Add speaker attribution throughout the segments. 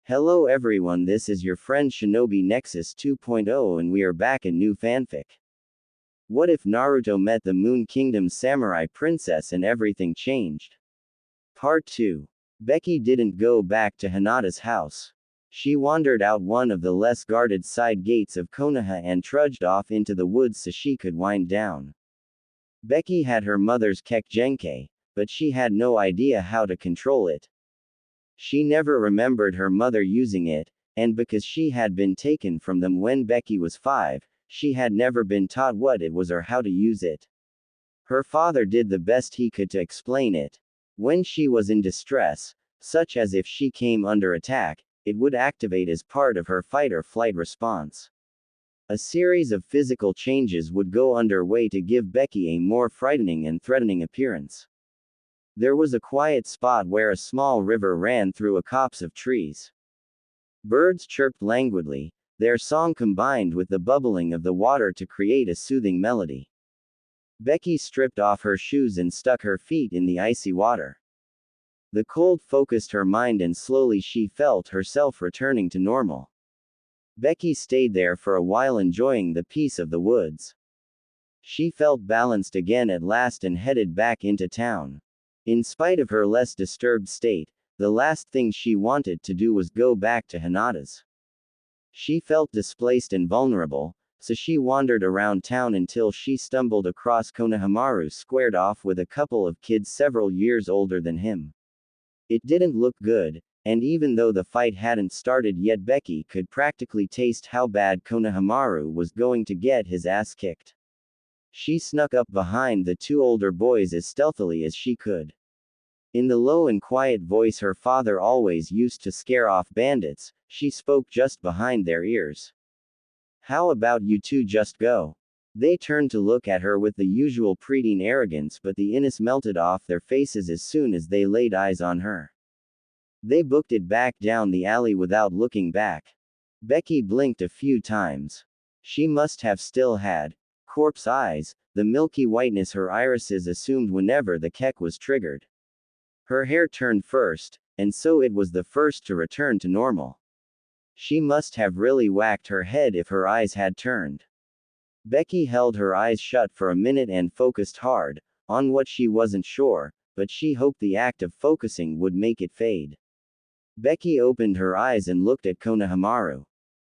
Speaker 1: Hello everyone, this is your friend Shinobi Nexus 2.0 and we are back in new fanfic. What if Naruto met the Moon Kingdom's samurai princess and everything changed? Part 2. Becky didn't go back to Hinata's house. She wandered out one of the less guarded side gates of Konoha and trudged off into the woods so she could wind down. Becky had her mother's Kekgenkai, but she had no idea how to control it. She never remembered her mother using it, and because she had been taken from them when Becky was 5, she had never been taught what it was or how to use it. Her father did the best he could to explain it. When she was in distress, such as if she came under attack, it would activate as part of her fight or flight response. A series of physical changes would go underway to give Becky a more frightening and threatening appearance. There was a quiet spot where a small river ran through a copse of trees. Birds chirped languidly, their song combined with the bubbling of the water to create a soothing melody. Becky stripped off her shoes and stuck her feet in the icy water. The cold focused her mind and slowly she felt herself returning to normal. Becky stayed there for a while enjoying the peace of the woods. She felt balanced again at last and headed back into town. In spite of her less disturbed state, the last thing she wanted to do was go back to Hinata's. She felt displaced and vulnerable, so she wandered around town until she stumbled across Konohamaru squared off with a couple of kids several years older than him. It didn't look good, and even though the fight hadn't started yet, Becky could practically taste how bad Konohamaru was going to get his ass kicked. She snuck up behind the two older boys as stealthily as she could. In the low and quiet voice her father always used to scare off bandits, she spoke just behind their ears. "How about you two just go?" They turned to look at her with the usual preteen arrogance, but the innocence melted off their faces as soon as they laid eyes on her. They booked it back down the alley without looking back. Becky blinked a few times. She must have still had corpse eyes, the milky whiteness her irises assumed whenever the kek was triggered. Her hair turned first, and so it was the first to return to normal. She must have really whacked her head if her eyes had turned. Becky held her eyes shut for a minute and focused hard, on what she wasn't sure, but she hoped the act of focusing would make it fade. Becky opened her eyes and looked at Konohamaru.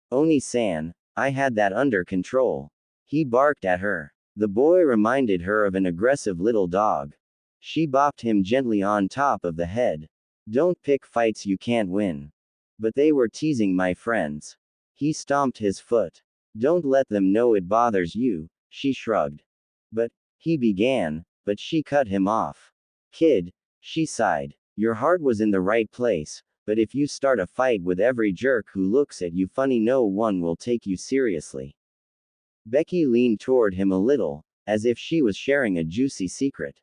Speaker 1: "Oni-san, I had that under control." He barked at her. The boy reminded her of an aggressive little dog. She bopped him gently on top of the head. "Don't pick fights you can't win." "But they were teasing my friends." He stomped his foot. "Don't let them know it bothers you," she shrugged. "But," he began, but she cut him off. "Kid," she sighed, "your heart was in the right place, but if you start a fight with every jerk who looks at you funny, no one will take you seriously." Becky leaned toward him a little, as if she was sharing a juicy secret.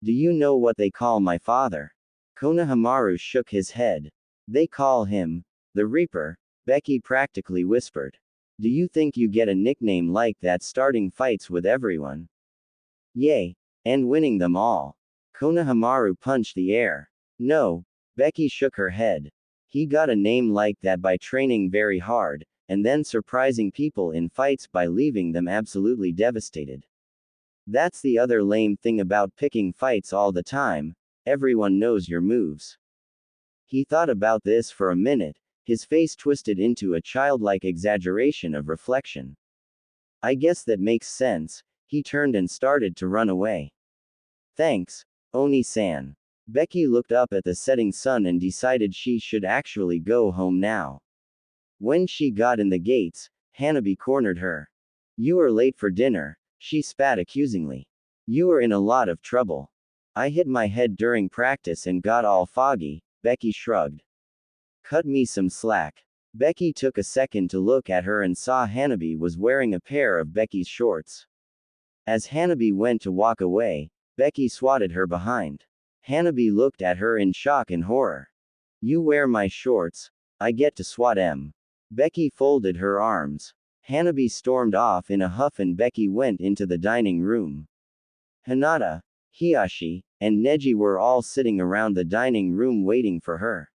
Speaker 1: "Do you know what they call my father?" Konohamaru shook his head. "They call him the Reaper," Becky practically whispered. "Do you think you get a nickname like that starting fights with everyone?" "Yay. And winning them all." Konohamaru punched the air. "No." Becky shook her head. "He got a name like that by training very hard, and then surprising people in fights by leaving them absolutely devastated. That's the other lame thing about picking fights all the time, everyone knows your moves." He thought about this for a minute, his face twisted into a childlike exaggeration of reflection. "I guess that makes sense." He turned and started to run away. "Thanks, Oni-san." Becky looked up at the setting sun and decided she should actually go home now. When she got in the gates, Hanabi cornered her. "You are late for dinner," she spat accusingly. "You are in a lot of trouble." "I hit my head during practice and got all foggy," Becky shrugged. "Cut me some slack." Becky took a second to look at her and saw Hanabi was wearing a pair of Becky's shorts. As Hanabi went to walk away, Becky swatted her behind. Hanabi looked at her in shock and horror. "You wear my shorts, I get to swat 'em." Becky folded her arms. Hanabi stormed off in a huff and Becky went into the dining room. Hinata, Hiyashi, and Neji were all sitting around the dining room waiting for her.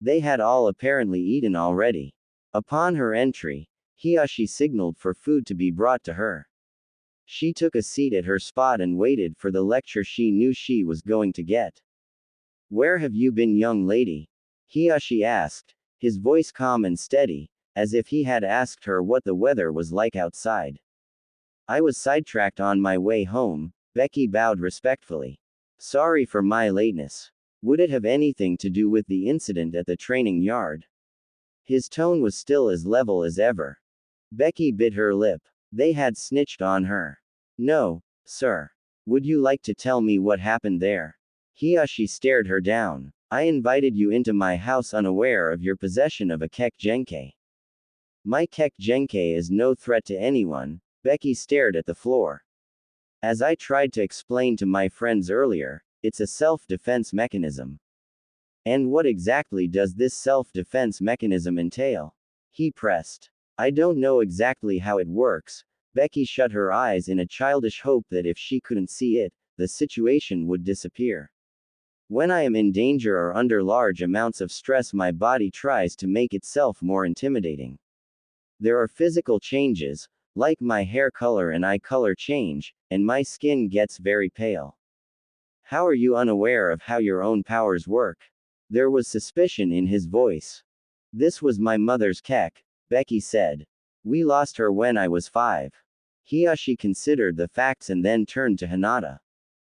Speaker 1: They had all apparently eaten already. Upon her entry, Hiyashi signaled for food to be brought to her. She took a seat at her spot and waited for the lecture she knew she was going to get. Where have you been, young lady? Hiyashi asked, his voice calm and steady, as if he had asked her what the weather was like outside. I was sidetracked on my way home, Becky bowed respectfully. Sorry for my lateness. Would it have anything to do with the incident at the training yard? His tone was still as level as ever. Becky bit her lip. They had snitched on her. No, sir. Would you like to tell me what happened there? Hiyashi stared her down. I invited you into my house unaware of your possession of a Kekgenkai. My Kekgenkai is no threat to anyone. Becky stared at the floor. As I tried to explain to my friends earlier, it's a self-defense mechanism. And what exactly does this self-defense mechanism entail? He pressed. I don't know exactly how it works. Becky shut her eyes in a childish hope that if she couldn't see it, the situation would disappear. When I am in danger or under large amounts of stress, my body tries to make itself more intimidating. There are physical changes, like my hair color and eye color change, and my skin gets very pale. How are you unaware of how your own powers work? There was suspicion in his voice. This was my mother's kek, Becky said. We lost her when I was 5. Hiyashi considered the facts and then turned to Hinata.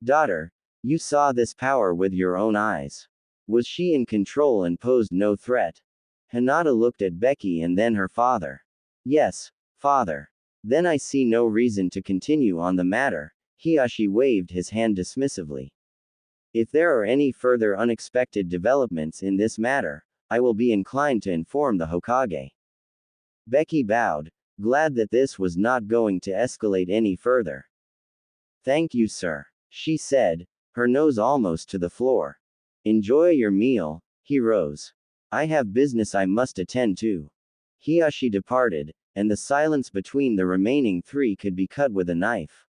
Speaker 1: Daughter, you saw this power with your own eyes. Was she in control and posed no threat? Hinata looked at Becky and then her father. Yes, father. Then I see no reason to continue on the matter. Hiyashi waved his hand dismissively. If there are any further unexpected developments in this matter, I will be inclined to inform the Hokage. Becky bowed, glad that this was not going to escalate any further. Thank you, sir, she said, her nose almost to the floor. Enjoy your meal. He rose. I have business I must attend to. Hiyashi departed, and the silence between the remaining 3 could be cut with a knife.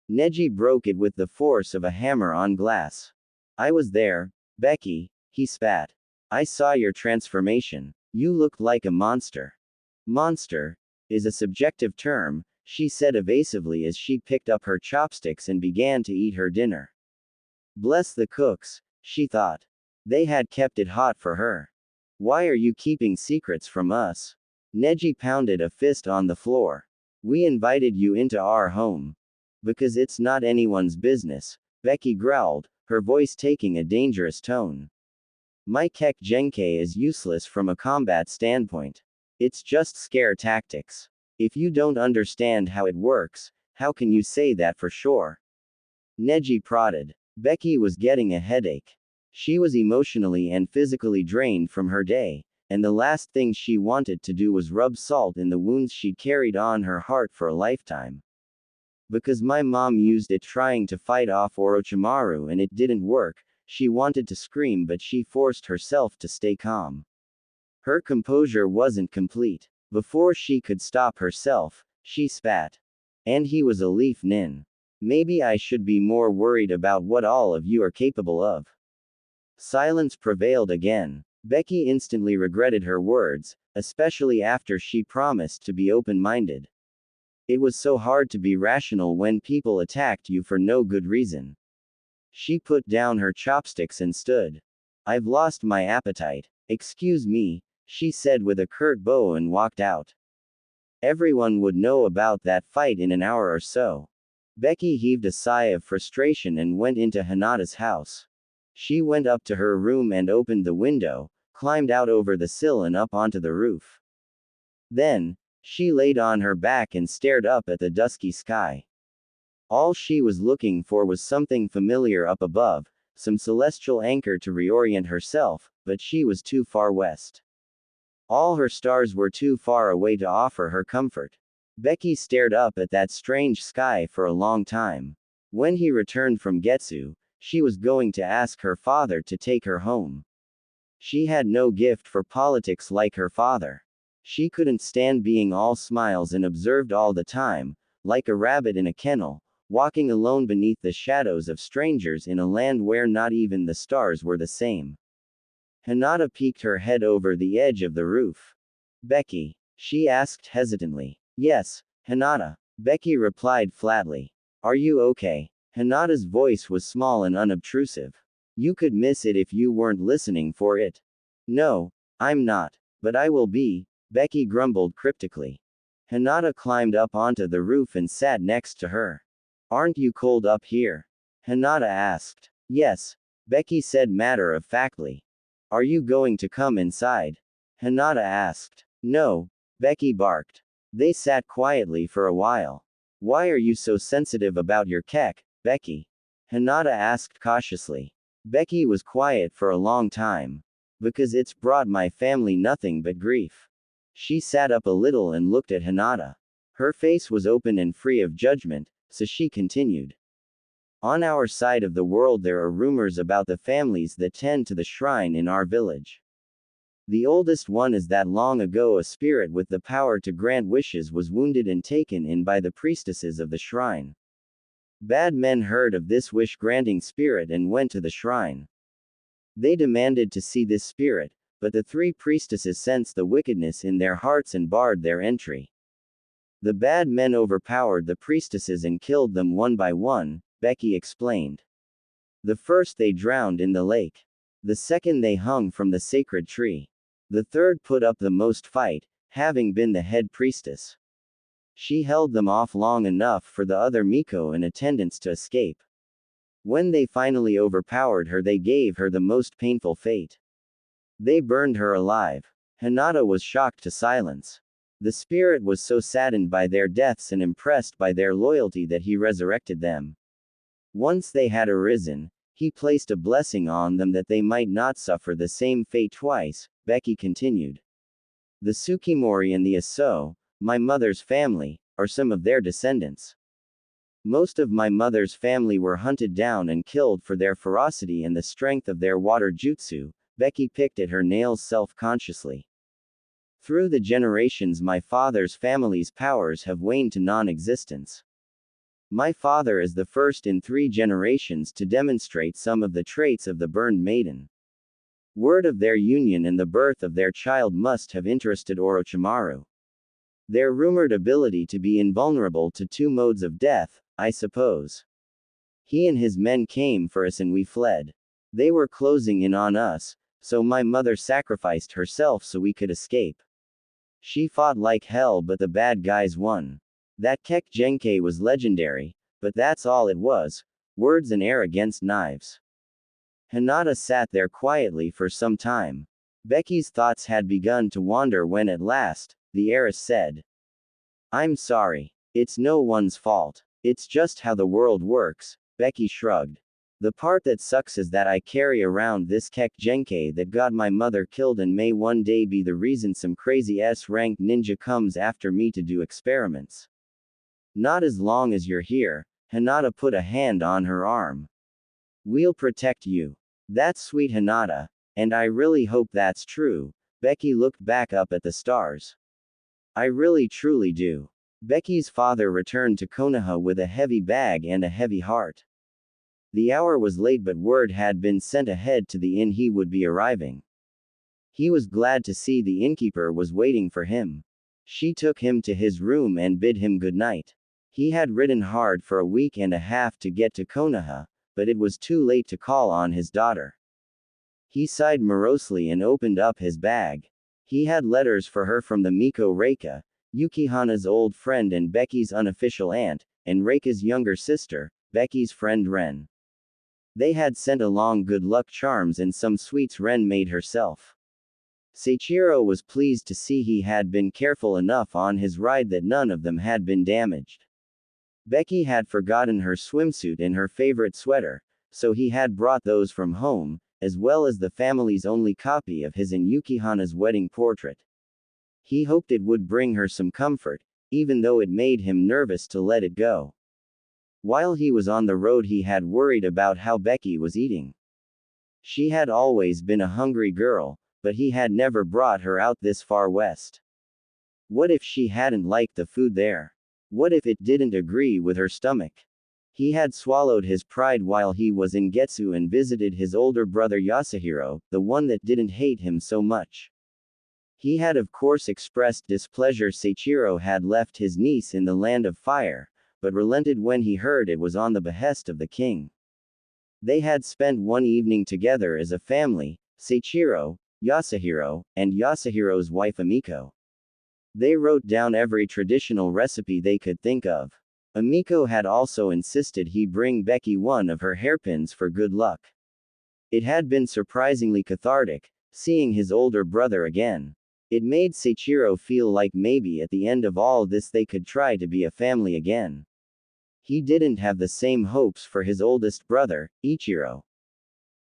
Speaker 1: Neji broke it with the force of a hammer on glass. I was there, Becky, he spat. I saw your transformation. You looked like a monster. Monster is a subjective term, she said evasively as she picked up her chopsticks and began to eat her dinner. Bless the cooks, she thought. They had kept it hot for her. Why are you keeping secrets from us? Neji pounded a fist on the floor. We invited you into our home. Because it's not anyone's business, Becky growled, her voice taking a dangerous tone. My Kekgenkai is useless from a combat standpoint. It's just scare tactics. If you don't understand how it works, how can you say that for sure? Neji prodded. Becky was getting a headache. She was emotionally and physically drained from her day, and the last thing she wanted to do was rub salt in the wounds she'd carried on her heart for a lifetime. Because my mom used it trying to fight off Orochimaru and it didn't work, she wanted to scream but she forced herself to stay calm. Her composure wasn't complete. Before she could stop herself, she spat. And he was a leaf nin. Maybe I should be more worried about what all of you are capable of. Silence prevailed again. Becky instantly regretted her words, especially after she promised to be open-minded. It was so hard to be rational when people attacked you for no good reason. She put down her chopsticks and stood. I've lost my appetite. Excuse me, she said with a curt bow and walked out. Everyone would know about that fight in an hour or so. Becky heaved a sigh of frustration and went into Hinata's house. She went up to her room and opened the window, climbed out over the sill and up onto the roof. Then, she laid on her back and stared up at the dusky sky. All she was looking for was something familiar up above, some celestial anchor to reorient herself, but she was too far west. All her stars were too far away to offer her comfort. Becky stared up at that strange sky for a long time. When he returned from Getsu, she was going to ask her father to take her home. She had no gift for politics like her father. She couldn't stand being all smiles and observed all the time, like a rabbit in a kennel, walking alone beneath the shadows of strangers in a land where not even the stars were the same. Hinata peeked her head over the edge of the roof. Becky? She asked hesitantly. Yes, Hinata. Becky replied flatly. Are you okay? Hinata's voice was small and unobtrusive. You could miss it if you weren't listening for it. No, I'm not. But I will be, Becky grumbled cryptically. Hinata climbed up onto the roof and sat next to her. Aren't you cold up here? Hinata asked. Yes, Becky said matter-of-factly. Are you going to come inside? Hinata asked. No, Becky barked. They sat quietly for a while. Why are you so sensitive about your kek, Becky? Hinata asked cautiously. Becky was quiet for a long time. Because it's brought my family nothing but grief. She sat up a little and looked at Hinata. Her face was open and free of judgment, so she continued. On our side of the world there are rumors about the families that tend to the shrine in our village. The oldest one is that long ago a spirit with the power to grant wishes was wounded and taken in by the priestesses of the shrine. Bad men heard of this wish-granting spirit and went to the shrine. They demanded to see this spirit, but the three priestesses sensed the wickedness in their hearts and barred their entry. The bad men overpowered the priestesses and killed them one by one, Becky explained. The first they drowned in the lake. The second they hung from the sacred tree. The third put up the most fight, having been the head priestess. She held them off long enough for the other Miko in attendance to escape. When they finally overpowered her, they gave her the most painful fate. They burned her alive. Hinata was shocked to silence. The spirit was so saddened by their deaths and impressed by their loyalty that he resurrected them. Once they had arisen, he placed a blessing on them that they might not suffer the same fate twice, Becky continued. The Tsukimori and the Aso, my mother's family, are some of their descendants. Most of my mother's family were hunted down and killed for their ferocity and the strength of their water jutsu, Becky picked at her nails self-consciously. Through the generations my father's family's powers have waned to non-existence. My father is the first in 3 generations to demonstrate some of the traits of the burned maiden. Word of their union and the birth of their child must have interested Orochimaru. Their rumored ability to be invulnerable to 2 modes of death, I suppose. He and his men came for us and we fled. They were closing in on us, so my mother sacrificed herself so we could escape. She fought like hell but the bad guys won. That Kek Genkai was legendary, but that's all it was, words and air against knives. Hinata sat there quietly for some time. Becky's thoughts had begun to wander when at last, the heiress said. I'm sorry. It's no one's fault. It's just how the world works, Becky shrugged. The part that sucks is that I carry around this Kek Genkai that got my mother killed and may one day be the reason some crazy S-ranked ninja comes after me to do experiments. Not as long as you're here, Hinata put a hand on her arm. We'll protect you. That's sweet Hinata, and I really hope that's true. Becky looked back up at the stars. I really truly do. Becky's father returned to Konoha with a heavy bag and a heavy heart. The hour was late but word had been sent ahead to the inn he would be arriving. He was glad to see the innkeeper was waiting for him. She took him to his room and bid him good night. He had ridden hard for a week and a half to get to Konoha, but it was too late to call on his daughter. He sighed morosely and opened up his bag. He had letters for her from the Miko Reika, Yukihana's old friend and Becky's unofficial aunt, and Reika's younger sister, Becky's friend Ren. They had sent along good luck charms and some sweets Ren made herself. Seiichiro was pleased to see he had been careful enough on his ride that none of them had been damaged. Becky had forgotten her swimsuit and her favorite sweater, so he had brought those from home, as well as the family's only copy of his and Yukihana's wedding portrait. He hoped it would bring her some comfort, even though it made him nervous to let it go. While he was on the road he had worried about how Becky was eating. She had always been a hungry girl, but he had never brought her out this far west. What if she hadn't liked the food there? What if it didn't agree with her stomach? He had swallowed his pride while he was in Getsu and visited his older brother Yasuhiro, the one that didn't hate him so much. He had of course expressed displeasure Seiichiro had left his niece in the land of fire, but relented when he heard it was on the behest of the king. They had spent one evening together as a family, Seiichiro, Yasuhiro, and Yasuhiro's wife Amiko. They wrote down every traditional recipe they could think of. Amiko had also insisted he bring Becky one of her hairpins for good luck. It had been surprisingly cathartic, seeing his older brother again. It made Seiichiro feel like maybe at the end of all this they could try to be a family again. He didn't have the same hopes for his oldest brother, Ichiro.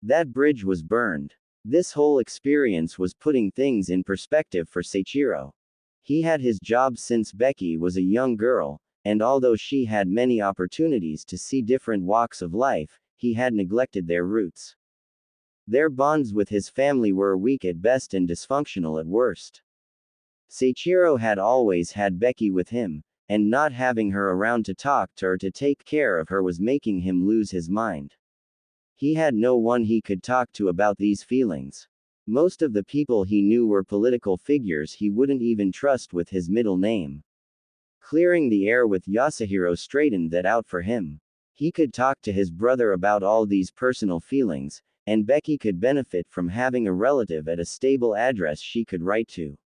Speaker 1: That bridge was burned. This whole experience was putting things in perspective for Seiichiro. He had his job since Becky was a young girl, and although she had many opportunities to see different walks of life, he had neglected their roots. Their bonds with his family were weak at best and dysfunctional at worst. Seiichiro had always had Becky with him, and not having her around to talk to or to take care of her was making him lose his mind. He had no one he could talk to about these feelings. Most of the people he knew were political figures he wouldn't even trust with his middle name. Clearing the air with Yasuhiro straightened that out for him. He could talk to his brother about all these personal feelings, and Becky could benefit from having a relative at a stable address she could write to.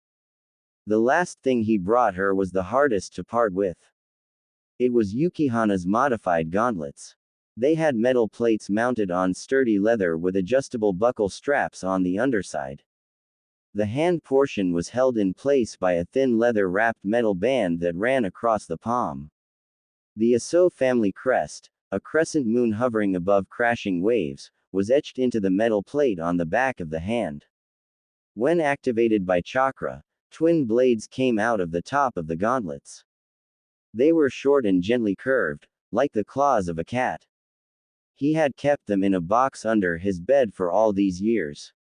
Speaker 1: The last thing he brought her was the hardest to part with. It was Yukihana's modified gauntlets. They had metal plates mounted on sturdy leather with adjustable buckle straps on the underside. The hand portion was held in place by a thin leather-wrapped metal band that ran across the palm. The Aso family crest, a crescent moon hovering above crashing waves, was etched into the metal plate on the back of the hand. When activated by chakra, twin blades came out of the top of the gauntlets. They were short and gently curved, like the claws of a cat. He had kept them in a box under his bed for all these years.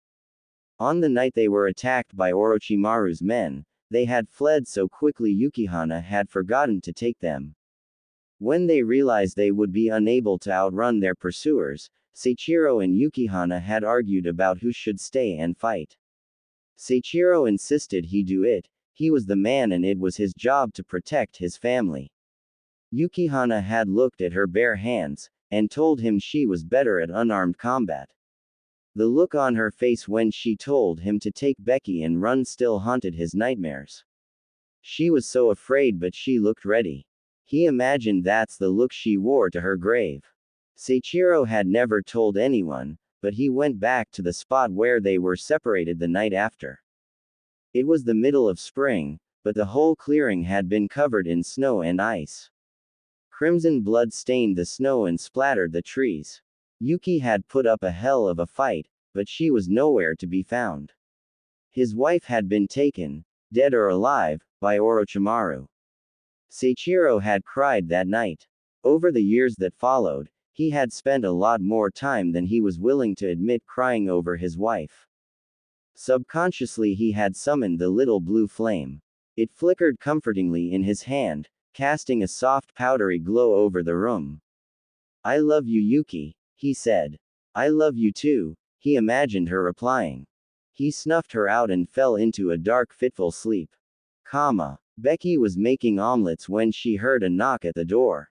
Speaker 1: On the night they were attacked by Orochimaru's men, they had fled so quickly Yukihana had forgotten to take them. When they realized they would be unable to outrun their pursuers, Seiichiro and Yukihana had argued about who should stay and fight. Seiichiro insisted he do it, he was the man and it was his job to protect his family. Yukihana had looked at her bare hands, and told him she was better at unarmed combat. The look on her face when she told him to take Becky and run still haunted his nightmares. She was so afraid but she looked ready. He imagined that's the look she wore to her grave. Seiichiro had never told anyone, but he went back to the spot where they were separated the night after. It was the middle of spring, but the whole clearing had been covered in snow and ice. Crimson blood stained the snow and splattered the trees. Yuki had put up a hell of a fight, but she was nowhere to be found. His wife had been taken, dead or alive, by Orochimaru. Seiichiro had cried that night. Over the years that followed, he had spent a lot more time than he was willing to admit crying over his wife. Subconsciously he had summoned the little blue flame. It flickered comfortingly in his hand, casting a soft powdery glow over the room. "I love you, Yuki," he said. "I love you too," he imagined her replying. He snuffed her out and fell into a dark fitful sleep. Becky was making omelets when she heard a knock at the door.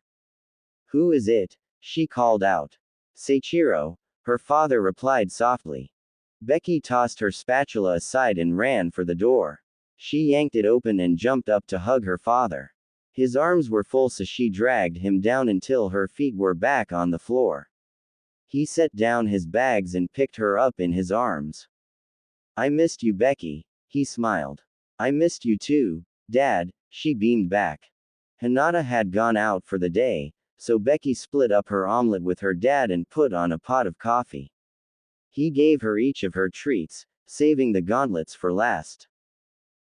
Speaker 1: "Who is it?" she called out. "Seiichiro," her father replied softly. Becky tossed her spatula aside and ran for the door. She yanked it open and jumped up to hug her father. His arms were full so she dragged him down until her feet were back on the floor. He set down his bags and picked her up in his arms. "I missed you, Becky," he smiled. "I missed you too, Dad," she beamed back. Hinata had gone out for the day, so Becky split up her omelet with her dad and put on a pot of coffee. He gave her each of her treats, saving the gauntlets for last.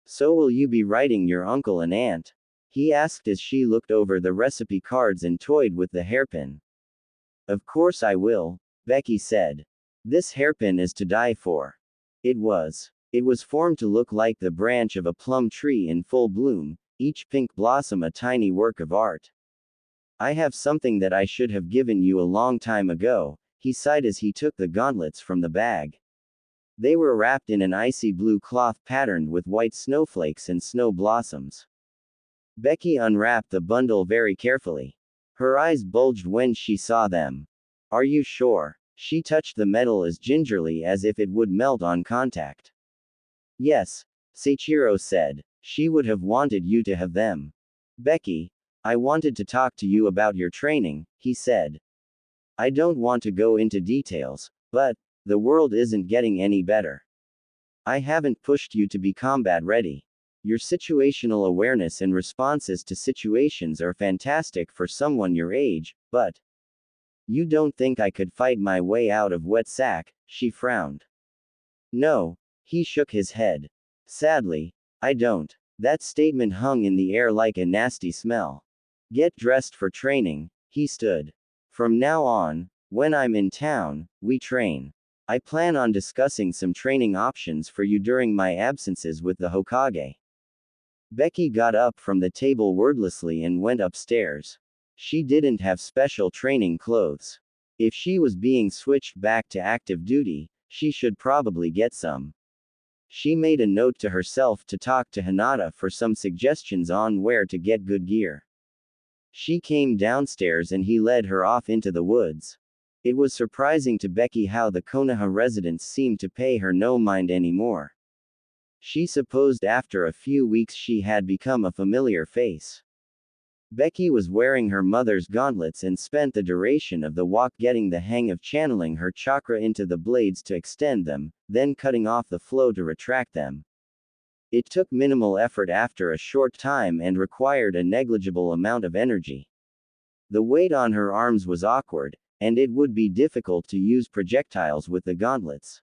Speaker 1: "So will you be writing your uncle and aunt?" he asked as she looked over the recipe cards and toyed with the hairpin. "Of course I will," Becky said. "This hairpin is to die for." It was. It was formed to look like the branch of a plum tree in full bloom, each pink blossom a tiny work of art. I have something that I should have given you a long time ago, he sighed as he took the gauntlets from the bag. They were wrapped in an icy blue cloth patterned with white snowflakes and snow blossoms. Becky unwrapped the bundle very carefully. Her eyes bulged when she saw them. Are you sure? She touched the metal as gingerly as if it would melt on contact. Yes, Seiichiro said. She would have wanted you to have them. Becky, I wanted to talk to you about your training, he said. I don't want to go into details, but the world isn't getting any better. I haven't pushed you to be combat ready. Your situational awareness and responses to situations are fantastic for someone your age, but you don't think I could fight my way out of wet sack, she frowned. No, he shook his head. Sadly, I don't. That statement hung in the air like a nasty smell. Get dressed for training, he stood. From now on, when I'm in town, we train. I plan on discussing some training options for you during my absences with the Hokage. Becky got up from the table wordlessly and went upstairs. She didn't have special training clothes. If she was being switched back to active duty, she should probably get some. She made a note to herself to talk to Hinata for some suggestions on where to get good gear. She came downstairs and he led her off into the woods. It was surprising to Becky how the Konoha residents seemed to pay her no mind anymore. She supposed after a few weeks she had become a familiar face. Becky was wearing her mother's gauntlets and spent the duration of the walk getting the hang of channeling her chakra into the blades to extend them, then cutting off the flow to retract them. It took minimal effort after a short time and required a negligible amount of energy. The weight on her arms was awkward, and it would be difficult to use projectiles with the gauntlets.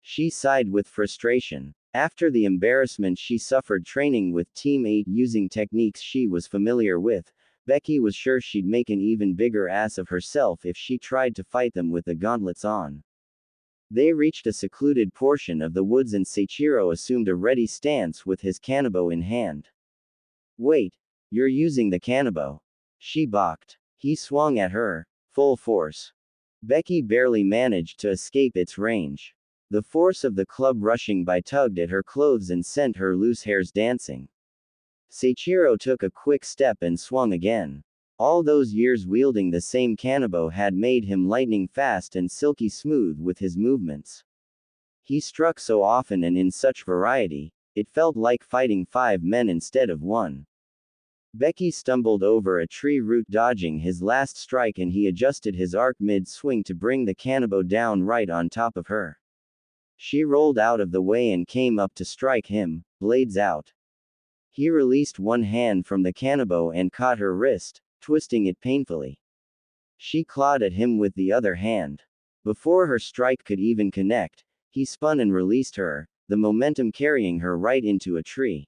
Speaker 1: She sighed with frustration. After the embarrassment she suffered training with Team 8 using techniques she was familiar with, Becky was sure she'd make an even bigger ass of herself if she tried to fight them with the gauntlets on. They reached a secluded portion of the woods and Seiichiro assumed a ready stance with his kanabo in hand. Wait, you're using the kanabo. She balked. He swung at her, full force. Becky barely managed to escape its range. The force of the club rushing by tugged at her clothes and sent her loose hairs dancing. Seiichiro took a quick step and swung again. All those years wielding the same kanabo had made him lightning fast and silky smooth with his movements. He struck so often and in such variety, it felt like fighting 5 men instead of 1. Becky stumbled over a tree root dodging his last strike and he adjusted his arc mid-swing to bring the kanabo down right on top of her. She rolled out of the way and came up to strike him, blades out. He released one hand from the kanabo and caught her wrist, twisting it painfully. She clawed at him with the other hand. Before her strike could even connect, he spun and released her, the momentum carrying her right into a tree.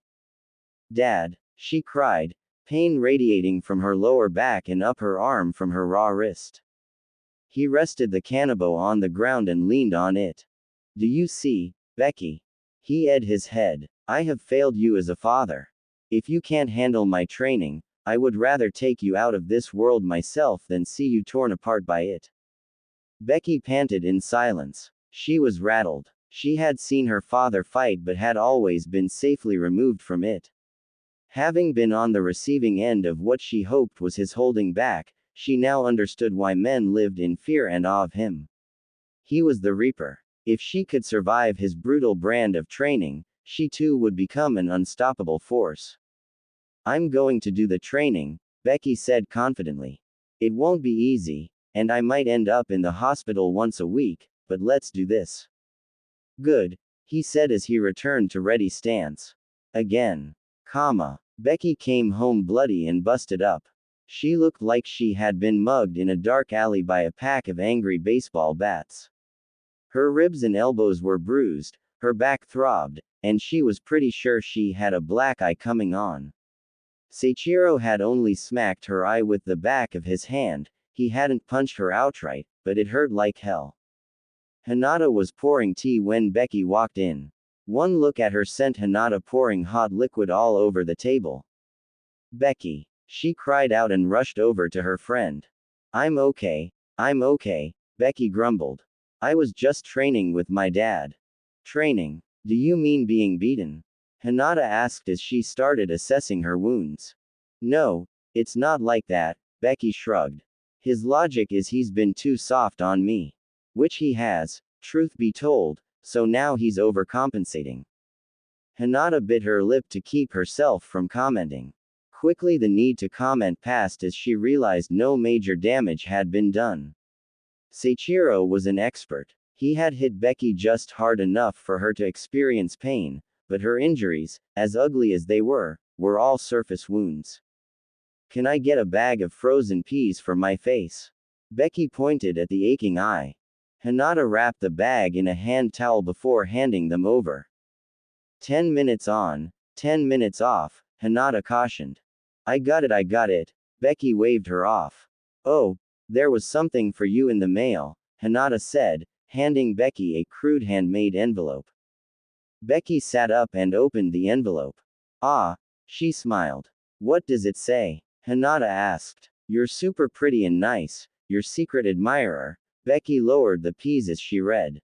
Speaker 1: Dad, she cried, pain radiating from her lower back and up her arm from her raw wrist. He rested the kanabo on the ground and leaned on it. Do you see, Becky? He edged his head. I have failed you as a father. If you can't handle my training, I would rather take you out of this world myself than see you torn apart by it. Becky panted in silence. She was rattled. She had seen her father fight but had always been safely removed from it. Having been on the receiving end of what she hoped was his holding back, she now understood why men lived in fear and awe of him. He was the Reaper. If she could survive his brutal brand of training, she too would become an unstoppable force. I'm going to do the training, Becky said confidently. It won't be easy, and I might end up in the hospital once a week, but let's do this. Good, he said as he returned to ready stance. Again. Becky came home bloody and busted up. She looked like she had been mugged in a dark alley by a pack of angry baseball bats. Her ribs and elbows were bruised, her back throbbed, and she was pretty sure she had a black eye coming on. Seiichiro had only smacked her eye with the back of his hand, he hadn't punched her outright, but it hurt like hell. Hinata was pouring tea when Becky walked in. One look at her sent Hinata pouring hot liquid all over the table. Becky. She cried out and rushed over to her friend. I'm okay. I'm okay, Becky grumbled. I was just training with my dad. Training? Do you mean being beaten? Hinata asked as she started assessing her wounds. No, it's not like that, Becky shrugged. His logic is he's been too soft on me. Which he has, truth be told, so now he's overcompensating. Hinata bit her lip to keep herself from commenting. Quickly the need to comment passed as she realized no major damage had been done. Seiichiro was an expert. He had hit Becky just hard enough for her to experience pain, but her injuries, as ugly as they were all surface wounds. Can I get a bag of frozen peas for my face? Becky pointed at the aching eye. Hinata wrapped the bag in a hand towel before handing them over. 10 minutes on, 10 minutes off, Hinata cautioned. I got it, Becky waved her off. Oh, there was something for you in the mail, Hinata said, handing Becky a crude handmade envelope. Becky sat up and opened the envelope. Ah, she smiled. What does it say? Hinata asked. You're super pretty and nice, your secret admirer. Becky lowered the peas as she read.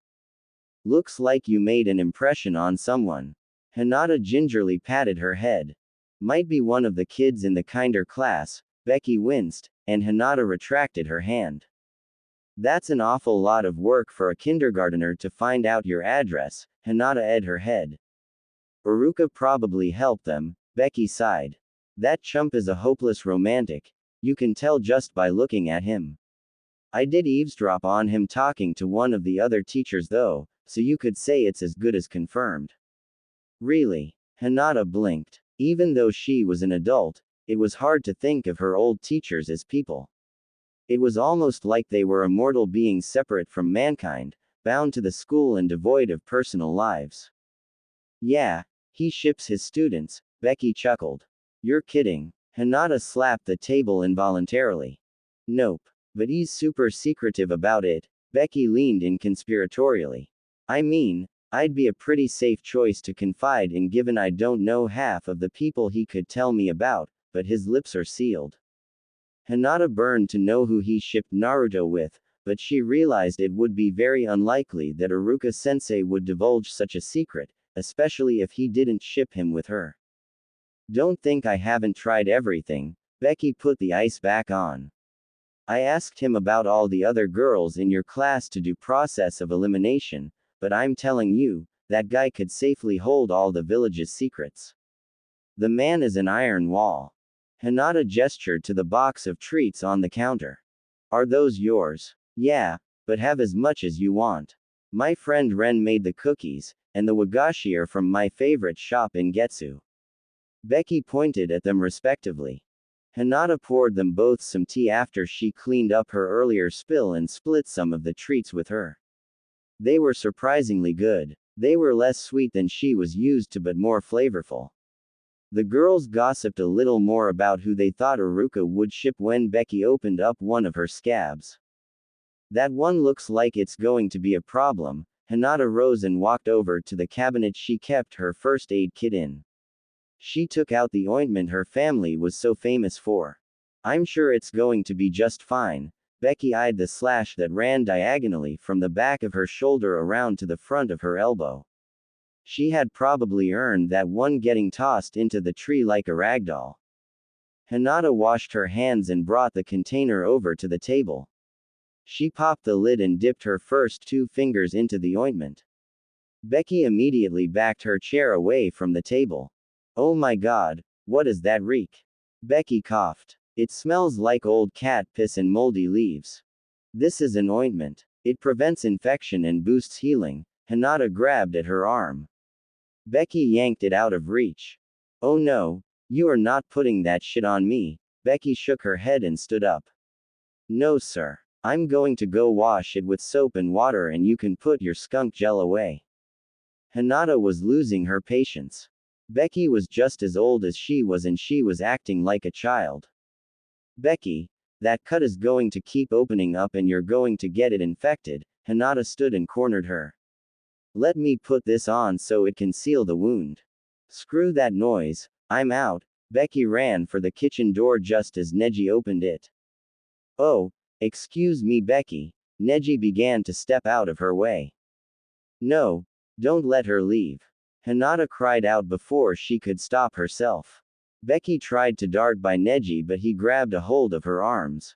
Speaker 1: Looks like you made an impression on someone. Hinata gingerly patted her head. Might be one of the kids in the kinder class. Becky winced, and Hinata retracted her hand. That's an awful lot of work for a kindergartner to find out your address, Hinata edged her head. Uruka probably helped them, Becky sighed. That chump is a hopeless romantic, you can tell just by looking at him. I did eavesdrop on him talking to one of the other teachers though, so you could say it's as good as confirmed. Really? Hinata blinked. Even though she was an adult, it was hard to think of her old teachers as people. It was almost like they were immortal beings separate from mankind, bound to the school and devoid of personal lives. Yeah, he ships his students, Becky chuckled. You're kidding. Hinata slapped the table involuntarily. Nope. But he's super secretive about it, Becky leaned in conspiratorially. I mean, I'd be a pretty safe choice to confide in given I don't know half of the people he could tell me about, but his lips are sealed. Hinata burned to know who he shipped Naruto with, but she realized it would be very unlikely that Iruka-sensei would divulge such a secret, especially if he didn't ship him with her. Don't think I haven't tried everything, Becky put the ice back on. I asked him about all the other girls in your class to do process of elimination, but I'm telling you, that guy could safely hold all the village's secrets. The man is an iron wall. Hinata gestured to the box of treats on the counter. Are those yours? Yeah, but have as much as you want. My friend Ren made the cookies, and the wagashi are from my favorite shop in Getsu. Becky pointed at them respectively. Hinata poured them both some tea after she cleaned up her earlier spill and split some of the treats with her. They were surprisingly good. They were less sweet than she was used to but more flavorful. The girls gossiped a little more about who they thought Uruka would ship when Becky opened up one of her scabs. That one looks like it's going to be a problem. Hinata rose and walked over to the cabinet she kept her first aid kit in. She took out the ointment her family was so famous for. I'm sure it's going to be just fine. Becky eyed the slash that ran diagonally from the back of her shoulder around to the front of her elbow. She had probably earned that one getting tossed into the tree like a ragdoll. Hinata washed her hands and brought the container over to the table. She popped the lid and dipped her first 2 fingers into the ointment. Becky immediately backed her chair away from the table. Oh my god, what does that reek? Becky coughed. It smells like old cat piss and moldy leaves. This is an ointment. It prevents infection and boosts healing. Hinata grabbed at her arm. Becky yanked it out of reach. Oh no, you are not putting that shit on me. Becky shook her head and stood up. No sir. I'm going to go wash it with soap and water and you can put your skunk gel away. Hinata was losing her patience. Becky was just as old as she was and she was acting like a child. Becky, that cut is going to keep opening up and you're going to get it infected. Hinata stood and cornered her. Let me put this on so it can seal the wound. Screw that noise, I'm out. Becky ran for the kitchen door just as Neji opened it. Oh, excuse me, Becky. Neji began to step out of her way. No, don't let her leave. Hinata cried out before she could stop herself. Becky tried to dart by Neji, but he grabbed a hold of her arms.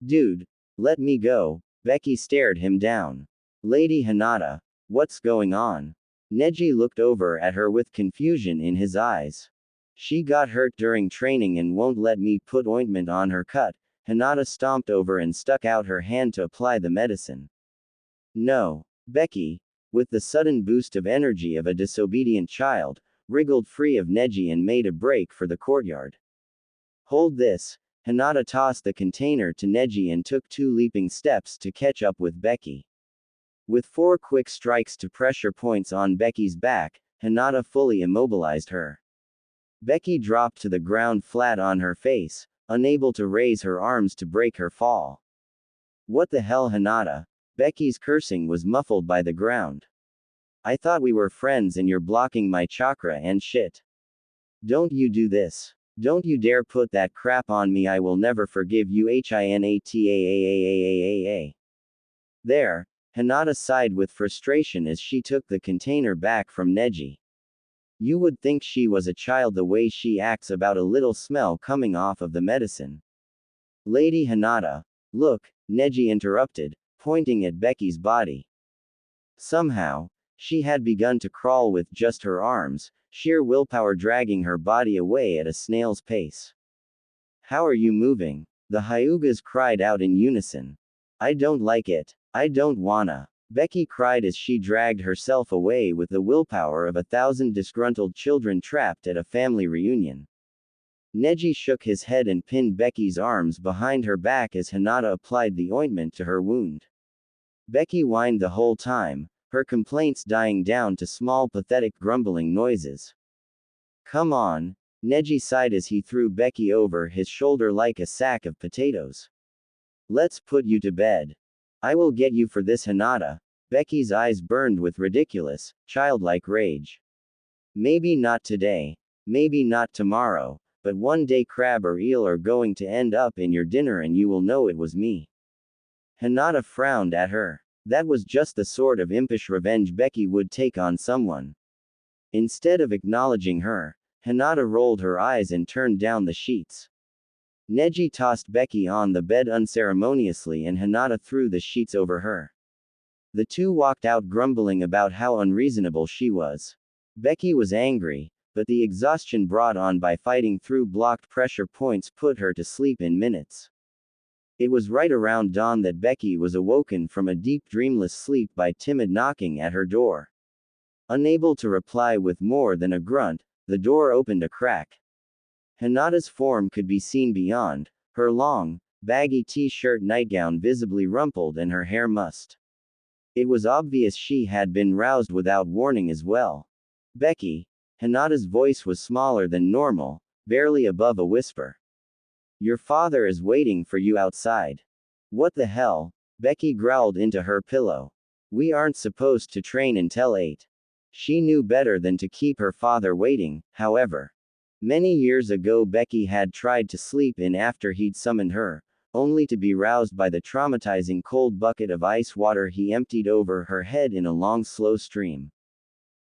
Speaker 1: Dude, let me go. Becky stared him down. Lady Hinata, what's going on? Neji looked over at her with confusion in his eyes. She got hurt during training and won't let me put ointment on her cut. Hinata stomped over and stuck out her hand to apply the medicine. No. Becky, with the sudden boost of energy of a disobedient child, wriggled free of Neji and made a break for the courtyard. Hold this. Hinata tossed the container to Neji and took 2 leaping steps to catch up with Becky. With 4 quick strikes to pressure points on Becky's back, Hinata fully immobilized her. Becky dropped to the ground flat on her face, unable to raise her arms to break her fall. What the hell, Hinata? Becky's cursing was muffled by the ground. I thought we were friends and you're blocking my chakra and shit. Don't you do this. Don't you dare put that crap on me, I will never forgive you, Hinata. There, Hinata sighed with frustration as she took the container back from Neji. You would think she was a child the way she acts about a little smell coming off of the medicine. Lady Hinata, look, Neji interrupted, pointing at Becky's body. Somehow, she had begun to crawl with just her arms, sheer willpower dragging her body away at a snail's pace. How are you moving? The Hyugas cried out in unison. I don't like it. I don't wanna. Becky cried as she dragged herself away with the willpower of 1,000 disgruntled children trapped at a family reunion. Neji shook his head and pinned Becky's arms behind her back as Hinata applied the ointment to her wound. Becky whined the whole time, her complaints dying down to small pathetic grumbling noises. Come on, Neji sighed as he threw Becky over his shoulder like a sack of potatoes. Let's put you to bed. I will get you for this, Hinata. Becky's eyes burned with ridiculous, childlike rage. Maybe not today, maybe not tomorrow, but one day crab or eel are going to end up in your dinner and you will know it was me. Hinata frowned at her. That was just the sort of impish revenge Becky would take on someone. Instead of acknowledging her, Hinata rolled her eyes and turned down the sheets. Neji tossed Becky on the bed unceremoniously and Hinata threw the sheets over her. The two walked out grumbling about how unreasonable she was. Becky was angry, but the exhaustion brought on by fighting through blocked pressure points put her to sleep in minutes. It was right around dawn that Becky was awoken from a deep dreamless sleep by timid knocking at her door. Unable to reply with more than a grunt, the door opened a crack. Hinata's form could be seen beyond, her long, baggy t-shirt nightgown visibly rumpled and her hair mussed. It was obvious she had been roused without warning as well. Becky. Hinata's voice was smaller than normal, barely above a whisper. Your father is waiting for you outside. What the hell? Becky growled into her pillow. We aren't supposed to train until 8. She knew better than to keep her father waiting, however. Many years ago Becky had tried to sleep in after he'd summoned her, only to be roused by the traumatizing cold bucket of ice water he emptied over her head in a long slow stream.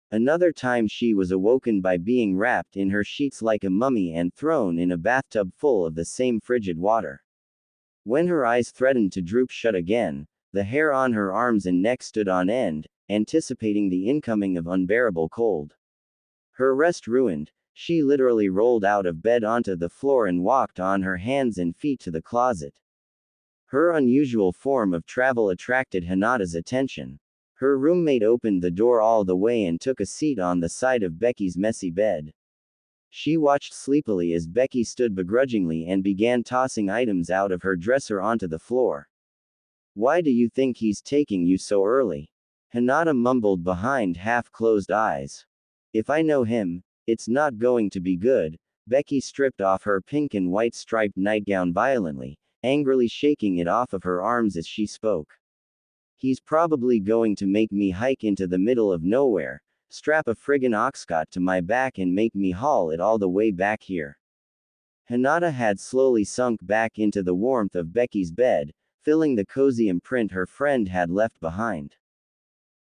Speaker 1: Another time she was awoken by being wrapped in her sheets like a mummy and thrown in a bathtub full of the same frigid water. When her eyes threatened to droop shut again, the hair on her arms and neck stood on end, anticipating the incoming of unbearable cold. Her rest ruined, she literally rolled out of bed onto the floor and walked on her hands and feet to the closet. Her unusual form of travel attracted Hinata's attention. Her roommate opened the door all the way and took a seat on the side of Becky's messy bed. She watched sleepily as Becky stood begrudgingly and began tossing items out of her dresser onto the floor. Why do you think he's taking you so early? Hinata mumbled behind half-closed eyes. If I know him, it's not going to be good. Becky stripped off her pink and white striped nightgown violently, angrily shaking it off of her arms as she spoke. He's probably going to make me hike into the middle of nowhere, strap a friggin' oxcart to my back and make me haul it all the way back here. Hinata had slowly sunk back into the warmth of Becky's bed, filling the cozy imprint her friend had left behind.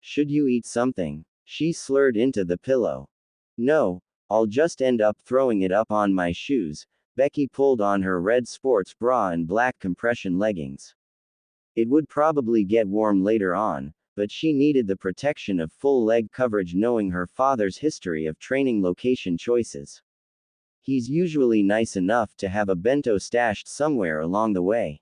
Speaker 1: Should you eat something? She slurred into the pillow. No, I'll just end up throwing it up on my shoes. Becky pulled on her red sports bra and black compression leggings. It would probably get warm later on, but she needed the protection of full leg coverage knowing her father's history of training location choices. He's usually nice enough to have a bento stashed somewhere along the way.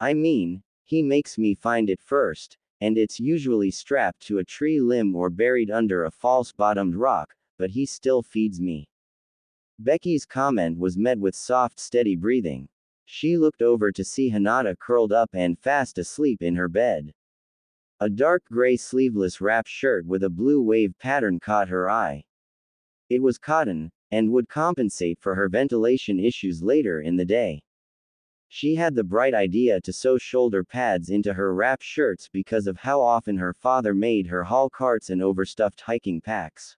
Speaker 1: I mean, he makes me find it first, and it's usually strapped to a tree limb or buried under a false-bottomed rock, but he still feeds me. Becky's comment was met with soft, steady breathing. She looked over to see Hinata curled up and fast asleep in her bed. A dark gray sleeveless wrap shirt with a blue wave pattern caught her eye. It was cotton, and would compensate for her ventilation issues later in the day. She had the bright idea to sew shoulder pads into her wrap shirts because of how often her father made her haul carts and overstuffed hiking packs.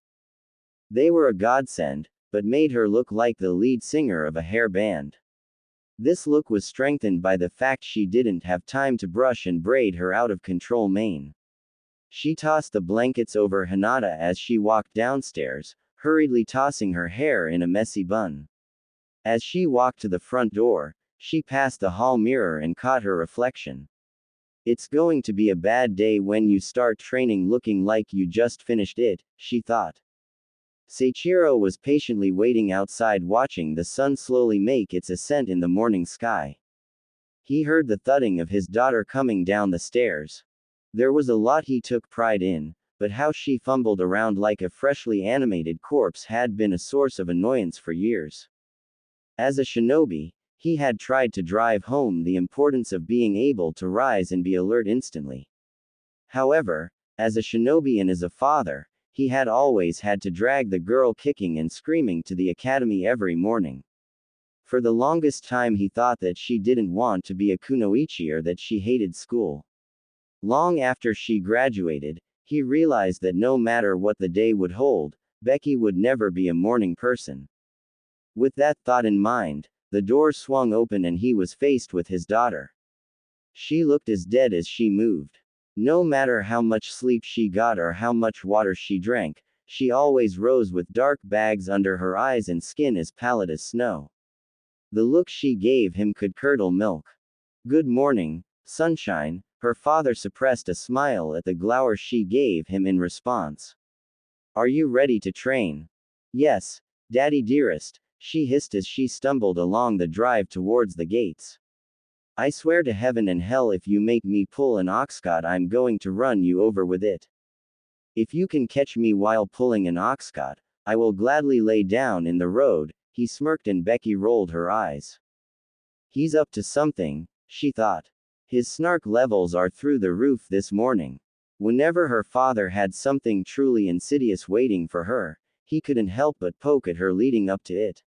Speaker 1: They were a godsend, but made her look like the lead singer of a hair band. This look was strengthened by the fact she didn't have time to brush and braid her out-of-control mane. She tossed the blankets over Hinata as she walked downstairs, hurriedly tossing her hair in a messy bun. As she walked to the front door, she passed the hall mirror and caught her reflection. It's going to be a bad day when you start training looking like you just finished it, she thought. Seiichiro was patiently waiting outside watching the sun slowly make its ascent in the morning sky. He heard the thudding of his daughter coming down the stairs. There was a lot he took pride in, but how she fumbled around like a freshly animated corpse had been a source of annoyance for years. As a shinobi, he had tried to drive home the importance of being able to rise and be alert instantly. However, as a shinobi and as a father, he had always had to drag the girl kicking and screaming to the academy every morning. For the longest time he thought that she didn't want to be a kunoichi or that she hated school. Long after she graduated, he realized that no matter what the day would hold, Becky would never be a morning person. With that thought in mind, the door swung open and he was faced with his daughter. She looked as dead as she moved. No matter how much sleep she got or how much water she drank, she always rose with dark bags under her eyes and skin as pallid as snow. The look she gave him could curdle milk. Good morning, sunshine. Her father suppressed a smile at the glower she gave him in response. Are you ready to train? Yes, Daddy dearest, she hissed as she stumbled along the drive towards the gates. I swear to heaven and hell if you make me pull an oxcart I'm going to run you over with it. If you can catch me while pulling an oxcart, I will gladly lay down in the road, he smirked and Becky rolled her eyes. He's up to something, she thought. His snark levels are through the roof this morning. Whenever her father had something truly insidious waiting for her, he couldn't help but poke at her leading up to it.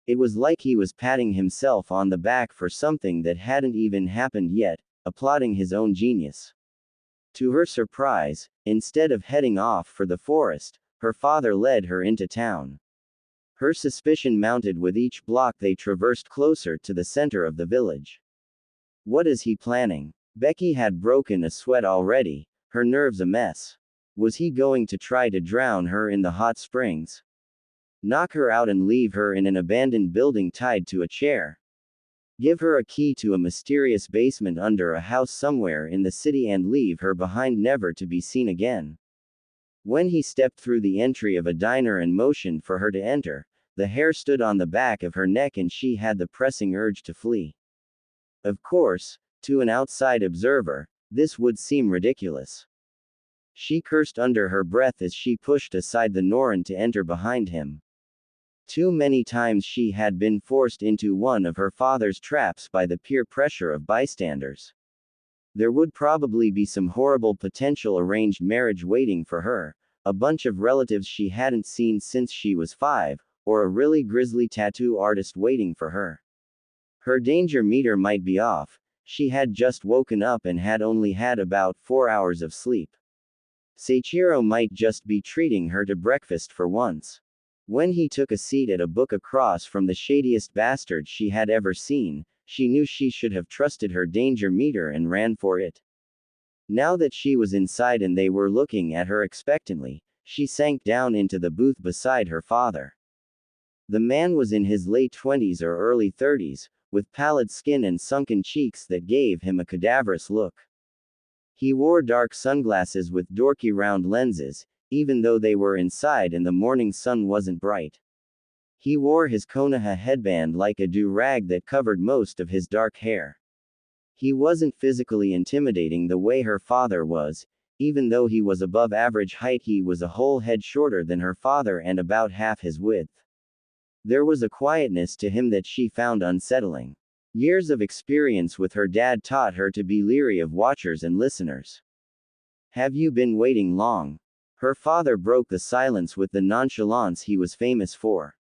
Speaker 1: It was like he was patting himself on the back for something that hadn't even happened yet, applauding his own genius. To her surprise, instead of heading off for the forest, her father led her into town. Her suspicion mounted with each block they traversed closer to the center of the village. What is he planning? Becky had broken a sweat already, her nerves a mess. Was he going to try to drown her in the hot springs? Knock her out and leave her in an abandoned building tied to a chair? Give her a key to a mysterious basement under a house somewhere in the city and leave her behind never to be seen again? When he stepped through the entry of a diner and motioned for her to enter, the hair stood on the back of her neck and she had the pressing urge to flee. Of course, to an outside observer, this would seem ridiculous. She cursed under her breath as she pushed aside the Norin to enter behind him. Too many times she had been forced into one of her father's traps by the peer pressure of bystanders. There would probably be some horrible potential arranged marriage waiting for her, a bunch of relatives she hadn't seen since she was 5, or a really grisly tattoo artist waiting for her. Her danger meter might be off, she had just woken up and had only had about 4 hours of sleep. Seiichiro might just be treating her to breakfast for once. When he took a seat at a book across from the shadiest bastard she had ever seen, she knew she should have trusted her danger meter and ran for it. Now that she was inside and they were looking at her expectantly, she sank down into the booth beside her father. The man was in his late 20s or early 30s, with pallid skin and sunken cheeks that gave him a cadaverous look. He wore dark sunglasses with dorky round lenses, even though they were inside and the morning sun wasn't bright. He wore his Konoha headband like a do-rag that covered most of his dark hair. He wasn't physically intimidating the way her father was. Even though he was above average height, he was a whole head shorter than her father and about half his width. There was a quietness to him that she found unsettling. Years of experience with her dad taught her to be leery of watchers and listeners. "Have you been waiting long?" Her father broke the silence with the nonchalance he was famous for.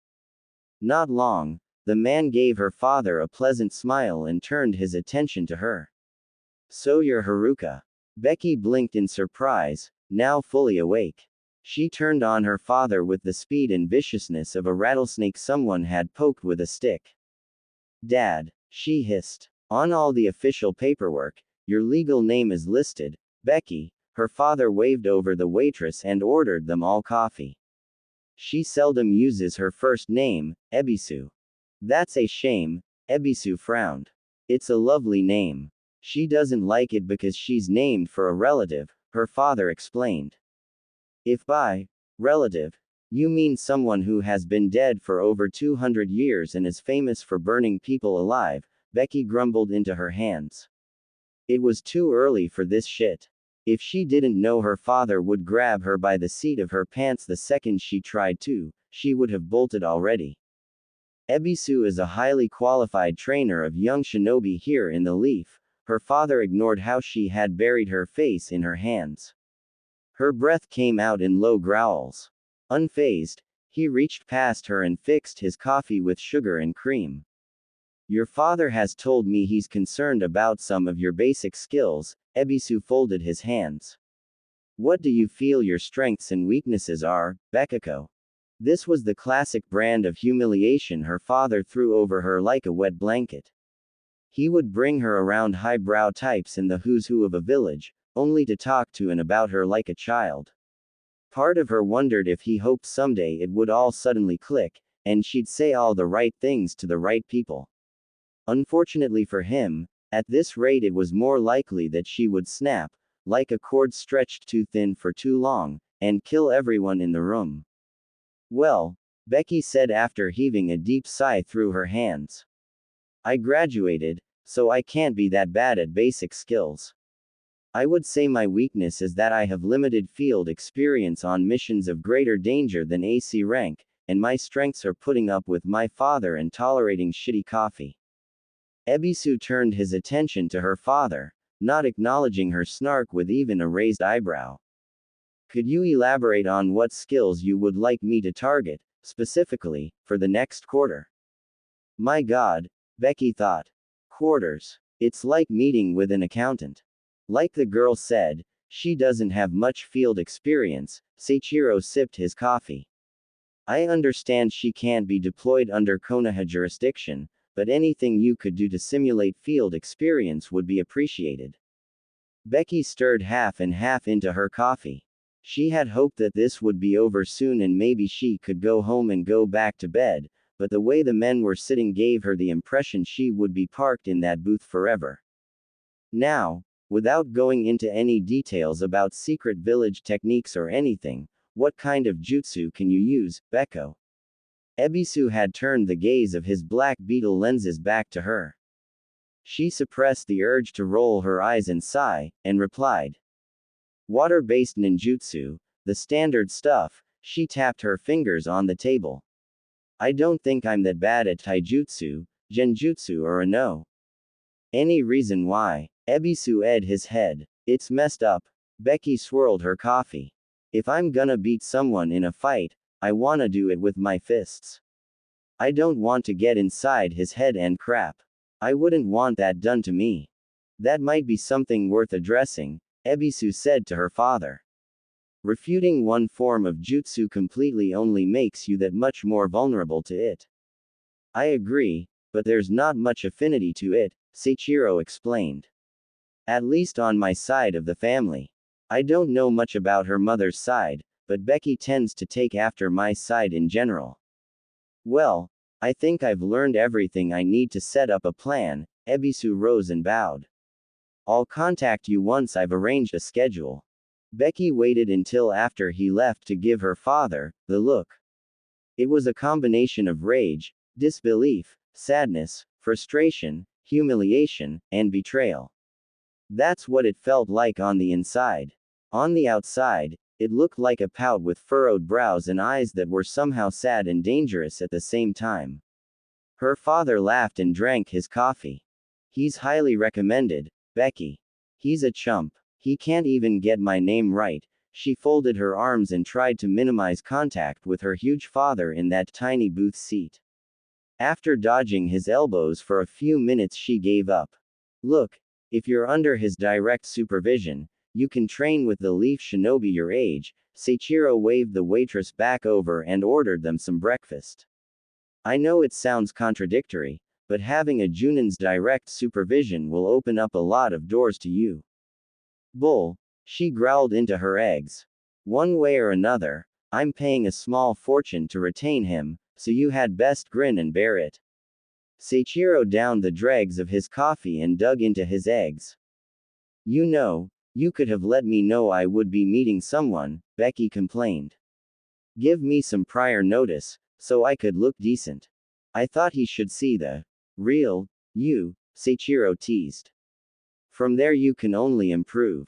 Speaker 1: "Not long." The man gave her father a pleasant smile and turned his attention to her. "So you're Haruka." Becky blinked in surprise, now fully awake. She turned on her father with the speed and viciousness of a rattlesnake someone had poked with a stick. "Dad," she hissed. "On all the official paperwork, your legal name is listed, Becky." Her father waved over the waitress and ordered them all coffee. "She seldom uses her first name, Ebisu." "That's a shame," Ebisu frowned. "It's a lovely name. She doesn't like it because she's named for a relative," her father explained. "If by relative you mean someone who has been dead for over 200 years and is famous for burning people alive," Becky grumbled into her hands. It was too early for this shit. If she didn't know her father would grab her by the seat of her pants the second she tried to, she would have bolted already. "Ebisu is a highly qualified trainer of young shinobi here in the Leaf." Her father ignored how she had buried her face in her hands. Her breath came out in low growls. Unfazed, he reached past her and fixed his coffee with sugar and cream. "Your father has told me he's concerned about some of your basic skills." Ebisu folded his hands. "What do you feel your strengths and weaknesses are, Bekako?" This was the classic brand of humiliation her father threw over her like a wet blanket. He would bring her around highbrow types in the who's who of a village, only to talk to and about her like a child. Part of her wondered if he hoped someday it would all suddenly click, and she'd say all the right things to the right people. Unfortunately for him, at this rate it was more likely that she would snap, like a cord stretched too thin for too long, and kill everyone in the room. "Well," Becky said after heaving a deep sigh through her hands. "I graduated, so I can't be that bad at basic skills. I would say my weakness is that I have limited field experience on missions of greater danger than AC rank, and my strengths are putting up with my father and tolerating shitty coffee." Ebisu turned his attention to her father, not acknowledging her snark with even a raised eyebrow. "Could you elaborate on what skills you would like me to target, specifically, for the next quarter?" My God, Becky thought. Quarters. It's like meeting with an accountant. Like the girl said, she doesn't have much field experience. Seiichiro sipped his coffee. "I understand she can't be deployed under Konoha jurisdiction, but anything you could do to simulate field experience would be appreciated." Becky stirred half and half into her coffee. She had hoped that this would be over soon and maybe she could go home and go back to bed, but the way the men were sitting gave her the impression she would be parked in that booth forever. "Now, without going into any details about secret village techniques or anything, what kind of jutsu can you use, Beko?" Ebisu had turned the gaze of his black beetle lenses back to her. She suppressed the urge to roll her eyes and sigh, and replied. "Water-based ninjutsu, the standard stuff." She tapped her fingers on the table. "I don't think I'm that bad at taijutsu, genjutsu or no." "Any reason why?" Ebisu ed his head. "It's messed up." Becky swirled her coffee. "If I'm gonna beat someone in a fight, I wanna do it with my fists. I don't want to get inside his head and crap. I wouldn't want that done to me." "That might be something worth addressing," Ebisu said to her father. Refuting one form of jutsu completely only makes you that much more vulnerable to it. I agree, but there's not much affinity to it, Seiichiro explained. At least on my side of the family. I don't know much about her mother's side, but Becky tends to take after my side in general. Well, I think I've learned everything I need to set up a plan. Ebisu rose and bowed. I'll contact you once I've arranged a schedule. Becky waited until after he left to give her father the look. It was a combination of rage, disbelief, sadness, frustration, humiliation, and betrayal. That's what it felt like on the inside. On the outside, it looked like a pout with furrowed brows and eyes that were somehow sad and dangerous at the same time. Her father laughed and drank his coffee. He's highly recommended, Becky. He's a chump. He can't even get my name right. She folded her arms and tried to minimize contact with her huge father in that tiny booth seat. After dodging his elbows for a few minutes, she gave up. Look, if you're under his direct supervision, you can train with the leaf shinobi your age. Seiichiro waved the waitress back over and ordered them some breakfast. I know it sounds contradictory, but having a Junin's direct supervision will open up a lot of doors to you. Bull, she growled into her eggs. One way or another, I'm paying a small fortune to retain him, so you had best grin and bear it. Seiichiro downed the dregs of his coffee and dug into his eggs. You know, you could have let me know I would be meeting someone, Becky complained. Give me some prior notice, so I could look decent. I thought he should see the real you, Seiichiro teased. From there you can only improve.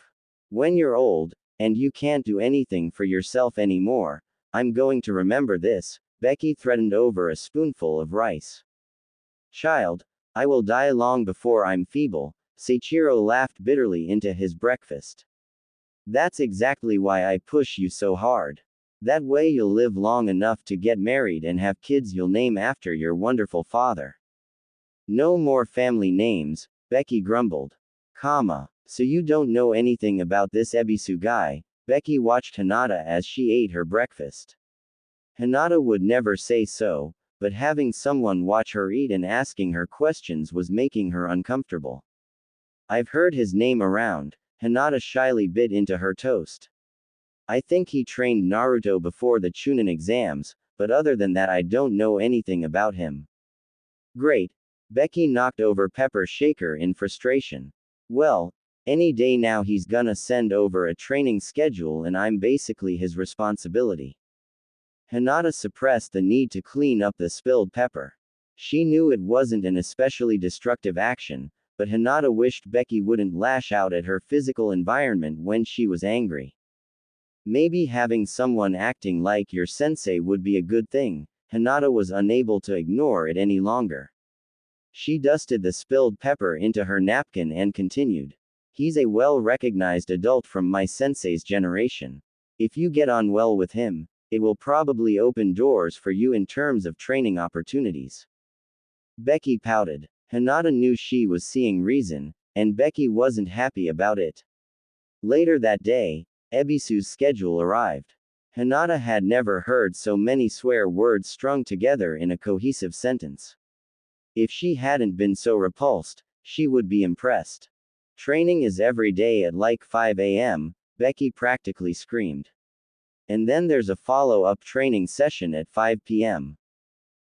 Speaker 1: When you're old, and you can't do anything for yourself anymore, I'm going to remember this, Becky threatened over a spoonful of rice. Child, I will die long before I'm feeble, Seiichiro laughed bitterly into his breakfast. That's exactly why I push you so hard. That way you'll live long enough to get married and have kids you'll name after your wonderful father. No more family names, Becky grumbled. So you don't know anything about this Ebisu guy? Becky watched Hinata as she ate her breakfast. Hinata would never say so, but having someone watch her eat and asking her questions was making her uncomfortable. I've heard his name around. Hinata shyly bit into her toast. I think he trained Naruto before the Chunin exams, but other than that I don't know anything about him. Great. Becky knocked over Pepper Shaker in frustration. Well, any day now he's gonna send over a training schedule and I'm basically his responsibility. Hinata suppressed the need to clean up the spilled pepper. She knew it wasn't an especially destructive action, but Hinata wished Becky wouldn't lash out at her physical environment when she was angry. Maybe having someone acting like your sensei would be a good thing. Hinata was unable to ignore it any longer. She dusted the spilled pepper into her napkin and continued. He's a well-recognized adult from my sensei's generation. If you get on well with him, it will probably open doors for you in terms of training opportunities. Becky pouted. Hinata knew she was seeing reason, and Becky wasn't happy about it. Later that day, Ebisu's schedule arrived. Hinata had never heard so many swear words strung together in a cohesive sentence. If she hadn't been so repulsed, she would be impressed. Training is every day at like 5 a.m., Becky practically screamed. And then there's a follow-up training session at 5 p.m.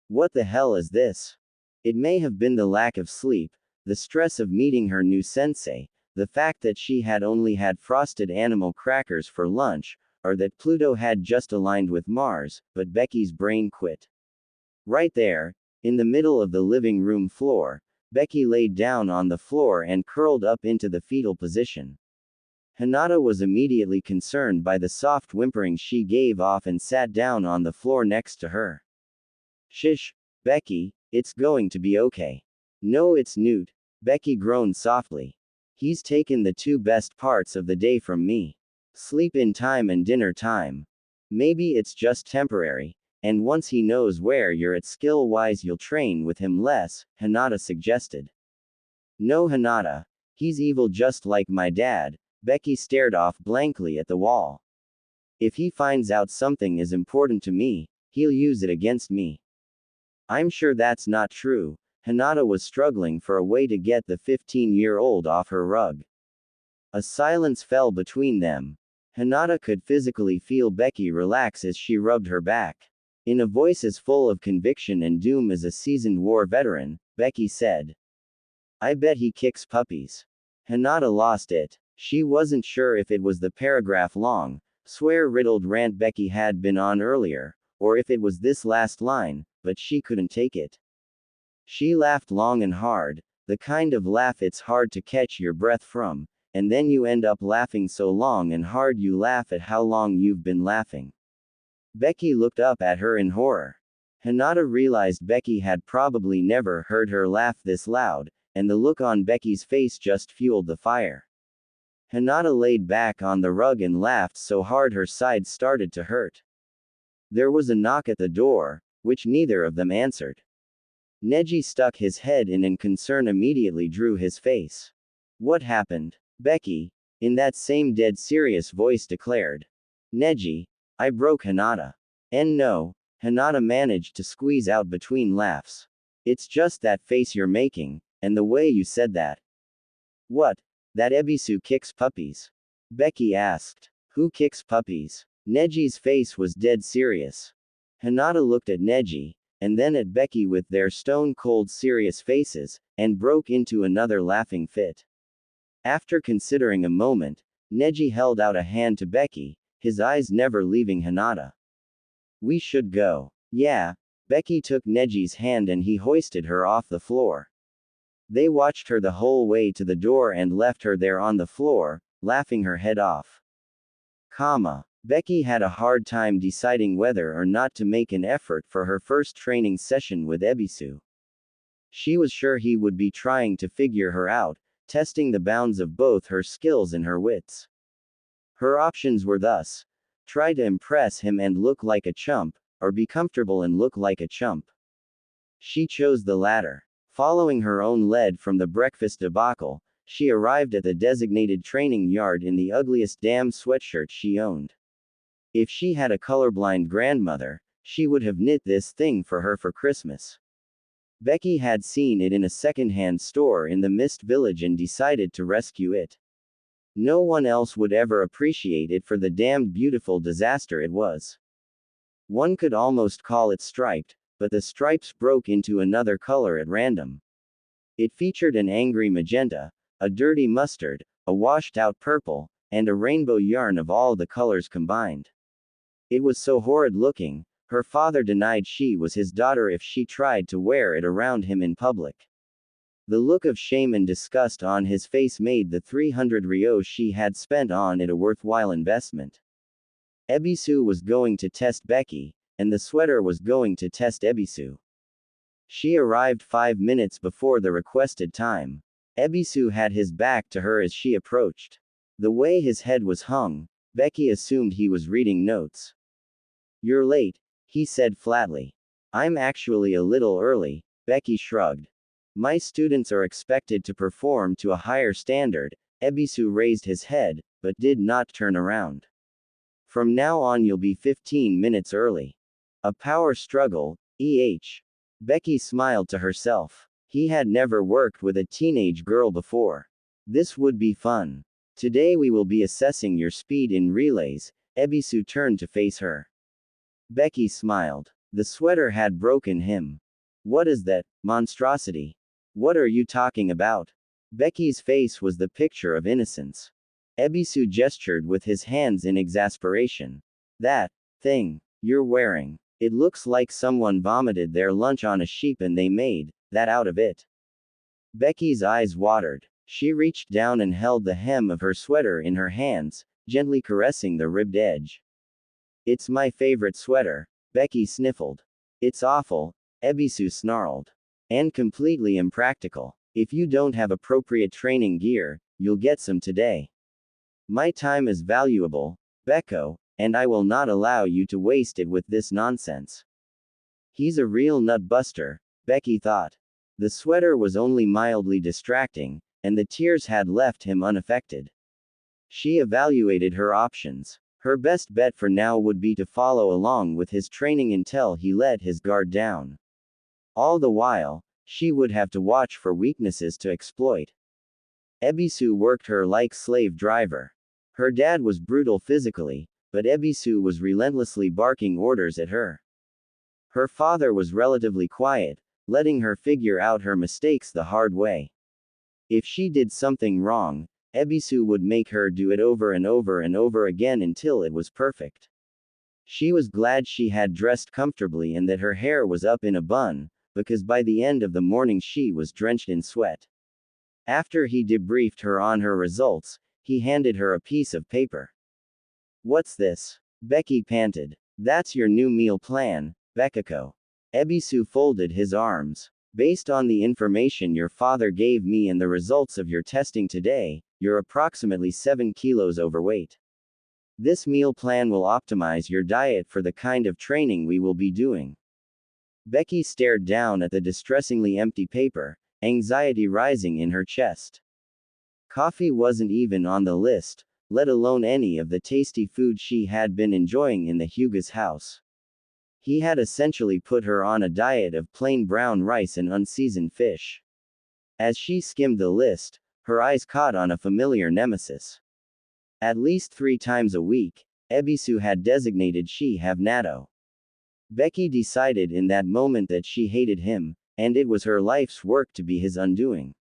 Speaker 1: What the hell is this? It may have been the lack of sleep, the stress of meeting her new sensei, the fact that she had only had frosted animal crackers for lunch, or that Pluto had just aligned with Mars, but Becky's brain quit. Right there, in the middle of the living room floor, Becky laid down on the floor and curled up into the fetal position. Hinata was immediately concerned by the soft whimpering she gave off and sat down on the floor next to her. Shish, Becky, it's going to be okay. No, it's Newt. Becky groaned softly. He's taken the two best parts of the day from me. Sleep in time and dinner time. Maybe it's just temporary, and once he knows where you're at skill-wise you'll train with him less, Hinata suggested. No, Hinata. He's evil just like my dad. Becky stared off blankly at the wall. If he finds out something is important to me, he'll use it against me. I'm sure that's not true. Hinata was struggling for a way to get the 15-year-old off her rug. A silence fell between them. Hinata could physically feel Becky relax as she rubbed her back. In a voice as full of conviction and doom as a seasoned war veteran, Becky said, "I bet he kicks puppies." Hinata lost it. She wasn't sure if it was the paragraph-long, swear-riddled rant Becky had been on earlier, or if it was this last line, but she couldn't take it. She laughed long and hard, the kind of laugh it's hard to catch your breath from, and then you end up laughing so long and hard you laugh at how long you've been laughing. Becky looked up at her in horror. Hinata realized Becky had probably never heard her laugh this loud, and the look on Becky's face just fueled the fire. Hinata laid back on the rug and laughed so hard her sides started to hurt. There was a knock at the door, which neither of them answered. Neji stuck his head in and concern immediately drew his face. "What happened?" Becky, in that same dead serious voice declared. "Neji, I broke Hinata." "And no," Hinata managed to squeeze out between laughs. "It's just that face you're making, and the way you said that." "What? That Ebisu kicks puppies?" Becky asked. "Who kicks puppies?" Neji's face was dead serious. Hinata looked at Neji, and then at Becky with their stone-cold serious faces, and broke into another laughing fit. After considering a moment, Neji held out a hand to Becky, his eyes never leaving Hinata. "We should go." "Yeah." Becky took Neji's hand and he hoisted her off the floor. They watched her the whole way to the door and left her there on the floor, laughing her head off. Becky had a hard time deciding whether or not to make an effort for her first training session with Ebisu. She was sure he would be trying to figure her out, testing the bounds of both her skills and her wits. Her options were thus: try to impress him and look like a chump, or be comfortable and look like a chump. She chose the latter. Following her own lead from the breakfast debacle, she arrived at the designated training yard in the ugliest damn sweatshirt she owned. If she had a colorblind grandmother, she would have knit this thing for her for Christmas. Becky had seen it in a second-hand store in the Mist Village and decided to rescue it. No one else would ever appreciate it for the damned beautiful disaster it was. One could almost call it striped, but the stripes broke into another color at random. It featured an angry magenta, a dirty mustard, a washed-out purple, and a rainbow yarn of all the colors combined. It was so horrid looking, her father denied she was his daughter if she tried to wear it around him in public. The look of shame and disgust on his face made the 300 ryo she had spent on it a worthwhile investment. Ebisu was going to test Becky, and the sweater was going to test Ebisu. She arrived 5 minutes before the requested time. Ebisu had his back to her as she approached. The way his head was hung, Becky assumed he was reading notes. "You're late," he said flatly. "I'm actually a little early," Becky shrugged. "My students are expected to perform to a higher standard." Ebisu raised his head, but did not turn around. "From now on you'll be 15 minutes early." A power struggle, Becky smiled to herself. He had never worked with a teenage girl before. This would be fun. "Today we will be assessing your speed in relays." Ebisu turned to face her. Becky smiled. The sweater had broken him. "What is that monstrosity? What are you talking about?" Becky's face was the picture of innocence. Ebisu gestured with his hands in exasperation. "That thing you're wearing. It looks like someone vomited their lunch on a sheep and they made that out of it." Becky's eyes watered. She reached down and held the hem of her sweater in her hands, gently caressing the ribbed edge. "It's my favorite sweater," Becky sniffled. "It's awful," Ebisu snarled. "And completely impractical. If you don't have appropriate training gear, you'll get some today. My time is valuable, Becco, and I will not allow you to waste it with this nonsense." He's a real nut buster, Becky thought. The sweater was only mildly distracting, and the tears had left him unaffected. She evaluated her options. Her best bet for now would be to follow along with his training until he let his guard down. All the while, she would have to watch for weaknesses to exploit. Ebisu worked her like slave driver. Her dad was brutal physically, but Ebisu was relentlessly barking orders at her. Her father was relatively quiet, letting her figure out her mistakes the hard way. If she did something wrong, Ebisu would make her do it over and over and over again until it was perfect. She was glad she had dressed comfortably and that her hair was up in a bun, because by the end of the morning she was drenched in sweat. After he debriefed her on her results, he handed her a piece of paper. "What's this?" Becky panted. "That's your new meal plan, Bekiko." Ebisu folded his arms. "Based on the information your father gave me and the results of your testing today, you're approximately 7 kilos overweight. This meal plan will optimize your diet for the kind of training we will be doing." Becky stared down at the distressingly empty paper, anxiety rising in her chest. Coffee wasn't even on the list, let alone any of the tasty food she had been enjoying in the Huga's house. He had essentially put her on a diet of plain brown rice and unseasoned fish. As she skimmed the list, her eyes caught on a familiar nemesis. At least 3 times a week, Ebisu had designated she have natto. Becky decided in that moment that she hated him, and it was her life's work to be his undoing.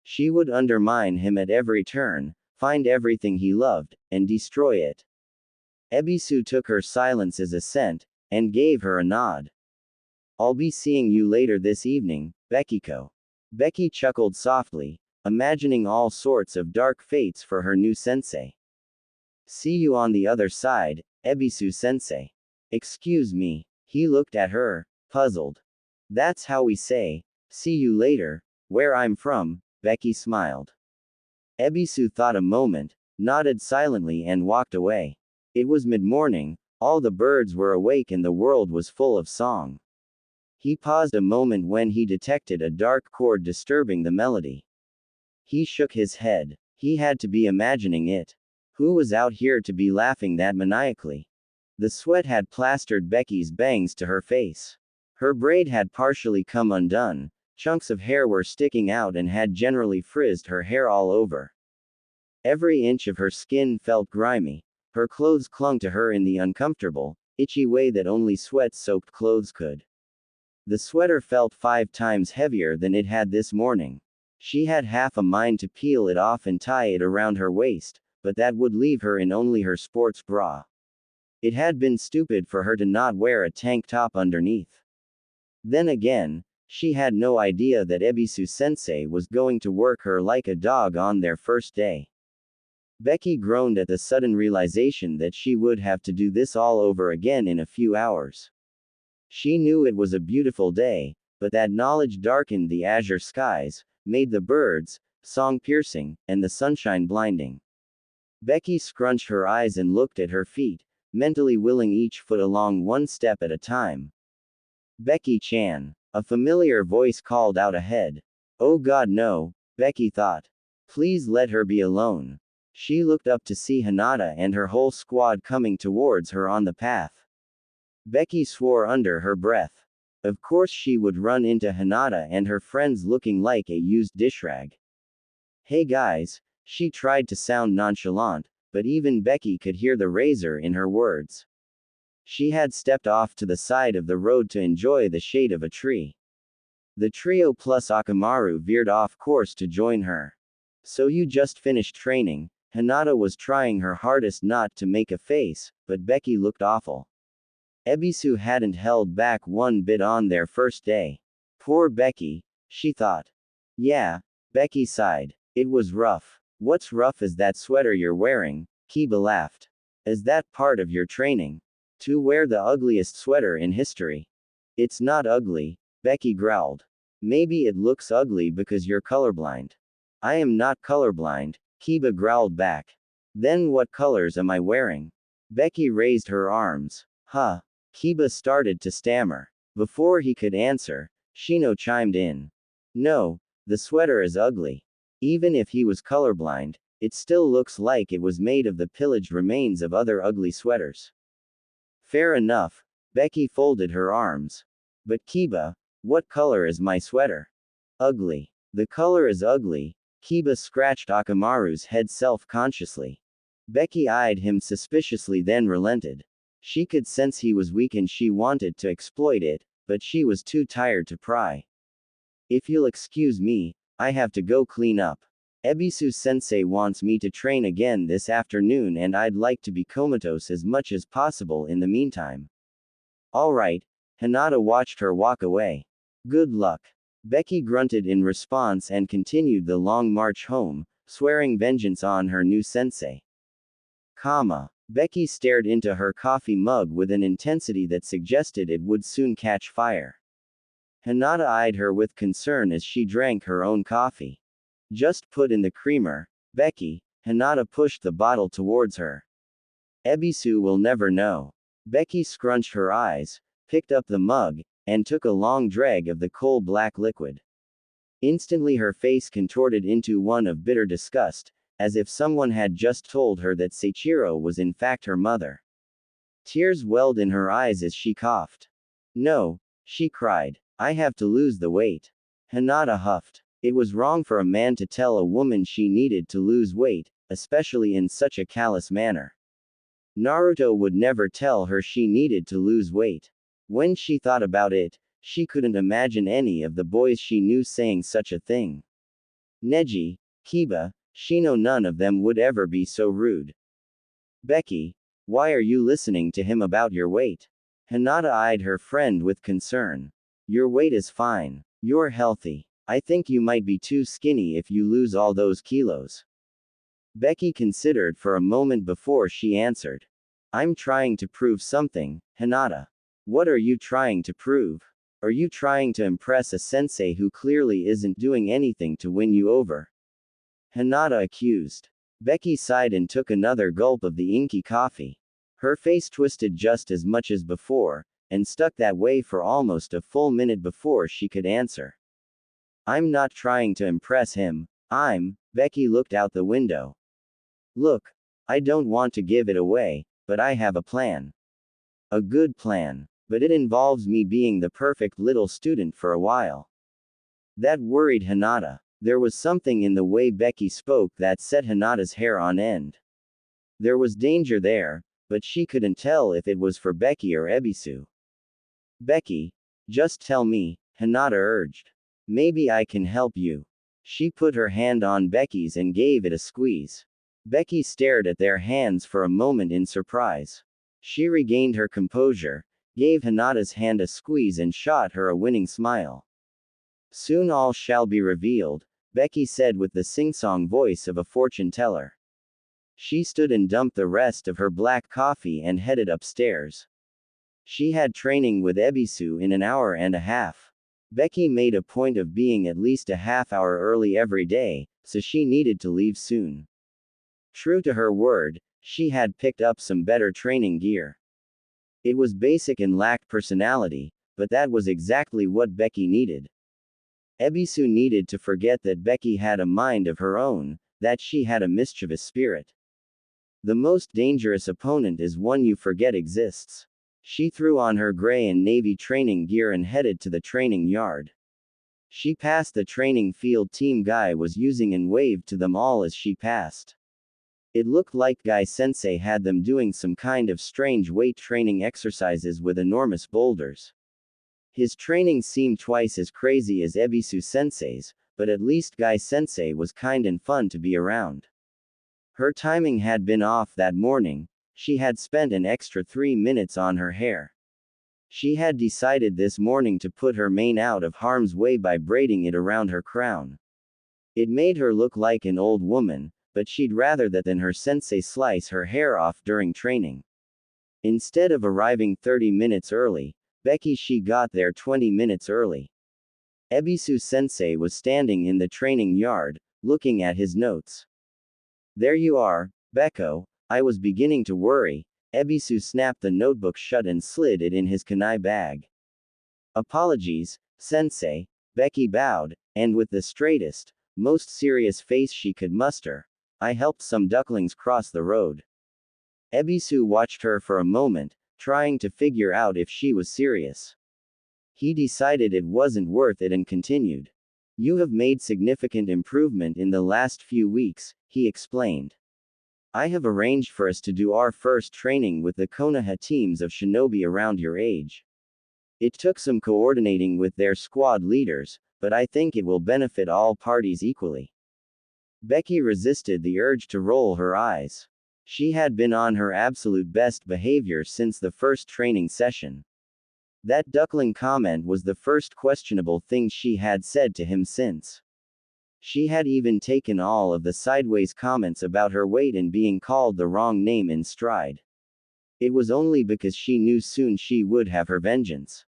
Speaker 1: She would undermine him at every turn, find everything he loved, and destroy it. Ebisu took her silence as assent, and gave her a nod. "I'll be seeing you later this evening, Bekiko." Becky chuckled softly, imagining all sorts of dark fates for her new sensei. "See you on the other side, Ebisu-sensei." "Excuse me." He looked at her, puzzled. "That's how we say, 'See you later,' where I'm from," Becky smiled. Ebisu thought a moment, nodded silently and walked away. It was mid-morning, all the birds were awake and the world was full of song. He paused a moment when he detected a dark chord disturbing the melody. He shook his head. He had to be imagining it. Who was out here to be laughing that maniacally? The sweat had plastered Becky's bangs to her face. Her braid had partially come undone, chunks of hair were sticking out and had generally frizzed her hair all over. Every inch of her skin felt grimy. Her clothes clung to her in the uncomfortable, itchy way that only sweat-soaked clothes could. The sweater felt 5 times heavier than it had this morning. She had half a mind to peel it off and tie it around her waist, but that would leave her in only her sports bra. It had been stupid for her to not wear a tank top underneath. Then again, she had no idea that Ebisu-sensei was going to work her like a dog on their first day. Becky groaned at the sudden realization that she would have to do this all over again in a few hours. She knew it was a beautiful day, but that knowledge darkened the azure skies, made the birds' song piercing, and the sunshine blinding. Becky scrunched her eyes and looked at her feet, mentally willing each foot along one step at a time. "Becky-chan." A familiar voice called out ahead. "Oh God no," Becky thought. "Please let her be alone." She looked up to see Hinata and her whole squad coming towards her on the path. Becky swore under her breath. Of course she would run into Hinata and her friends looking like a used dish rag. "Hey guys," she tried to sound nonchalant, but even Becky could hear the razor in her words. She had stepped off to the side of the road to enjoy the shade of a tree. The trio plus Akamaru veered off course to join her. "So you just finished training?" Hinata was trying her hardest not to make a face, but Becky looked awful. Ebisu hadn't held back one bit on their first day. Poor Becky, she thought. "Yeah," Becky sighed. "It was rough." "What's rough is that sweater you're wearing," Kiba laughed. "Is that part of your training? To wear the ugliest sweater in history?" "It's not ugly," Becky growled. "Maybe it looks ugly because you're colorblind." "I am not colorblind," Kiba growled back. "Then what colors am I wearing?" Becky raised her arms. "Huh." Kiba started to stammer. Before he could answer, Shino chimed in. "No, the sweater is ugly. Even if he was colorblind, It still looks like it was made of the pillaged remains of other ugly sweaters. Fair enough, Becky folded her arms. But Kiba, what color is my sweater? Ugly. The color is ugly. Kiba scratched Akamaru's head self-consciously. Becky eyed him suspiciously then relented. She could sense he was weak and she wanted to exploit it, but she was too tired to pry. If you'll excuse me, I have to go clean up. Ebisu-sensei wants me to train again this afternoon and I'd like to be comatose as much as possible in the meantime. Alright, Hinata watched her walk away. Good luck. Becky grunted in response and continued the long march home, swearing vengeance on her new sensei. Becky stared into her coffee mug with an intensity that suggested it would soon catch fire. Hinata eyed her with concern as she drank her own coffee. Just put in the creamer, Becky. Hinata pushed the bottle towards her. Ebisu will never know. Becky scrunched her eyes, picked up the mug, and took a long drag of the coal black liquid. Instantly her face contorted into one of bitter disgust, as if someone had just told her that Seiichiro was in fact her mother. Tears welled in her eyes as she coughed. No, she cried. I have to lose the weight. Hinata huffed. It was wrong for a man to tell a woman she needed to lose weight, especially in such a callous manner. Naruto would never tell her she needed to lose weight. When she thought about it, she couldn't imagine any of the boys she knew saying such a thing. Neji, Kiba, Shino, none of them would ever be so rude. Becky, why are you listening to him about your weight? Hinata eyed her friend with concern. Your weight is fine. You're healthy. I think you might be too skinny if you lose all those kilos. Becky considered for a moment before she answered. I'm trying to prove something, Hinata. What are you trying to prove? Are you trying to impress a sensei who clearly isn't doing anything to win you over? Hinata accused. Becky sighed and took another gulp of the inky coffee. Her face twisted just as much as before, and stuck that way for almost a full minute before she could answer. I'm not trying to impress him. Becky looked out the window. Look, I don't want to give it away, but I have a plan. A good plan. But it involves me being the perfect little student for a while. That worried Hinata. There was something in the way Becky spoke that set Hinata's hair on end. There was danger there, but she couldn't tell if it was for Becky or Ebisu. Becky, just tell me, Hinata urged. Maybe I can help you. She put her hand on Becky's and gave it a squeeze. Becky stared at their hands for a moment in surprise. She regained her composure, gave Hinata's hand a squeeze and shot her a winning smile. Soon all shall be revealed, Becky said with the sing-song voice of a fortune teller. She stood and dumped the rest of her black coffee and headed upstairs. She had training with Ebisu in an hour and a half. Becky made a point of being at least a half hour early every day, so she needed to leave soon. True to her word, she had picked up some better training gear. It was basic and lacked personality, but that was exactly what Becky needed. Ebisu needed to forget that Becky had a mind of her own, that she had a mischievous spirit. The most dangerous opponent is one you forget exists. She threw on her gray and navy training gear and headed to the training yard. She passed the training field Team Guy was using and waved to them all as she passed. It looked like Guy Sensei had them doing some kind of strange weight training exercises with enormous boulders. His training seemed twice as crazy as Ebisu Sensei's, but at least Guy Sensei was kind and fun to be around. Her timing had been off that morning. She had spent an extra 3 minutes on her hair. She had decided this morning to put her mane out of harm's way by braiding it around her crown. It made her look like an old woman, but she'd rather that than her sensei slice her hair off during training. Instead of arriving 30 minutes early, she got there 20 minutes early. Ebisu Sensei was standing in the training yard, looking at his notes. There you are, Beko. I was beginning to worry. Ebisu snapped the notebook shut and slid it in his kunai bag. Apologies, Sensei. Becky bowed, and with the straightest, most serious face she could muster, I helped some ducklings cross the road. Ebisu watched her for a moment, trying to figure out if she was serious. He decided it wasn't worth it and continued. You have made significant improvement in the last few weeks, he explained. I have arranged for us to do our first training with the Konoha teams of shinobi around your age. It took some coordinating with their squad leaders, but I think it will benefit all parties equally. Becky resisted the urge to roll her eyes. She had been on her absolute best behavior since the first training session. That duckling comment was the first questionable thing she had said to him since. She had even taken all of the sideways comments about her weight and being called the wrong name in stride. It was only because she knew soon she would have her vengeance.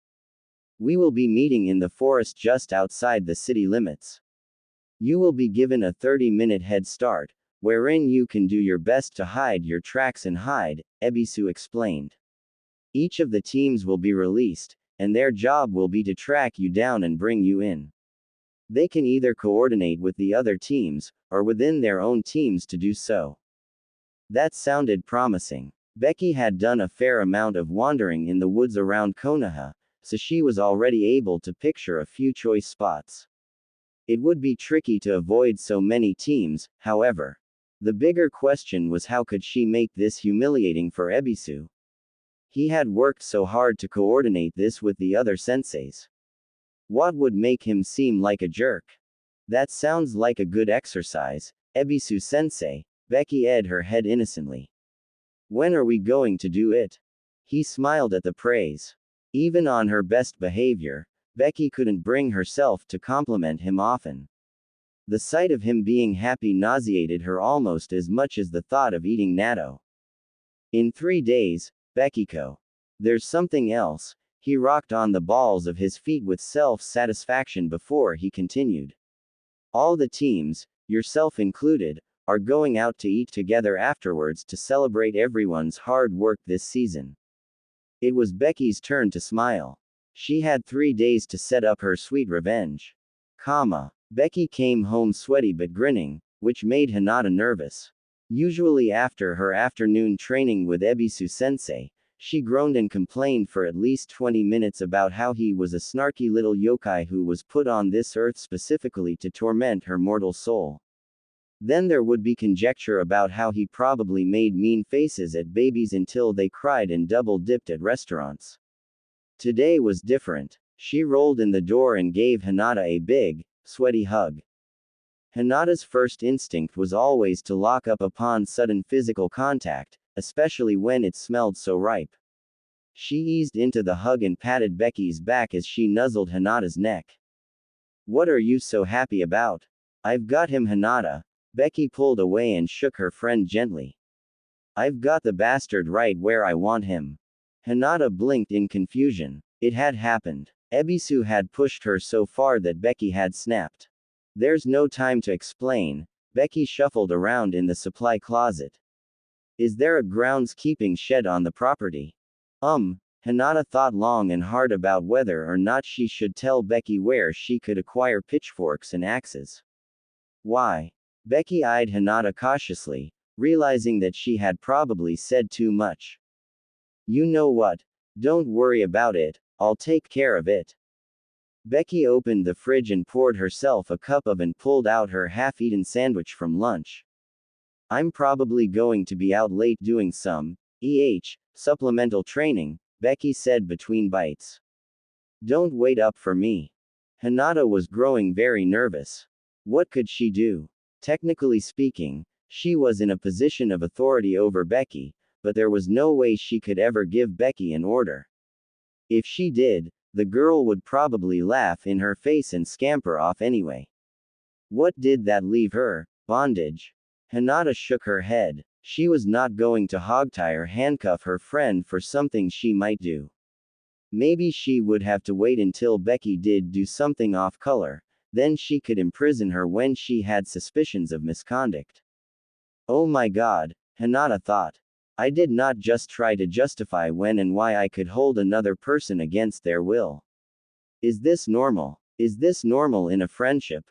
Speaker 1: We will be meeting in the forest just outside the city limits. You will be given a 30-minute head start, wherein you can do your best to hide your tracks and hide, Ebisu explained. Each of the teams will be released, and their job will be to track you down and bring you in. They can either coordinate with the other teams, or within their own teams to do so. That sounded promising. Becky had done a fair amount of wandering in the woods around Konoha, so she was already able to picture a few choice spots. It would be tricky to avoid so many teams, however. The bigger question was how could she make this humiliating for Ebisu? He had worked so hard to coordinate this with the other senseis. What would make him seem like a jerk? That sounds like a good exercise, Ebisu sensei, Becky edged her head innocently. When are we going to do it? He smiled at the praise. Even on her best behavior, Becky couldn't bring herself to compliment him often. The sight of him being happy nauseated her almost as much as the thought of eating natto. In 3 days, Becky-ko. There's something else. He rocked on the balls of his feet with self-satisfaction before he continued. All the teams, yourself included, are going out to eat together afterwards to celebrate everyone's hard work this season. It was Becky's turn to smile. She had 3 days to set up her sweet revenge. Becky came home sweaty but grinning, which made Hinata nervous. Usually after her afternoon training with Ebisu sensei, she groaned and complained for at least 20 minutes about how he was a snarky little yokai who was put on this earth specifically to torment her mortal soul. Then there would be conjecture about how he probably made mean faces at babies until they cried and double-dipped at restaurants. Today was different. She rolled in the door and gave Hinata a big, sweaty hug. Hinata's first instinct was always to lock up upon sudden physical contact, especially when it smelled so ripe. She eased into the hug and patted Becky's back as she nuzzled Hinata's neck. What are you so happy about? I've got him, Hinata. Becky pulled away and shook her friend gently. I've got the bastard right where I want him. Hinata blinked in confusion. It had happened. Ebisu had pushed her so far that Becky had snapped. There's no time to explain. Becky shuffled around in the supply closet. Is there a groundskeeping shed on the property? Hinata thought long and hard about whether or not she should tell Becky where she could acquire pitchforks and axes. Why? Becky eyed Hinata cautiously, realizing that she had probably said too much. You know what? Don't worry about it, I'll take care of it. Becky opened the fridge and poured herself a cup of and pulled out her half-eaten sandwich from lunch. I'm probably going to be out late doing some supplemental training, Becky said between bites. Don't wait up for me. Hinata was growing very nervous. What could she do? Technically speaking, she was in a position of authority over Becky, but there was no way she could ever give Becky an order. If she did, the girl would probably laugh in her face and scamper off anyway. What did that leave her? Bondage? Hinata shook her head. She was not going to hogtie or handcuff her friend for something she might do. Maybe she would have to wait until Becky did do something off-color, then she could imprison her when she had suspicions of misconduct. Oh my god, Hinata thought. I did not just try to justify when and why I could hold another person against their will. Is this normal? Is this normal in a friendship?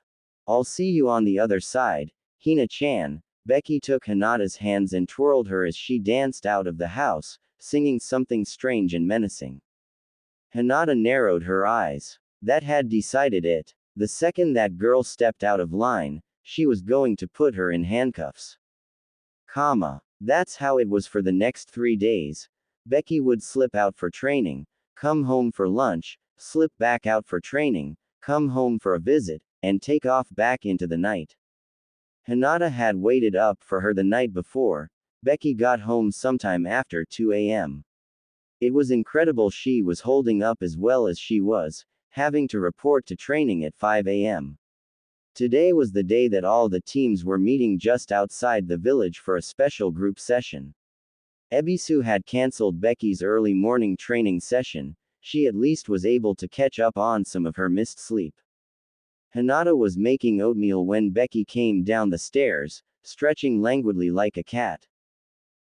Speaker 1: I'll see you on the other side, Hina-chan, Becky took Hinata's hands and twirled her as she danced out of the house, singing something strange and menacing. Hinata narrowed her eyes. That had decided it. The second that girl stepped out of line, she was going to put her in handcuffs. That's how it was for the next 3 days. Becky would slip out for training, come home for lunch, slip back out for training, come home for a visit, and take off back into the night. Hinata had waited up for her the night before. Becky got home sometime after 2 a.m. It was incredible she was holding up as well as she was, having to report to training at 5 a.m. Today was the day that all the teams were meeting just outside the village for a special group session. Ebisu had cancelled Becky's early morning training session. She at least was able to catch up on some of her missed sleep. Hinata was making oatmeal when Becky came down the stairs, stretching languidly like a cat.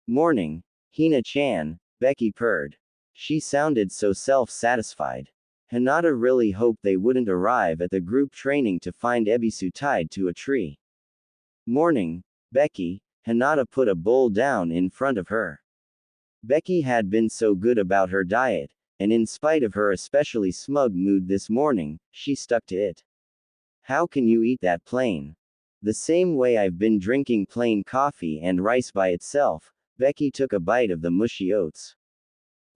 Speaker 1: "Morning, Hina-chan," Becky purred. She sounded so self-satisfied. Hinata really hoped they wouldn't arrive at the group training to find Ebisu tied to a tree. "Morning, Becky," Hinata put a bowl down in front of her. Becky had been so good about her diet, and in spite of her especially smug mood this morning, she stuck to it. "How can you eat that plain?" "The same way I've been drinking plain coffee and rice by itself." Becky took a bite of the mushy oats.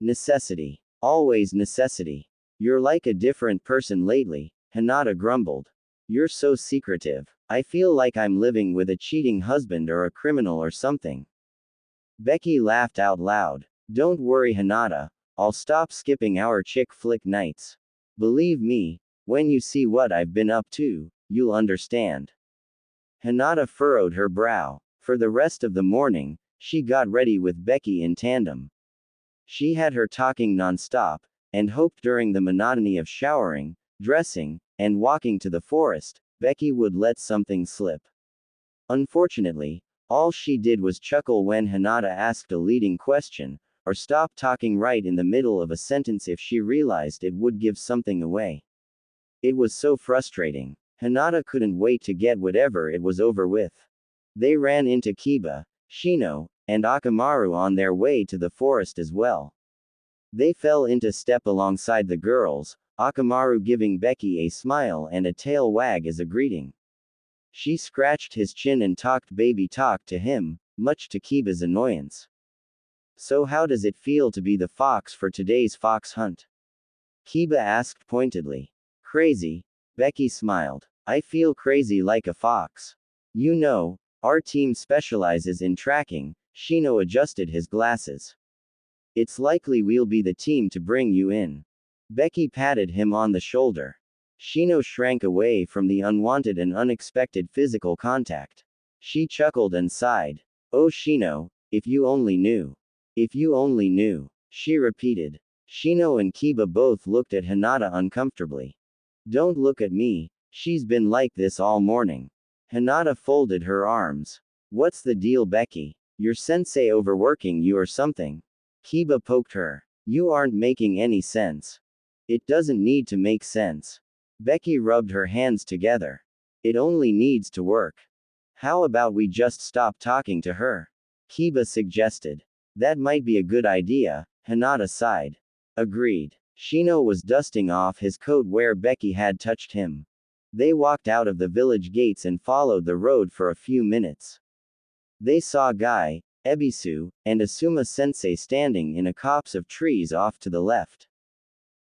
Speaker 1: "Necessity. Always necessity. You're like a different person lately," Hinata grumbled. "You're so secretive. I feel like I'm living with a cheating husband or a criminal or something." Becky laughed out loud. "Don't worry, Hinata. I'll stop skipping our chick flick nights. Believe me, when you see what I've been up to, you'll understand." Hinata furrowed her brow. For the rest of the morning, she got ready with Becky in tandem. She had her talking non-stop, and hoped during the monotony of showering, dressing, and walking to the forest, Becky would let something slip. Unfortunately, all she did was chuckle when Hinata asked a leading question, or stop talking right in the middle of a sentence if she realized it would give something away. It was so frustrating. Hinata couldn't wait to get whatever it was over with. They ran into Kiba, Shino, and Akamaru on their way to the forest as well. They fell into step alongside the girls, Akamaru giving Becky a smile and a tail wag as a greeting. She scratched his chin and talked baby talk to him, much to Kiba's annoyance. "So how does it feel to be the fox for today's fox hunt?" Kiba asked pointedly. "Crazy," Becky smiled. "I feel crazy like a fox. You know, our team specializes in tracking." Shino adjusted his glasses. "It's likely we'll be the team to bring you in." Becky patted him on the shoulder. Shino shrank away from the unwanted and unexpected physical contact. She chuckled and sighed. "Oh Shino, if you only knew. If you only knew," she repeated. Shino and Kiba both looked at Hinata uncomfortably. "Don't look at me, she's been like this all morning." Hinata folded her arms. "What's the deal, Becky? Your sensei overworking you or something?" Kiba poked her. "You aren't making any sense." "It doesn't need to make sense." Becky rubbed her hands together. "It only needs to work. How about we just stop talking to her?" Kiba suggested. "That might be a good idea," Hinata sighed. "Agreed." Shino was dusting off his coat where Becky had touched him. They walked out of the village gates and followed the road for a few minutes. They saw Guy, Ebisu, and Asuma-sensei standing in a copse of trees off to the left.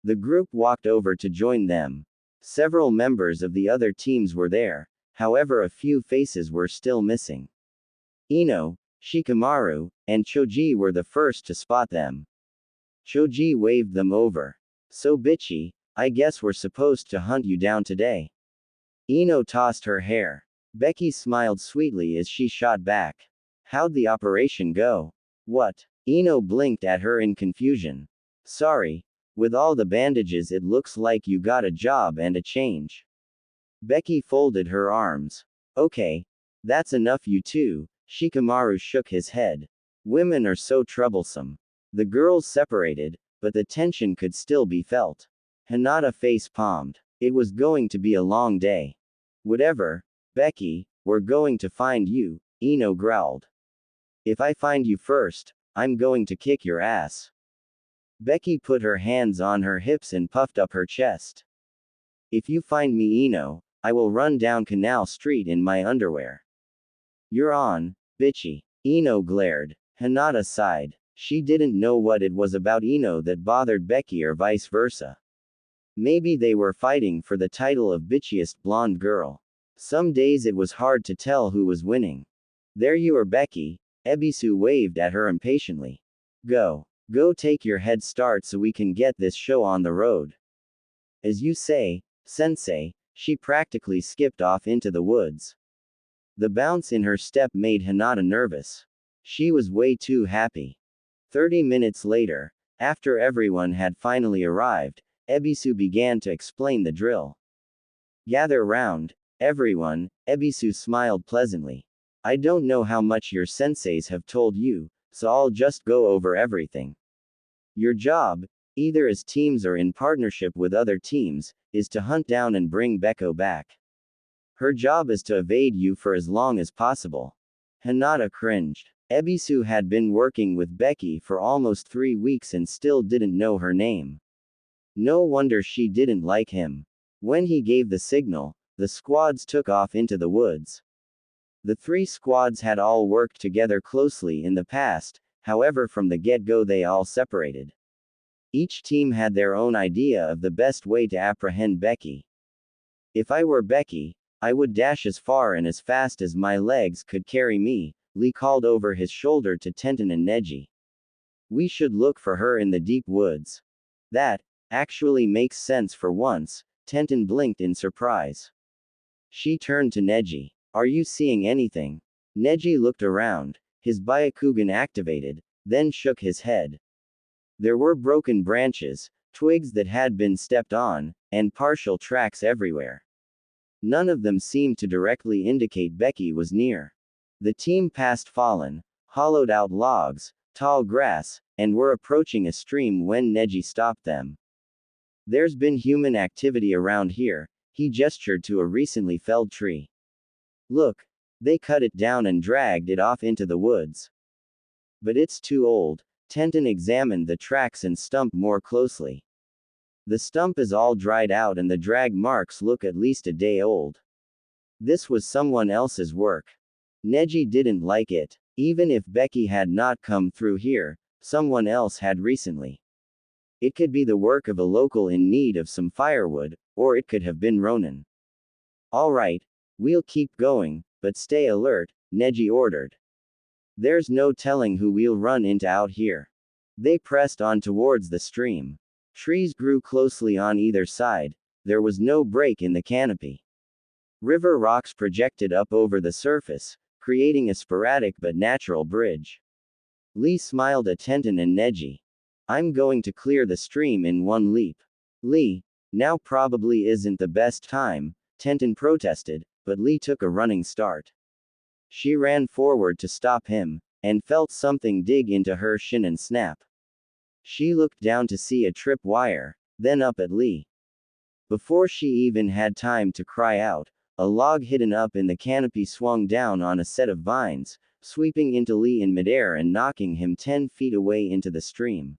Speaker 1: The group walked over to join them. Several members of the other teams were there, however a few faces were still missing. Ino, Shikamaru, and Choji were the first to spot them. Choji waved them over. "So bitchy, I guess we're supposed to hunt you down today." Ino tossed her hair. Becky smiled sweetly as she shot back. "How'd the operation go?" "What?" Ino blinked at her in confusion. "Sorry. With all the bandages it looks like you got a job and a change." Becky folded her arms. "Okay. That's enough you two." Shikamaru shook his head. "Women are so troublesome." The girls separated, but the tension could still be felt. Hinata face-palmed. It was going to be a long day. "Whatever, Becky, we're going to find you," Ino growled. If I find you first, I'm going to kick your ass. Becky put her hands on her hips and puffed up her chest. If you find me Ino, I will run down Canal Street in my underwear. You're on, bitchy. Ino glared. Hinata sighed. She didn't know what it was about Ino that bothered Becky or vice versa. Maybe they were fighting for the title of bitchiest blonde girl. Some days it was hard to tell who was winning. There you are, Becky. Ebisu waved at her impatiently. Go. Go take your head start so we can get this show on the road. As you say, Sensei, she practically skipped off into the woods. The bounce in her step made Hinata nervous. She was way too happy. 30 minutes later, after everyone had finally arrived, Ebisu began to explain the drill. Gather round, everyone, Ebisu smiled pleasantly. I don't know how much your senseis have told you, so I'll just go over everything. Your job, either as teams or in partnership with other teams, is to hunt down and bring Beko back. Her job is to evade you for as long as possible. Hinata cringed. Ebisu had been working with Becky for almost 3 weeks and still didn't know her name. No wonder she didn't like him. When he gave the signal, the squads took off into the woods. The 3 squads had all worked together closely in the past, however from the get-go they all separated. Each team had their own idea of the best way to apprehend Becky. If I were Becky, I would dash as far and as fast as my legs could carry me, Lee called over his shoulder to Tenten and Neji. We should look for her in the deep woods. That actually makes sense for once, Tenten blinked in surprise. She turned to Neji. Are you seeing anything? Neji looked around, his Byakugan activated, then shook his head. There were broken branches, twigs that had been stepped on, and partial tracks everywhere. None of them seemed to directly indicate Becky was near. The team passed fallen, hollowed-out logs, tall grass, and were approaching a stream when Neji stopped them. There's been human activity around here, he gestured to a recently felled tree. Look, they cut it down and dragged it off into the woods. But it's too old. Tenten examined the tracks and stump more closely. The stump is all dried out and the drag marks look at least a day old. This was someone else's work. Neji didn't like it. Even if Becky had not come through here, someone else had recently. It could be the work of a local in need of some firewood, or it could have been Ronin. Alright, we'll keep going, but stay alert, Neji ordered. There's no telling who we'll run into out here. They pressed on towards the stream. Trees grew closely on either side, there was no break in the canopy. River rocks projected up over the surface, creating a sporadic but natural bridge. Lee smiled at Tenten and Neji. I'm going to clear the stream in one leap. Lee, now probably isn't the best time, Tenten protested, but Lee took a running start. She ran forward to stop him, and felt something dig into her shin and snap. She looked down to see a trip wire, then up at Lee. Before she even had time to cry out, a log hidden up in the canopy swung down on a set of vines, sweeping into Lee in midair and knocking him 10 feet away into the stream.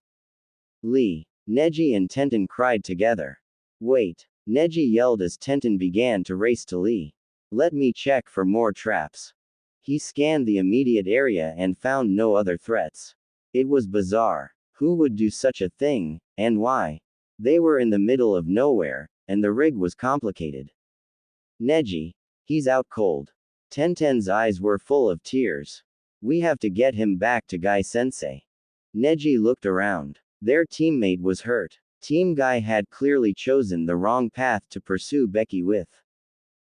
Speaker 1: Lee, Neji and Tenten cried together. Wait, Neji yelled as Tenten began to race to Lee. Let me check for more traps. He scanned the immediate area and found no other threats. It was bizarre. Who would do such a thing, and why? They were in the middle of nowhere, and the rig was complicated. Neji, he's out cold. Tenten's eyes were full of tears. We have to get him back to Guy Sensei. Neji looked around. Their teammate was hurt. Team Guy had clearly chosen the wrong path to pursue Becky with.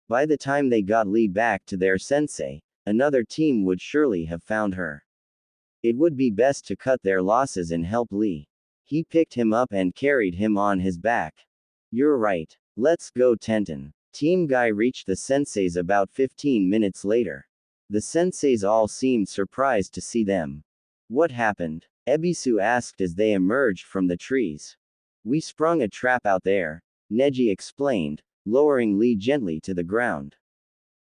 Speaker 1: By the time they got Lee back to their sensei, another team would surely have found her. It would be best to cut their losses and help Lee. He picked him up and carried him on his back. You're right. Let's go, Tenten. Team Guy reached the senseis about 15 minutes later. The senseis all seemed surprised to see them. What happened? Ebisu asked as they emerged from the trees. We sprung a trap out there, Neji explained, lowering Lee gently to the ground.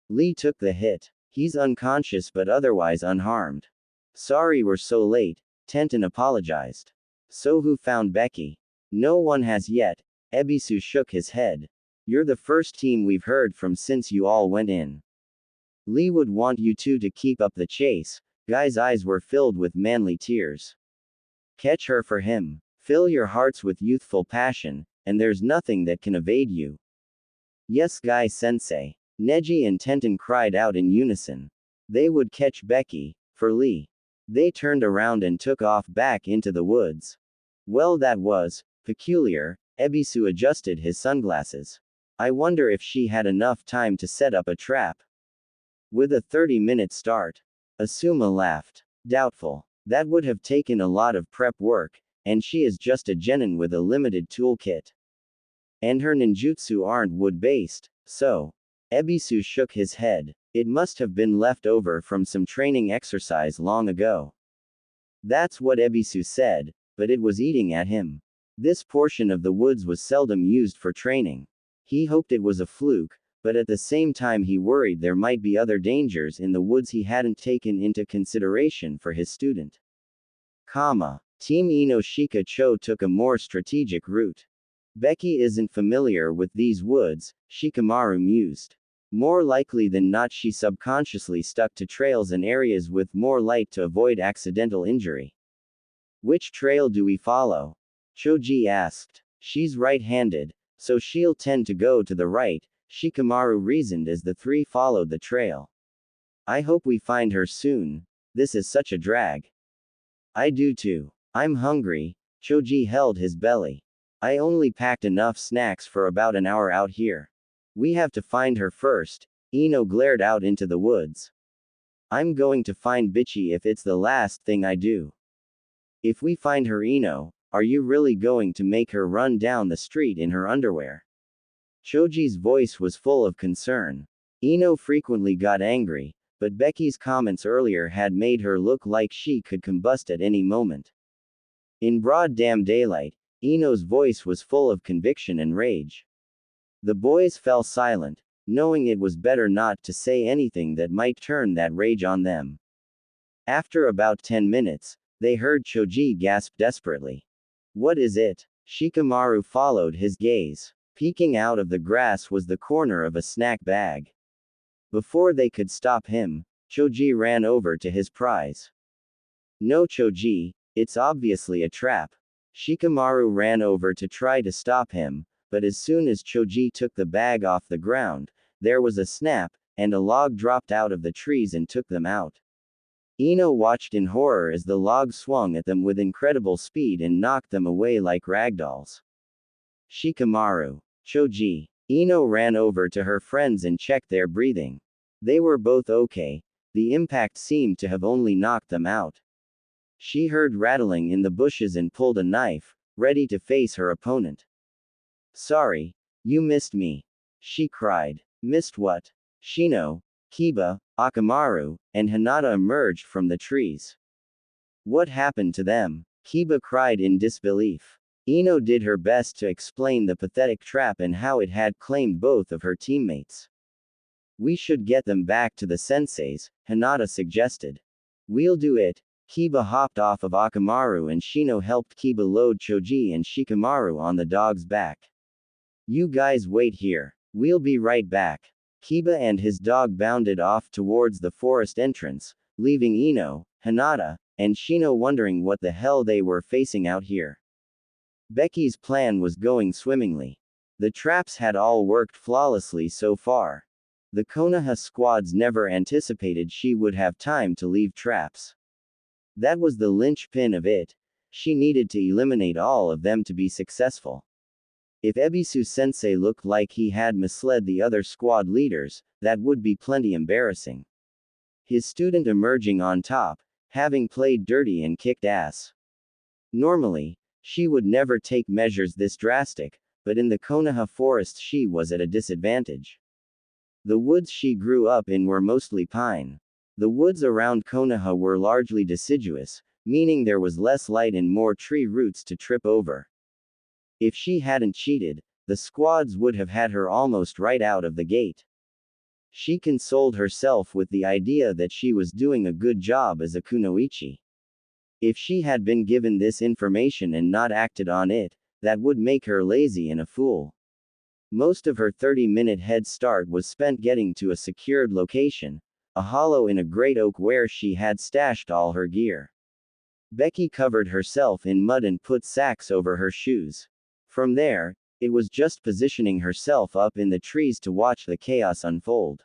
Speaker 1: Lee took the hit. He's unconscious but otherwise unharmed. Sorry we're so late, Tenten apologized. So who found Becky? No one has yet. Ebisu shook his head. You're the first team we've heard from since you all went in. Lee would want you two to keep up the chase. Guy's eyes were filled with manly tears. Catch her for him. Fill your hearts with youthful passion, and there's nothing that can evade you. Yes, Guy-sensei. Neji and Tenten cried out in unison. They would catch Becky, for Lee. They turned around and took off back into the woods. Well, that was peculiar. Ebisu adjusted his sunglasses. I wonder if she had enough time to set up a trap. With a 30-minute start. Asuma laughed. Doubtful. That would have taken a lot of prep work, and she is just a genin with a limited toolkit. And her ninjutsu aren't wood-based, so. Ebisu shook his head. It must have been left over from some training exercise long ago. That's what Ebisu said, but it was eating at him. This portion of the woods was seldom used for training. He hoped it was a fluke, but at the same time he worried there might be other dangers in the woods he hadn't taken into consideration for his student. Team Inoshika Cho took a more strategic route. Becky isn't familiar with these woods, Shikamaru mused. More likely than not she subconsciously stuck to trails and areas with more light to avoid accidental injury. Which trail do we follow? Choji asked. She's right-handed, so she'll tend to go to the right, Shikamaru reasoned as the three followed the trail. I hope we find her soon. This is such a drag. I do too. I'm hungry. Choji held his belly. I only packed enough snacks for about an hour out here. We have to find her first. Ino glared out into the woods. I'm going to find Bitchy if it's the last thing I do. If we find her, Ino, are you really going to make her run down the street in her underwear? Choji's voice was full of concern. Ino frequently got angry, but Becky's comments earlier had made her look like she could combust at any moment. In broad damn daylight, Ino's voice was full of conviction and rage. The boys fell silent, knowing it was better not to say anything that might turn that rage on them. After about 10 minutes, they heard Choji gasp desperately. What is it? Shikamaru followed his gaze. Peeking out of the grass was the corner of a snack bag. Before they could stop him, Choji ran over to his prize. No, Choji, it's obviously a trap. Shikamaru ran over to try to stop him, but as soon as Choji took the bag off the ground, there was a snap, and a log dropped out of the trees and took them out. Ino watched in horror as the log swung at them with incredible speed and knocked them away like ragdolls. Shikamaru. Choji. Ino ran over to her friends and checked their breathing. They were both okay. The impact seemed to have only knocked them out. She heard rattling in the bushes and pulled a knife, ready to face her opponent. Sorry, you missed me. She cried. Missed what? Shino, Kiba, Akamaru, and Hinata emerged from the trees. What happened to them? Kiba cried in disbelief. Ino did her best to explain the pathetic trap and how it had claimed both of her teammates. We should get them back to the senseis, Hinata suggested. We'll do it. Kiba hopped off of Akamaru and Shino helped Kiba load Choji and Shikamaru on the dog's back. You guys wait here. We'll be right back. Kiba and his dog bounded off towards the forest entrance, leaving Ino, Hinata, and Shino wondering what the hell they were facing out here. Becky's plan was going swimmingly. The traps had all worked flawlessly so far. The Konoha squads never anticipated she would have time to leave traps. That was the linchpin of it. She needed to eliminate all of them to be successful. If Ebisu-sensei looked like he had misled the other squad leaders, that would be plenty embarrassing. His student emerging on top, having played dirty and kicked ass. Normally, she would never take measures this drastic, but in the Konoha forest she was at a disadvantage. The woods she grew up in were mostly pine. The woods around Konoha were largely deciduous, meaning there was less light and more tree roots to trip over. If she hadn't cheated, the squads would have had her almost right out of the gate. She consoled herself with the idea that she was doing a good job as a kunoichi. If she had been given this information and not acted on it, that would make her lazy and a fool. Most of her 30-minute head start was spent getting to a secured location, a hollow in a great oak where she had stashed all her gear. Becky covered herself in mud and put sacks over her shoes. From there, it was just positioning herself up in the trees to watch the chaos unfold.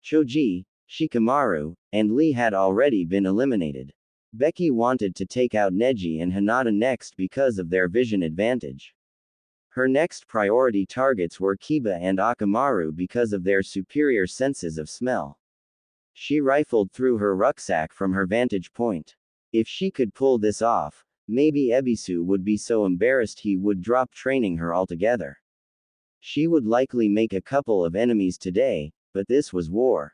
Speaker 1: Choji, Shikamaru, and Lee had already been eliminated. Becky wanted to take out Neji and Hinata next because of their vision advantage. Her next priority targets were Kiba and Akamaru because of their superior senses of smell. She rifled through her rucksack from her vantage point. If she could pull this off, maybe Ebisu would be so embarrassed he would drop training her altogether. She would likely make a couple of enemies today, but this was war.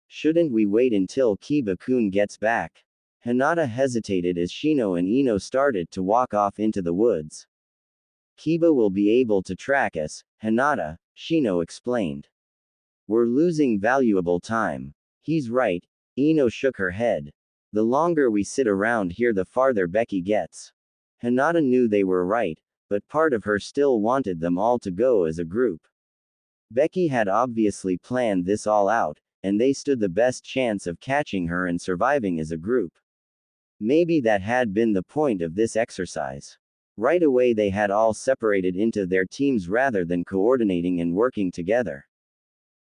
Speaker 1: Shouldn't we wait until Kiba-kun gets back? Hinata hesitated as Shino and Ino started to walk off into the woods. Kiba will be able to track us, Hinata, Shino explained. We're losing valuable time. He's right, Ino shook her head. The longer we sit around here the farther Becky gets. Hinata knew they were right, but part of her still wanted them all to go as a group. Becky had obviously planned this all out, and they stood the best chance of catching her and surviving as a group. Maybe that had been the point of this exercise. Right away they had all separated into their teams rather than coordinating and working together.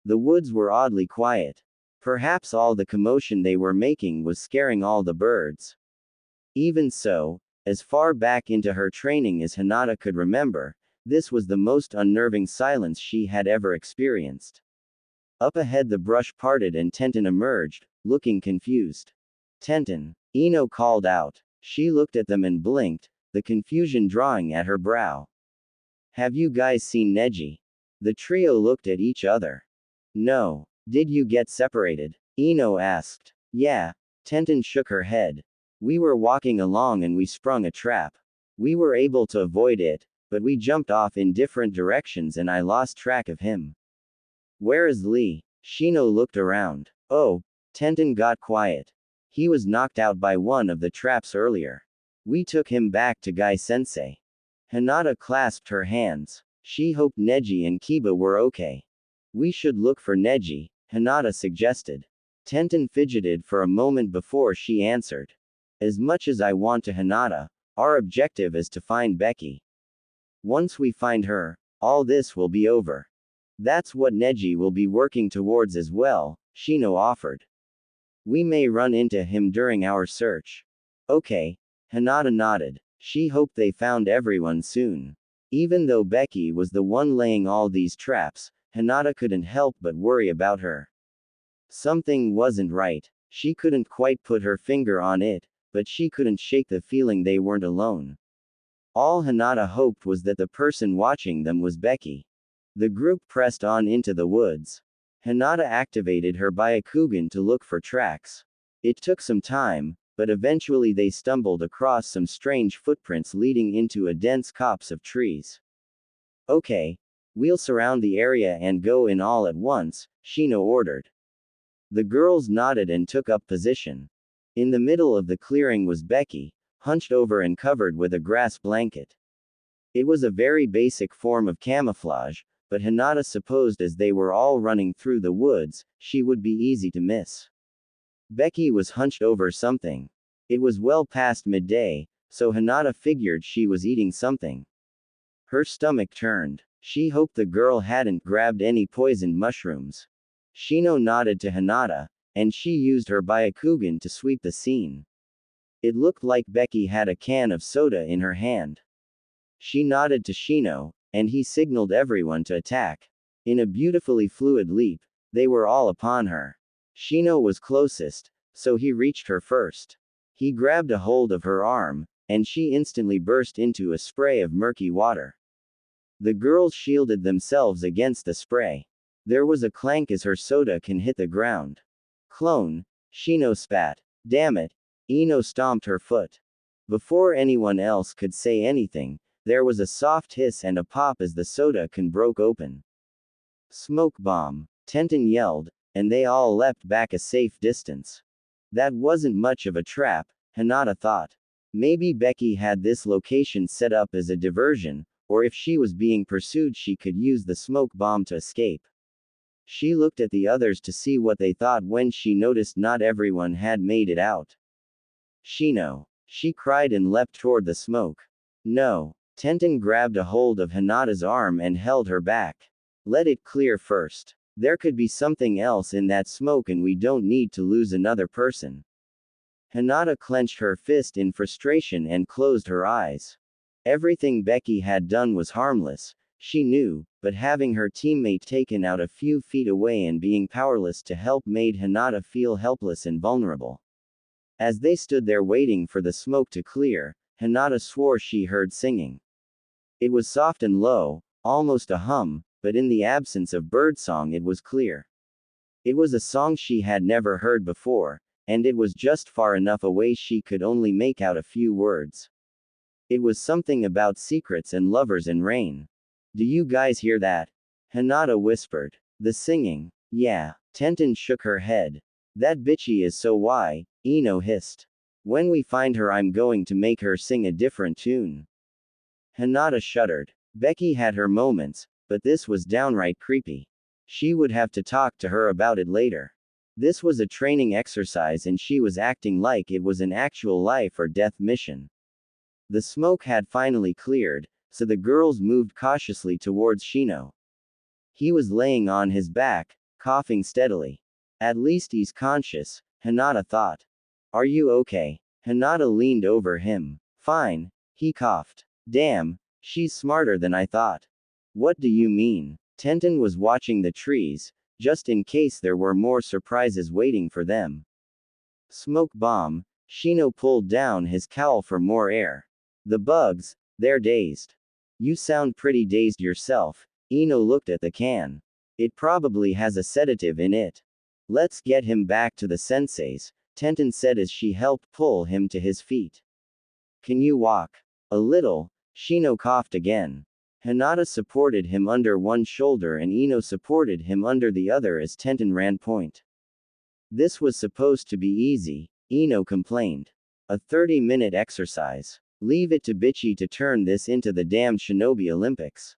Speaker 1: The woods were oddly quiet. Perhaps all the commotion they were making was scaring all the birds. Even so, as far back into her training as Hinata could remember, this was the most unnerving silence she had ever experienced. Up ahead the brush parted and Tenten emerged, looking confused. Tenten, Ino called out. She looked at them and blinked, the confusion drawing at her brow. Have you guys seen Neji? The trio looked at each other. No. Did you get separated? Ino asked. Yeah. Tenten shook her head. We were walking along and we sprung a trap. We were able to avoid it, but we jumped off in different directions and I lost track of him. Where is Lee? Shino looked around. Oh, Tenten got quiet. He was knocked out by one of the traps earlier. We took him back to Gai-sensei. Hinata clasped her hands. She hoped Neji and Kiba were okay. We should look for Neji, Hinata suggested. Tenten fidgeted for a moment before she answered. As much as I want to Hinata, our objective is to find Becky. Once we find her, all this will be over. That's what Neji will be working towards as well, Shino offered. We may run into him during our search. Okay. Hinata nodded. She hoped they found everyone soon. Even though Becky was the one laying all these traps, Hinata couldn't help but worry about her. Something wasn't right. She couldn't quite put her finger on it, but she couldn't shake the feeling they weren't alone. All Hinata hoped was that the person watching them was Becky. The group pressed on into the woods. Hinata activated her Byakugan to look for tracks. It took some time, but eventually they stumbled across some strange footprints leading into a dense copse of trees. Okay. We'll surround the area and go in all at once, Shino ordered. The girls nodded and took up position. In the middle of the clearing was Becky, hunched over and covered with a grass blanket. It was a very basic form of camouflage, but Hinata supposed as they were all running through the woods, she would be easy to miss. Becky was hunched over something. It was well past midday, so Hinata figured she was eating something. Her stomach turned. She hoped the girl hadn't grabbed any poisoned mushrooms. Shino nodded to Hinata, and she used her Byakugan to sweep the scene. It looked like Becky had a can of soda in her hand. She nodded to Shino, and he signaled everyone to attack. In a beautifully fluid leap, they were all upon her. Shino was closest, so he reached her first. He grabbed a hold of her arm, and she instantly burst into a spray of murky water. The girls shielded themselves against the spray. There was a clank as her soda can hit the ground. Clone, Shino spat. Damn it. Ino stomped her foot. Before anyone else could say anything, there was a soft hiss and a pop as the soda can broke open. Smoke bomb, Tenten yelled, and they all leapt back a safe distance. That wasn't much of a trap, Hinata thought. Maybe Becky had this location set up as a diversion, or if she was being pursued she could use the smoke bomb to escape. She looked at the others to see what they thought when she noticed not everyone had made it out. Shino! She cried and leapt toward the smoke. No! Tenten grabbed a hold of Hinata's arm and held her back. Let it clear first. There could be something else in that smoke and we don't need to lose another person. Hinata clenched her fist in frustration and closed her eyes. Everything Becky had done was harmless, she knew, but having her teammate taken out a few feet away and being powerless to help made Hinata feel helpless and vulnerable. As they stood there waiting for the smoke to clear, Hinata swore she heard singing. It was soft and low, almost a hum, but in the absence of birdsong it was clear. It was a song she had never heard before, and it was just far enough away she could only make out a few words. It was something about secrets and lovers and rain. Do you guys hear that? Hinata whispered. The singing. Yeah. Tenten shook her head. That bitchy is so why, Ino hissed. When we find her I'm going to make her sing a different tune. Hinata shuddered. Becky had her moments, but this was downright creepy. She would have to talk to her about it later. This was a training exercise and she was acting like it was an actual life or death mission. The smoke had finally cleared, so the girls moved cautiously towards Shino. He was laying on his back, coughing steadily. At least he's conscious, Hinata thought. Are you okay? Hinata leaned over him. Fine, he coughed. Damn, she's smarter than I thought. What do you mean? Tenten was watching the trees, just in case there were more surprises waiting for them. Smoke bomb, Shino pulled down his cowl for more air. The bugs, they're dazed. You sound pretty dazed yourself, Ino looked at the can. It probably has a sedative in it. Let's get him back to the senseis, Tenten said as she helped pull him to his feet. Can you walk? A little, Shino coughed again. Hinata supported him under one shoulder and Ino supported him under the other as Tenten ran point. This was supposed to be easy, Ino complained. A 30-minute exercise. Leave it to bitchy to turn this into the damned Shinobi Olympics.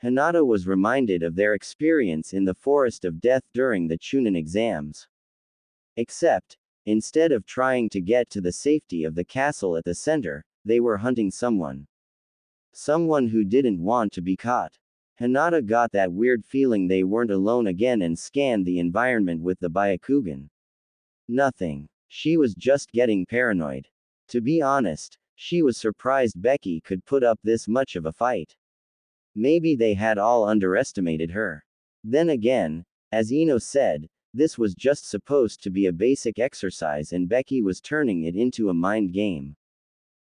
Speaker 1: Hinata was reminded of their experience in the Forest of Death during the Chunin exams. Except, instead of trying to get to the safety of the castle at the center, they were hunting someone. Someone who didn't want to be caught. Hinata got that weird feeling they weren't alone again and scanned the environment with the Byakugan. Nothing. She was just getting paranoid. To be honest, she was surprised Becky could put up this much of a fight. Maybe they had all underestimated her. Then again, as Ino said, this was just supposed to be a basic exercise and Becky was turning it into a mind game.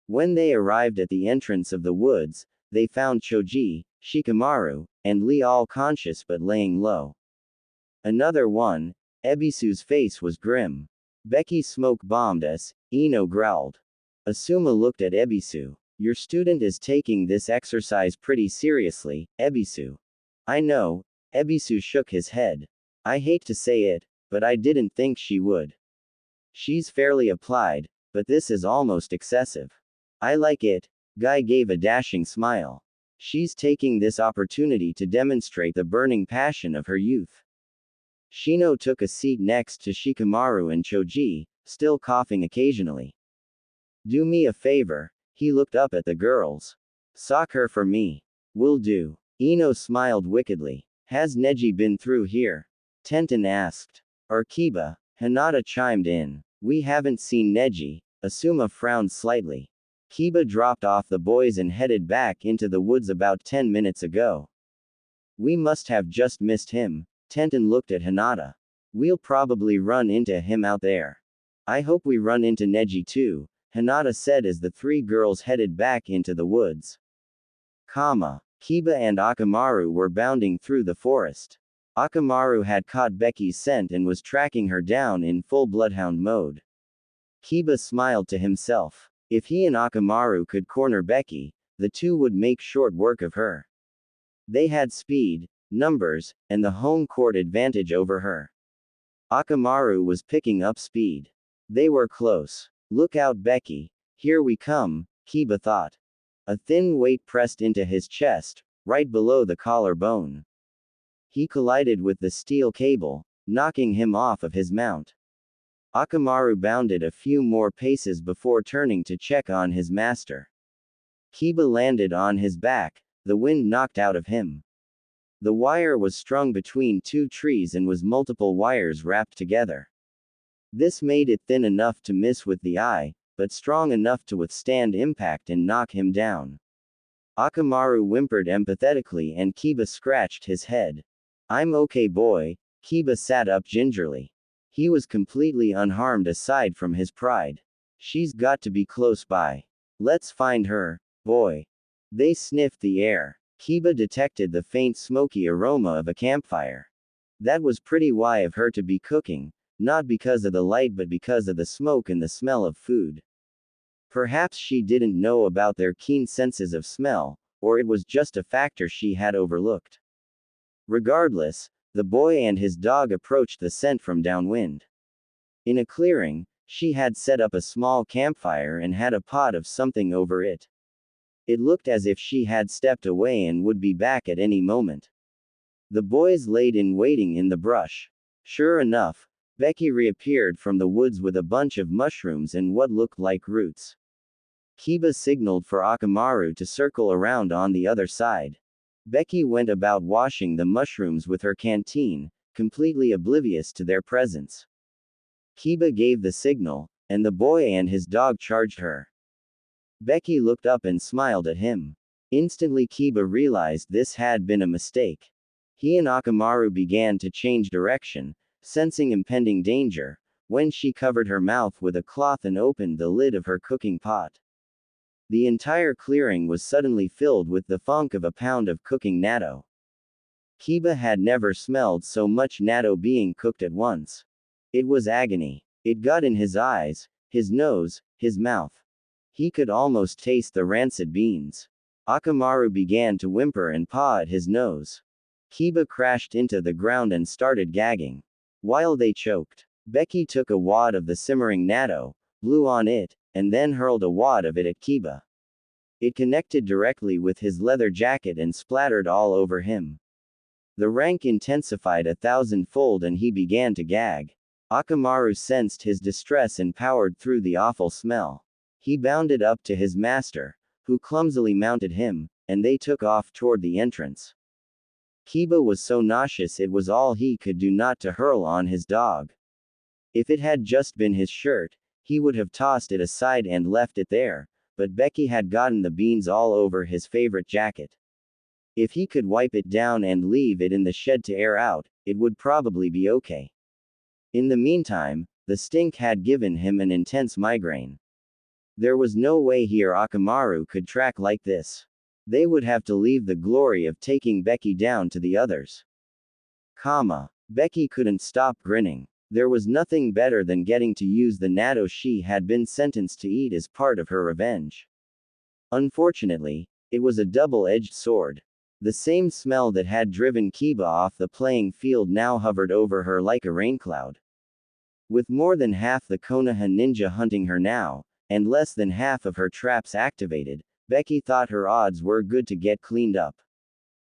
Speaker 1: When they arrived at the entrance of the woods, they found Choji, Shikamaru, and Lee all conscious but laying low. Another one, Ebisu's face was grim. Becky smoke bombed us, Ino growled. Asuma looked at Ebisu. Your student is taking this exercise pretty seriously, Ebisu. I know, Ebisu shook his head. I hate to say it, but I didn't think she would. She's fairly applied, but this is almost excessive. I like it, Guy gave a dashing smile. She's taking this opportunity to demonstrate the burning passion of her youth. Shino took a seat next to Shikamaru and Choji, still coughing occasionally. Do me a favor, he looked up at the girls. Sock her for me. Will do. Ino smiled wickedly. Has Neji been through here? Tenten asked. Or Kiba? Hinata chimed in. We haven't seen Neji, Asuma frowned slightly. Kiba dropped off the boys and headed back into the woods about 10 minutes ago. We must have just missed him, Tenten looked at Hinata. We'll probably run into him out there. I hope we run into Neji too, Hinata said as the three girls headed back into the woods. Kiba and Akamaru were bounding through the forest. Akamaru had caught Becky's scent and was tracking her down in full bloodhound mode. Kiba smiled to himself. If he and Akamaru could corner Becky, the two would make short work of her. They had speed, numbers, and the home court advantage over her. Akamaru was picking up speed. They were close. Look out, Becky. Here we come, Kiba thought. A thin weight pressed into his chest, right below the collarbone. He collided with the steel cable, knocking him off of his mount. Akamaru bounded a few more paces before turning to check on his master. Kiba landed on his back, the wind knocked out of him. The wire was strung between two trees and was multiple wires wrapped together. This made it thin enough to miss with the eye, but strong enough to withstand impact and knock him down. Akamaru whimpered empathetically and Kiba scratched his head. I'm okay, boy. Kiba sat up gingerly. He was completely unharmed aside from his pride. She's got to be close by. Let's find her, boy. They sniffed the air. Kiba detected the faint smoky aroma of a campfire. That was pretty why of her to be cooking, not because of the light but because of the smoke and the smell of food. Perhaps she didn't know about their keen senses of smell, or it was just a factor she had overlooked. Regardless, the boy and his dog approached the scent from downwind. In a clearing, she had set up a small campfire and had a pot of something over it. It looked as if she had stepped away and would be back at any moment. The boys laid in waiting in the brush. Sure enough, Becky reappeared from the woods with a bunch of mushrooms and what looked like roots. Kiba signaled for Akamaru to circle around on the other side. Becky went about washing the mushrooms with her canteen, completely oblivious to their presence. Kiba gave the signal, and the boy and his dog charged her. Becky looked up and smiled at him. Instantly Kiba realized this had been a mistake. He and Akamaru began to change direction, sensing impending danger, when she covered her mouth with a cloth and opened the lid of her cooking pot. The entire clearing was suddenly filled with the funk of a pound of cooking natto. Kiba had never smelled so much natto being cooked at once. It was agony. It got in his eyes, his nose, his mouth. He could almost taste the rancid beans. Akamaru began to whimper and paw at his nose. Kiba crashed into the ground and started gagging. While they choked, Becky took a wad of the simmering natto, blew on it, and then hurled a wad of it at Kiba. It connected directly with his leather jacket and splattered all over him. The rank intensified 1,000-fold and he began to gag. Akamaru sensed his distress and powered through the awful smell. He bounded up to his master, who clumsily mounted him, and they took off toward the entrance. Kiba was so nauseous it was all he could do not to hurl on his dog. If it had just been his shirt, he would have tossed it aside and left it there, but Becky had gotten the beans all over his favorite jacket. If he could wipe it down and leave it in the shed to air out, it would probably be okay. In the meantime, the stink had given him an intense migraine. There was no way he or Akamaru could track like this. They would have to leave the glory of taking Becky down to the others. Becky couldn't stop grinning. There was nothing better than getting to use the natto she had been sentenced to eat as part of her revenge. Unfortunately, it was a double-edged sword. The same smell that had driven Kiba off the playing field now hovered over her like a raincloud. With more than half the Konoha ninja hunting her now, and less than half of her traps activated, Becky thought her odds were good to get cleaned up.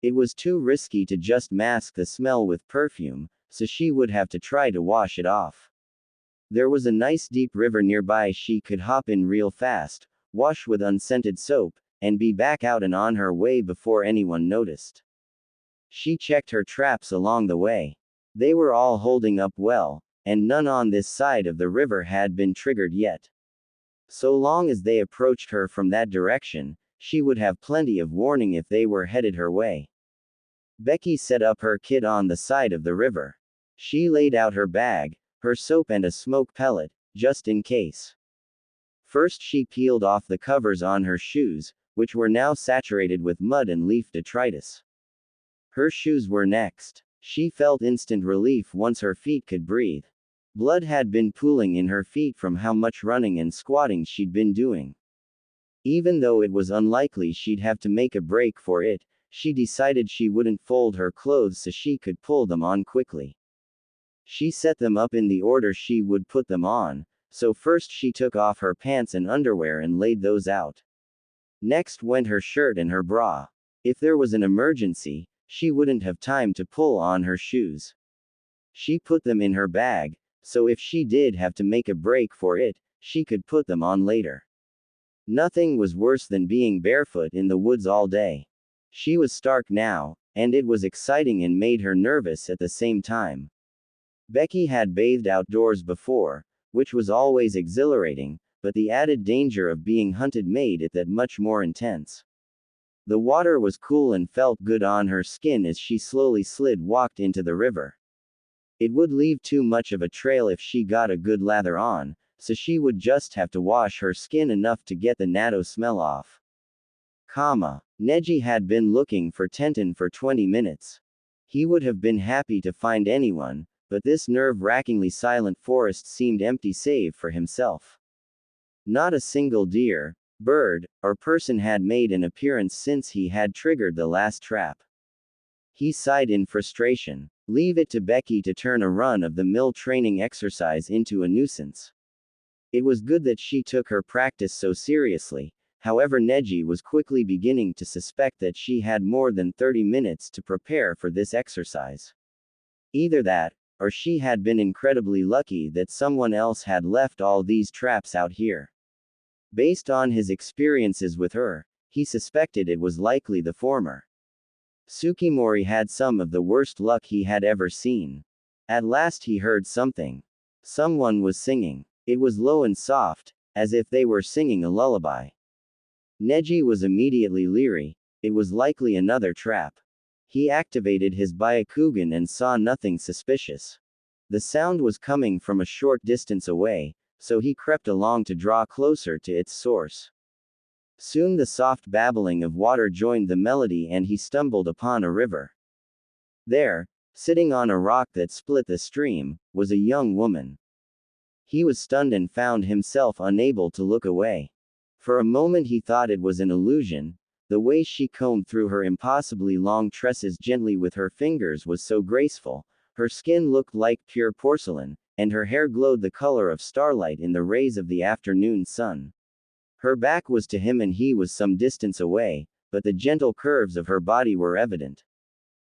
Speaker 1: It was too risky to just mask the smell with perfume, so she would have to try to wash it off. There was a nice deep river nearby she could hop in real fast, wash with unscented soap, and be back out and on her way before anyone noticed. She checked her traps along the way. They were all holding up well, and none on this side of the river had been triggered yet. So long as they approached her from that direction, she would have plenty of warning if they were headed her way. Becky set up her kit on the side of the river. She laid out her bag, her soap and a smoke pellet, just in case. First she peeled off the covers on her shoes, which were now saturated with mud and leaf detritus. Her shoes were next. She felt instant relief once her feet could breathe. Blood had been pooling in her feet from how much running and squatting she'd been doing. Even though it was unlikely she'd have to make a break for it, she decided she wouldn't fold her clothes so she could pull them on quickly. She set them up in the order she would put them on, so first she took off her pants and underwear and laid those out. Next went her shirt and her bra. If there was an emergency, she wouldn't have time to pull on her shoes. She put them in her bag, so if she did have to make a break for it, she could put them on later. Nothing was worse than being barefoot in the woods all day. She was stark now, and it was exciting and made her nervous at the same time. Becky had bathed outdoors before, which was always exhilarating, but the added danger of being hunted made it that much more intense. The water was cool and felt good on her skin as she slowly walked into the river. It would leave too much of a trail if she got a good lather on, so she would just have to wash her skin enough to get the natto smell off. Neji had been looking for Tenten for 20 minutes. He would have been happy to find anyone, but this nerve-wrackingly silent forest seemed empty save for himself. Not a single deer, bird, or person had made an appearance since he had triggered the last trap. He sighed in frustration. Leave it to Becky to turn a run-of-the-mill training exercise into a nuisance. It was good that she took her practice so seriously, however Neji was quickly beginning to suspect that she had more than 30 minutes to prepare for this exercise. Either that, or she had been incredibly lucky that someone else had left all these traps out here. Based on his experiences with her, he suspected it was likely the former. Tsukimori had some of the worst luck he had ever seen. At last he heard something. Someone was singing. It was low and soft, as if they were singing a lullaby. Neji was immediately leery. It was likely another trap. He activated his Byakugan and saw nothing suspicious. The sound was coming from a short distance away, so he crept along to draw closer to its source. Soon the soft babbling of water joined the melody and he stumbled upon a river. There, sitting on a rock that split the stream, was a young woman. He was stunned and found himself unable to look away. For a moment he thought it was an illusion. The way she combed through her impossibly long tresses gently with her fingers was so graceful, her skin looked like pure porcelain, and her hair glowed the color of starlight in the rays of the afternoon sun. Her back was to him and he was some distance away, but the gentle curves of her body were evident.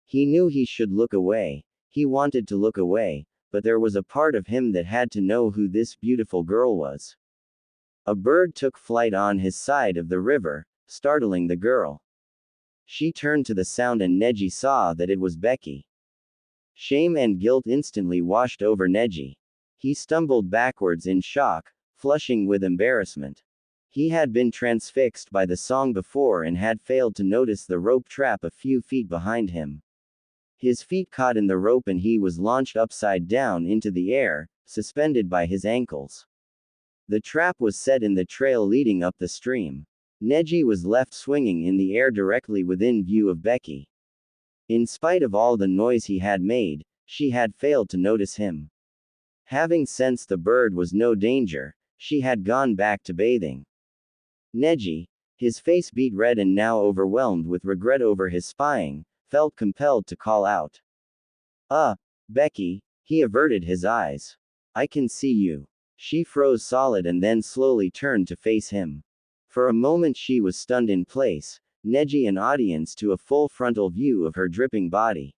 Speaker 1: He knew he should look away. He wanted to look away, but there was a part of him that had to know who this beautiful girl was. A bird took flight on his side of the river, startling the girl. She turned to the sound and Neji saw that it was Becky. Shame and guilt instantly washed over Neji. He stumbled backwards in shock, flushing with embarrassment. He had been transfixed by the song before and had failed to notice the rope trap a few feet behind him. His feet caught in the rope and he was launched upside down into the air, suspended by his ankles. The trap was set in the trail leading up the stream. Neji was left swinging in the air directly within view of Becky. In spite of all the noise he had made, she had failed to notice him. Having sensed the bird was no danger, she had gone back to bathing. Neji, his face beet red and now overwhelmed with regret over his spying, felt compelled to call out. Becky, he averted his eyes. I can see you. She froze solid and then slowly turned to face him. For a moment she was stunned in place, Neji an audience to a full frontal view of her dripping body.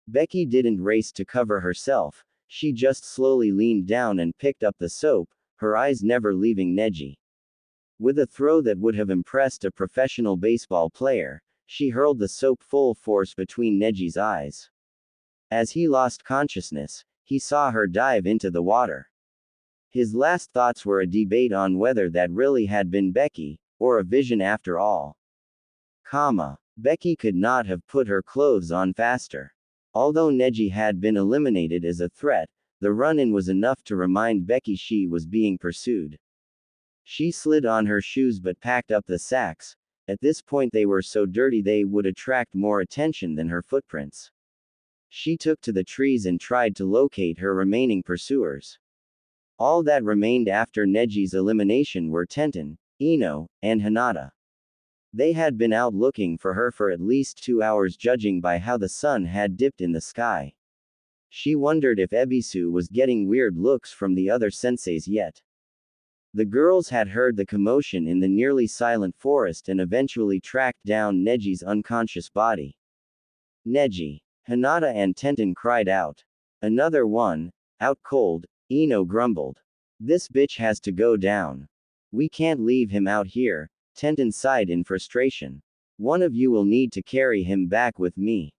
Speaker 1: Becky didn't race to cover herself, she just slowly leaned down and picked up the soap, her eyes never leaving Neji. With a throw that would have impressed a professional baseball player, she hurled the soap full force between Neji's eyes. As he lost consciousness, he saw her dive into the water. His last thoughts were a debate on whether that really had been Becky, or a vision after all. Becky could not have put her clothes on faster. Although Neji had been eliminated as a threat, the run-in was enough to remind Becky she was being pursued. She slid on her shoes but packed up the sacks. At this point they were so dirty they would attract more attention than her footprints. She took to the trees and tried to locate her remaining pursuers. All that remained after Neji's elimination were Tenten, Ino, and Hinata. They had been out looking for her for at least 2 hours, judging by how the sun had dipped in the sky. She wondered if Ebisu was getting weird looks from the other senseis yet. The girls had heard the commotion in the nearly silent forest and eventually tracked down Neji's unconscious body. Neji! Hinata and Tenten cried out. Another one, out cold, Ino grumbled. This bitch has to go down. We can't leave him out here, Tenten sighed in frustration. One of you will need to carry him back with me.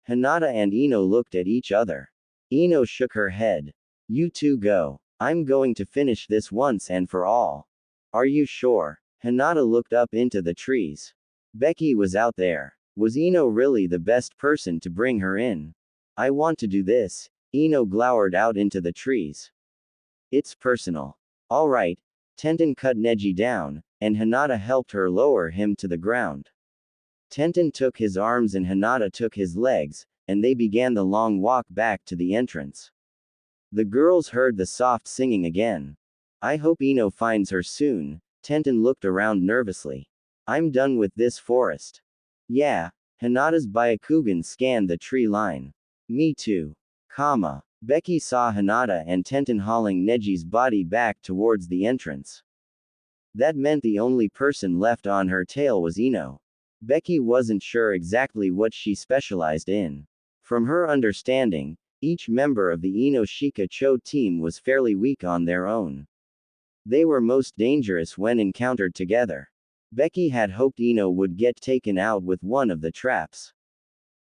Speaker 1: Hinata and Ino looked at each other. Ino shook her head. You two go. I'm going to finish this once and for all. Are you sure? Hinata looked up into the trees. Becky was out there. Was Ino really the best person to bring her in? I want to do this. Ino glowered out into the trees. It's personal. Alright. Tenten cut Neji down, and Hinata helped her lower him to the ground. Tenten took his arms and Hinata took his legs, and they began the long walk back to the entrance. The girls heard the soft singing again. I hope Ino finds her soon. Tenten looked around nervously. I'm done with this forest. Yeah. Hinata's Byakugan scanned the tree line. Me too. Becky saw Hinata and Tenten hauling Neji's body back towards the entrance. That meant the only person left on her tail was Ino. Becky wasn't sure exactly what she specialized in. From her understanding, each member of the Ino Shika Cho team was fairly weak on their own. They were most dangerous when encountered together. Becky had hoped Ino would get taken out with one of the traps.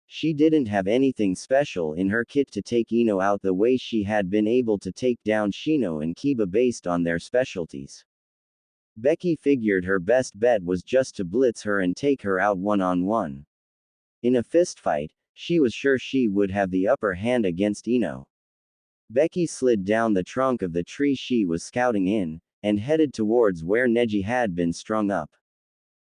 Speaker 1: She didn't have anything special in her kit to take Ino out the way she had been able to take down Shino and Kiba based on their specialties. Becky figured her best bet was just to blitz her and take her out one-on-one. In a fistfight, she was sure she would have the upper hand against Ino. Becky slid down the trunk of the tree she was scouting in, and headed towards where Neji had been strung up.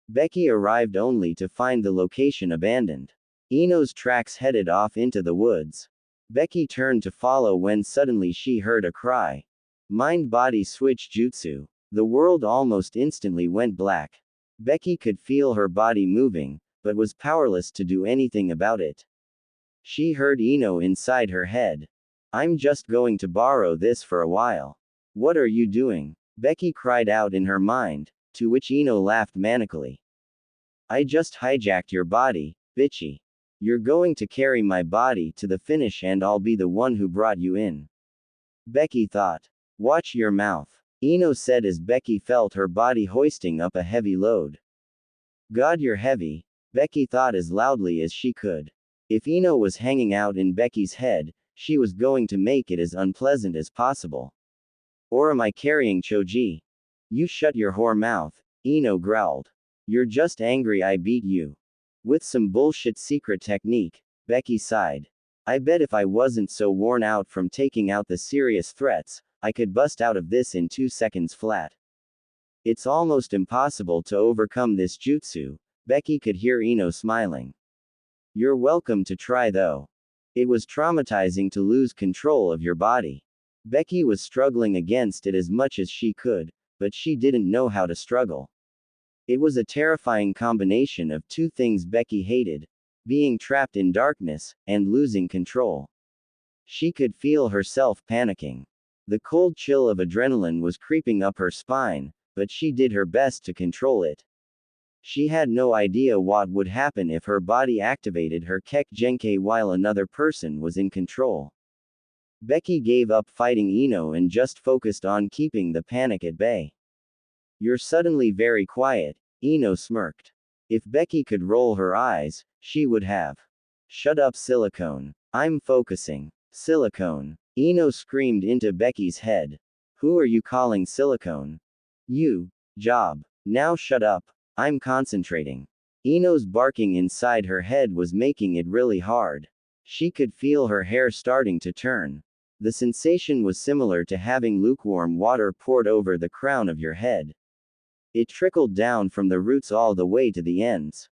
Speaker 1: Becky arrived only to find the location abandoned. Ino's tracks headed off into the woods. Becky turned to follow when suddenly she heard a cry. Mind-body switch jutsu. The world almost instantly went black. Becky could feel her body moving, but was powerless to do anything about it. She heard Ino inside her head. I'm just going to borrow this for a while. What are you doing? Becky cried out in her mind, to which Ino laughed manically. I just hijacked your body, bitchy. You're going to carry my body to the finish and I'll be the one who brought you in. Becky thought. Watch your mouth, Ino said as Becky felt her body hoisting up a heavy load. God, you're heavy, Becky thought as loudly as she could. If Ino was hanging out in Becky's head, she was going to make it as unpleasant as possible. Or am I carrying Choji? You shut your whore mouth, Ino growled. You're just angry I beat you. With some bullshit secret technique, Becky sighed. I bet if I wasn't so worn out from taking out the serious threats, I could bust out of this in 2 seconds flat. It's almost impossible to overcome this jutsu, Becky could hear Ino smiling. You're welcome to try though. It was traumatizing to lose control of your body. Becky was struggling against it as much as she could, but she didn't know how to struggle. It was a terrifying combination of two things Becky hated: being trapped in darkness, and losing control. She could feel herself panicking. The cold chill of adrenaline was creeping up her spine, but she did her best to control it. She had no idea what would happen if her body activated her Kek Genkai while another person was in control. Becky gave up fighting Ino and just focused on keeping the panic at bay. You're suddenly very quiet, Ino smirked. If Becky could roll her eyes, she would have. Shut up, Silicone. I'm focusing. Silicone. Ino screamed into Becky's head. Who are you calling Silicone? You. Job. Now shut up. I'm concentrating. Ino's barking inside her head was making it really hard. She could feel her hair starting to turn. The sensation was similar to having lukewarm water poured over the crown of your head. It trickled down from the roots all the way to the ends.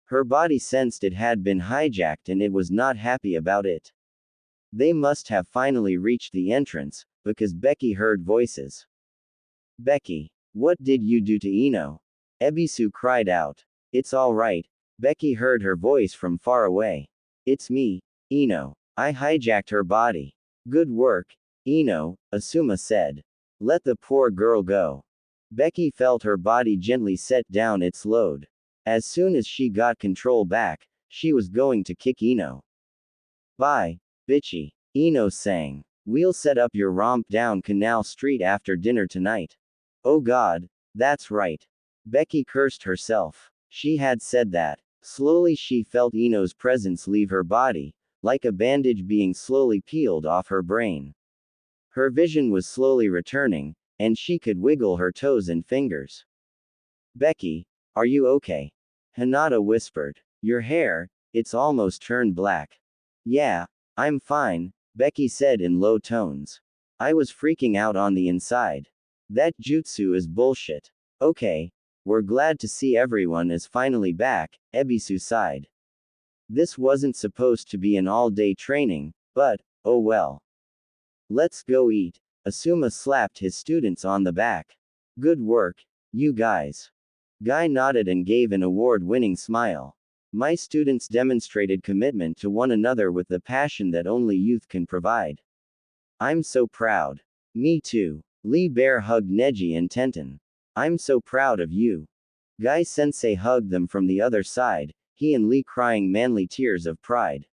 Speaker 1: Her body sensed it had been hijacked and it was not happy about it. They must have finally reached the entrance, because Becky heard voices. Becky, what did you do to Ino? Ebisu cried out. It's alright. Becky heard her voice from far away. It's me, Ino. I hijacked her body. Good work, Ino, Asuma said. Let the poor girl go. Becky felt her body gently set down its load. As soon as she got control back, she was going to kick Ino. Bye, bitchy, Ino sang. We'll set up your romp down Canal Street after dinner tonight. Oh god, that's right. Becky cursed herself. She had said that. Slowly she felt Ino's presence leave her body, like a bandage being slowly peeled off her brain. Her vision was slowly returning, and she could wiggle her toes and fingers. Becky, are you okay? Hinata whispered. Your hair, it's almost turned black. Yeah, I'm fine, Becky said in low tones. I was freaking out on the inside. That jutsu is bullshit. Okay, we're glad to see everyone is finally back, Ebisu sighed. This wasn't supposed to be an all-day training, but, oh well. Let's go eat. Asuma slapped his students on the back. Good work, you guys. Guy nodded and gave an award-winning smile. My students demonstrated commitment to one another with the passion that only youth can provide. I'm so proud. Me too. Lee Bear hugged Neji and Tenten. I'm so proud of you. Guy Sensei hugged them from the other side, he and Lee crying manly tears of pride.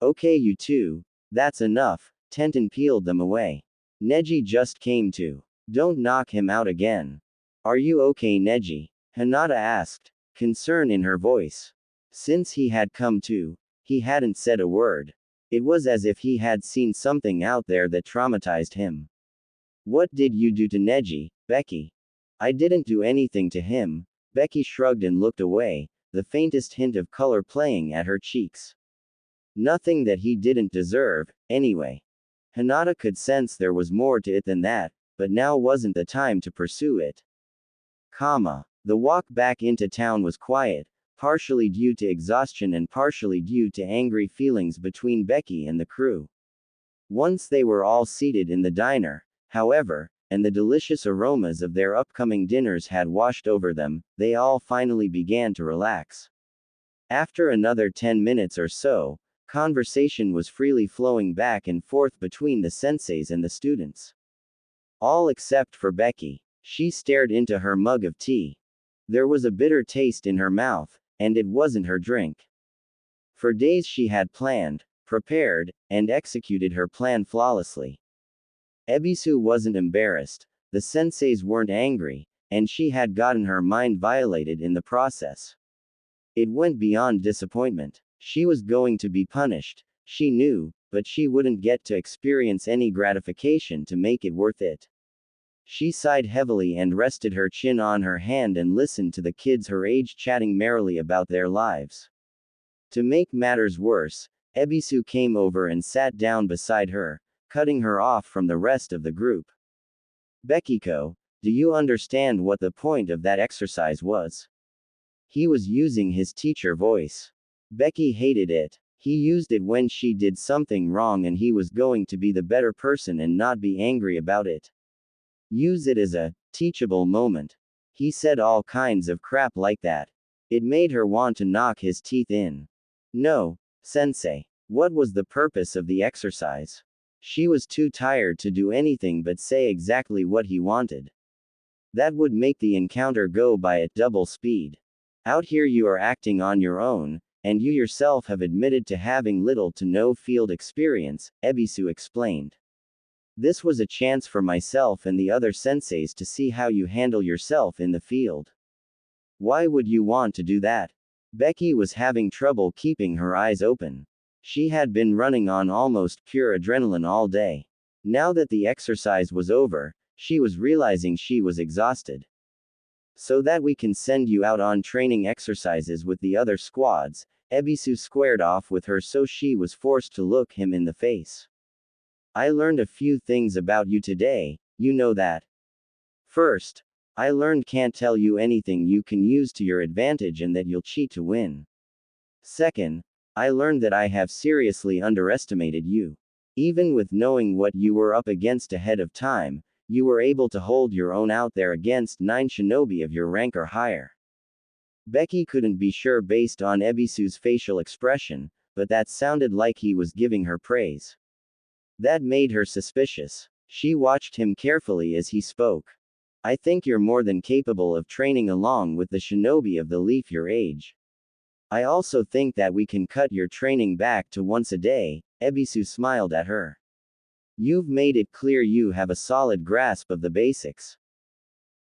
Speaker 1: Okay, you two, that's enough, Tenten peeled them away. Neji just came to. Don't knock him out again. Are you okay, Neji? Hinata asked, concern in her voice. Since he had come to, he hadn't said a word. It was as if he had seen something out there that traumatized him. What did you do to Neji, Becky? I didn't do anything to him. Becky shrugged and looked away, the faintest hint of color playing at her cheeks. Nothing that he didn't deserve, anyway. Hinata could sense there was more to it than that, but now wasn't the time to pursue it. The walk back into town was quiet, partially due to exhaustion and partially due to angry feelings between Becky and the crew. Once they were all seated in the diner, however, and the delicious aromas of their upcoming dinners had washed over them, they all finally began to relax. After another 10 minutes or so, conversation was freely flowing back and forth between the senseis and the students. All except for Becky. She stared into her mug of tea. There was a bitter taste in her mouth, and it wasn't her drink. For days she had planned, prepared, and executed her plan flawlessly. Ebisu wasn't embarrassed, the senseis weren't angry, and she had gotten her mind violated in the process. It went beyond disappointment. She was going to be punished, she knew, but she wouldn't get to experience any gratification to make it worth it. She sighed heavily and rested her chin on her hand and listened to the kids her age chatting merrily about their lives. To make matters worse, Ebisu came over and sat down beside her, cutting her off from the rest of the group. Bekiko, do you understand what the point of that exercise was? He was using his teacher voice. Becky hated it. He used it when she did something wrong and he was going to be the better person and not be angry about it. Use it as a teachable moment. He said all kinds of crap like that. It made her want to knock his teeth in. No, sensei. What was the purpose of the exercise? She was too tired to do anything but say exactly what he wanted. That would make the encounter go by at double speed. Out here you are acting on your own, and you yourself have admitted to having little to no field experience, Ebisu explained. This was a chance for myself and the other senseis to see how you handle yourself in the field. Why would you want to do that? Becky was having trouble keeping her eyes open. She had been running on almost pure adrenaline all day. Now that the exercise was over, she was realizing she was exhausted. So that we can send you out on training exercises with the other squads, Ebisu squared off with her so she was forced to look him in the face. I learned a few things about you today, you know that. First, I learned can't tell you anything you can use to your advantage and that you'll cheat to win. Second, I learned that I have seriously underestimated you. Even with knowing what you were up against ahead of time, you were able to hold your own out there against 9 shinobi of your rank or higher. Becky couldn't be sure based on Ebisu's facial expression, but that sounded like he was giving her praise. That made her suspicious. She watched him carefully as he spoke. I think you're more than capable of training along with the shinobi of the leaf your age. I also think that we can cut your training back to once a day. Ebisu smiled at her. You've made it clear you have a solid grasp of the basics.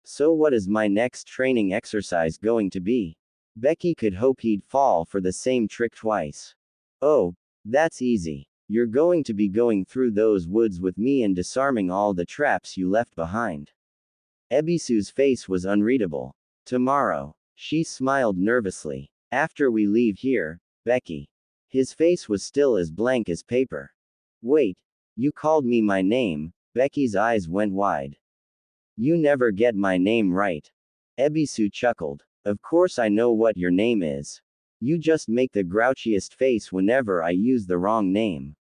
Speaker 1: So what is my next training exercise going to be? Becky could hope he'd fall for the same trick twice. Oh, that's easy. You're going to be going through those woods with me and disarming all the traps you left behind. Ebisu's face was unreadable. Tomorrow. She smiled nervously. After we leave here, Becky. His face was still as blank as paper. Wait. You called me my name. Becky's eyes went wide. You never get my name right. Ebisu chuckled. Of course I know what your name is. You just make the grouchiest face whenever I use the wrong name.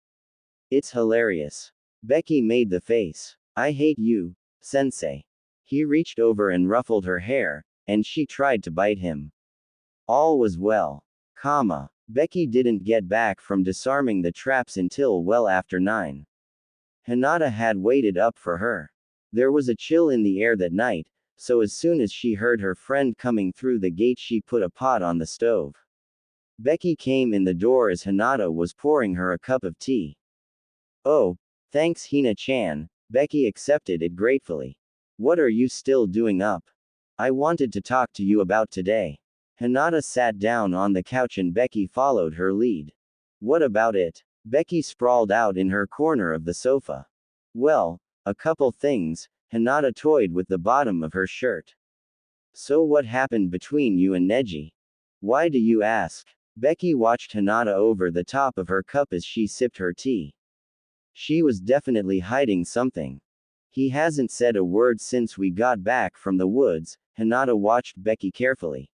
Speaker 1: It's hilarious. Becky made the face. I hate you, sensei. He reached over and ruffled her hair, and she tried to bite him. All was well. Becky didn't get back from disarming the traps until well after 9. Hinata had waited up for her. There was a chill in the air that night, so as soon as she heard her friend coming through the gate she put a pot on the stove. Becky came in the door as Hinata was pouring her a cup of tea. Oh, thanks Hina-chan, Becky accepted it gratefully. What are you still doing up? I wanted to talk to you about today. Hinata sat down on the couch and Becky followed her lead. What about it? Becky sprawled out in her corner of the sofa. Well, a couple things. Hinata toyed with the bottom of her shirt. So what happened between you and Neji? Why do you ask? Becky watched Hinata over the top of her cup as she sipped her tea. She was definitely hiding something. He hasn't said a word since we got back from the woods. Hinata watched Becky carefully.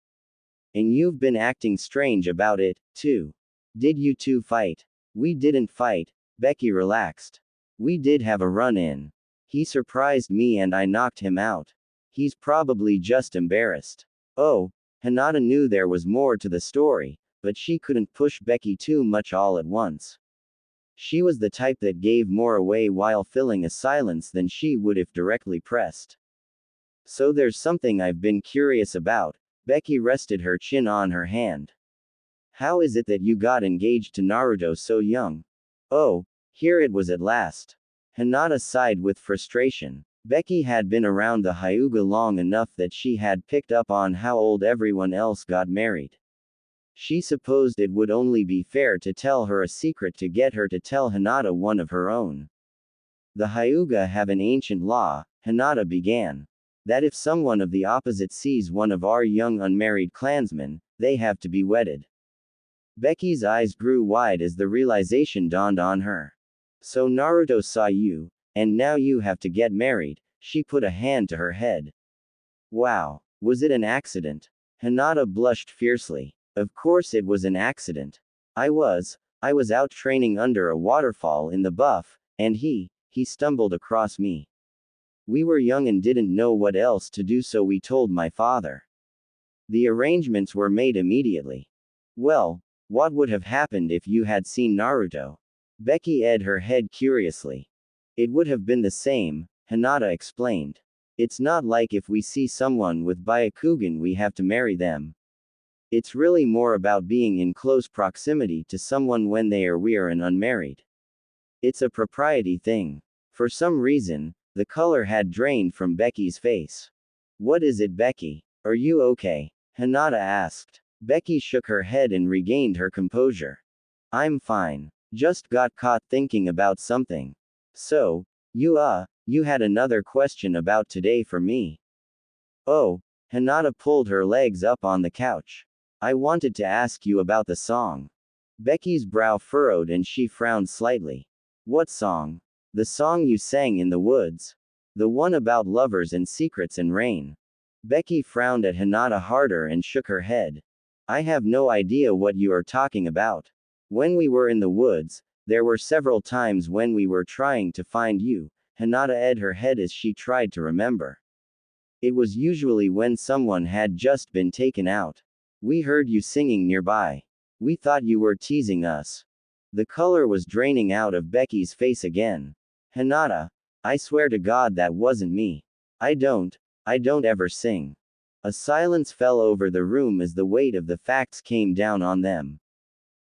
Speaker 1: And you've been acting strange about it, too. Did you two fight? We didn't fight. Becky relaxed. We did have a run-in. He surprised me and I knocked him out. He's probably just embarrassed. Oh, Hinata knew there was more to the story, but she couldn't push Becky too much all at once. She was the type that gave more away while filling a silence than she would if directly pressed. So there's something I've been curious about. Becky rested her chin on her hand. How is it that you got engaged to Naruto so young? Oh, here it was at last. Hinata sighed with frustration. Becky had been around the Hyuga long enough that she had picked up on how old everyone else got married. She supposed it would only be fair to tell her a secret to get her to tell Hinata one of her own. The Hyuga have an ancient law, Hinata began, that if someone of the opposite sees one of our young unmarried clansmen, they have to be wedded. Becky's eyes grew wide as the realization dawned on her. So Naruto saw you, and now you have to get married. She put a hand to her head. Wow, was it an accident? Hinata blushed fiercely. Of course it was an accident. I was out training under a waterfall in the buff, and he stumbled across me. We were young and didn't know what else to do, so we told my father. The arrangements were made immediately. Well, what would have happened if you had seen Naruto? Becky edged her head curiously. It would have been the same, Hinata explained. It's not like if we see someone with Byakugan we have to marry them. It's really more about being in close proximity to someone when they are weird and unmarried. It's a propriety thing. For some reason, the color had drained from Becky's face. What is it, Becky? Are you okay? Hinata asked. Becky shook her head and regained her composure. I'm fine. Just got caught thinking about something. So, you had another question about today for me. Oh, Hinata pulled her legs up on the couch. I wanted to ask you about the song. Becky's brow furrowed and she frowned slightly. What song? The song you sang in the woods. The one about lovers and secrets and rain. Becky frowned at Hinata harder and shook her head. I have no idea what you are talking about. When we were in the woods, there were several times when we were trying to find you. Hinata edged her head as she tried to remember. It was usually when someone had just been taken out. We heard you singing nearby. We thought you were teasing us. The color was draining out of Becky's face again. Hinata, I swear to God that wasn't me. I don't ever sing. A silence fell over the room as the weight of the facts came down on them.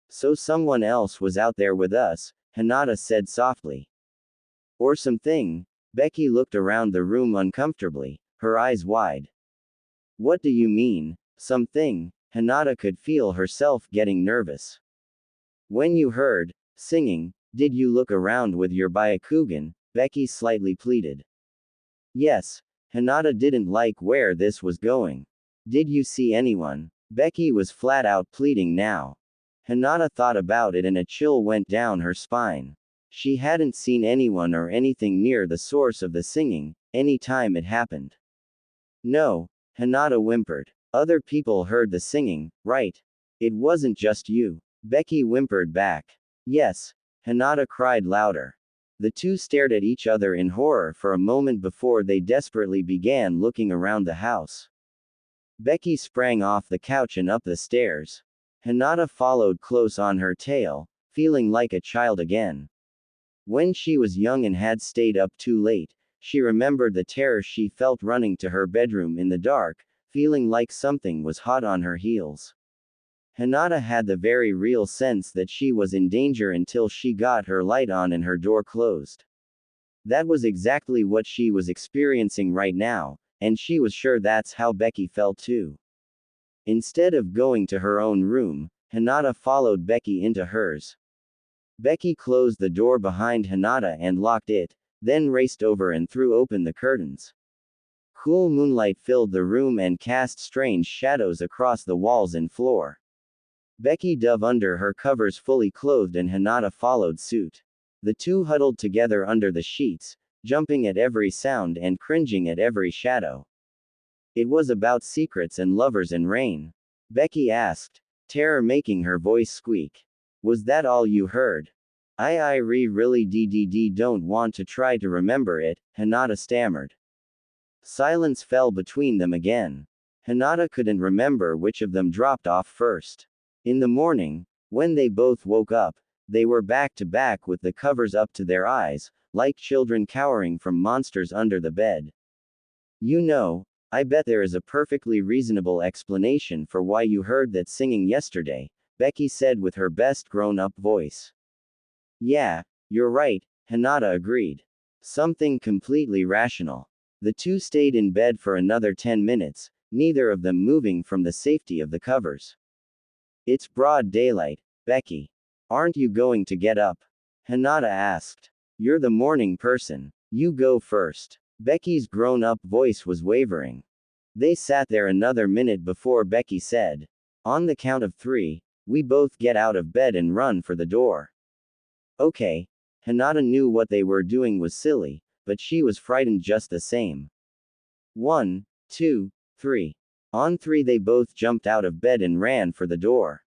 Speaker 1: So someone else was out there with us, Hinata said softly. Or something. Becky looked around the room uncomfortably, her eyes wide. What do you mean, something? Hinata could feel herself getting nervous. When you heard singing, did you look around with your Byakugan? Becky slightly pleaded. Yes. Hinata didn't like where this was going. Did you see anyone? Becky was flat out pleading now. Hinata thought about it and a chill went down her spine. She hadn't seen anyone or anything near the source of the singing, any time it happened. No, Hinata whimpered. Other people heard the singing, right? It wasn't just you. Becky whimpered back. Yes, Hinata cried louder. The two stared at each other in horror for a moment before they desperately began looking around the house. Becky sprang off the couch and up the stairs. Hinata followed close on her tail, feeling like a child again. When she was young and had stayed up too late, she remembered the terror she felt running to her bedroom in the dark, feeling like something was hot on her heels. Hinata had the very real sense that she was in danger until she got her light on and her door closed. That was exactly what she was experiencing right now, and she was sure that's how Becky felt too. Instead of going to her own room, Hinata followed Becky into hers. Becky closed the door behind Hinata and locked it, then raced over and threw open the curtains. Cool moonlight filled the room and cast strange shadows across the walls and floor. Becky dove under her covers fully clothed and Hinata followed suit. The two huddled together under the sheets, jumping at every sound and cringing at every shadow. It was about secrets and lovers and rain. Becky asked, terror making her voice squeak. Was that all you heard? I really don't want to try to remember it, Hinata stammered. Silence fell between them again. Hinata couldn't remember which of them dropped off first. In the morning, when they both woke up, they were back to back with the covers up to their eyes, like children cowering from monsters under the bed. You know, I bet there is a perfectly reasonable explanation for why you heard that singing yesterday, Becky said with her best grown-up voice. Yeah, you're right, Hinata agreed. Something completely rational. The two stayed in bed for another 10 minutes, neither of them moving from the safety of the covers. It's broad daylight, Becky. Aren't you going to get up? Hinata asked. You're the morning person. You go first. Becky's grown-up voice was wavering. They sat there another minute before Becky said, on the count of 3, we both get out of bed and run for the door. Okay. Hinata knew what they were doing was silly, but she was frightened just the same. 1, 2, 3. On 3 they both jumped out of bed and ran for the door.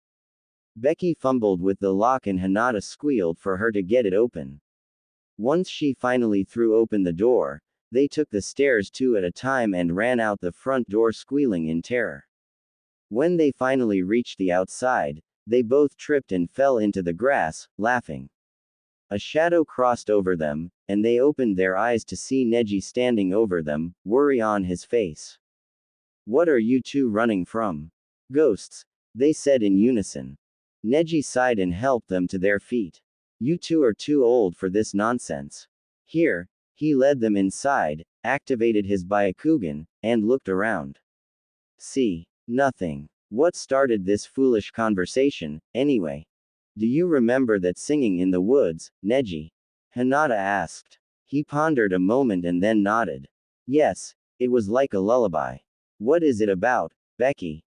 Speaker 1: Becky fumbled with the lock and Hinata squealed for her to get it open. Once she finally threw open the door, they took the stairs 2 at a time and ran out the front door squealing in terror. When they finally reached the outside, they both tripped and fell into the grass, laughing. A shadow crossed over them, and they opened their eyes to see Neji standing over them, worry on his face. What are you two running from? Ghosts, they said in unison. Neji sighed and helped them to their feet. You two are too old for this nonsense. Here, he led them inside, activated his Byakugan, and looked around. See, nothing. What started this foolish conversation, anyway? Do you remember that singing in the woods, Neji? Hinata asked. He pondered a moment and then nodded. Yes, it was like a lullaby. What is it about, Becky?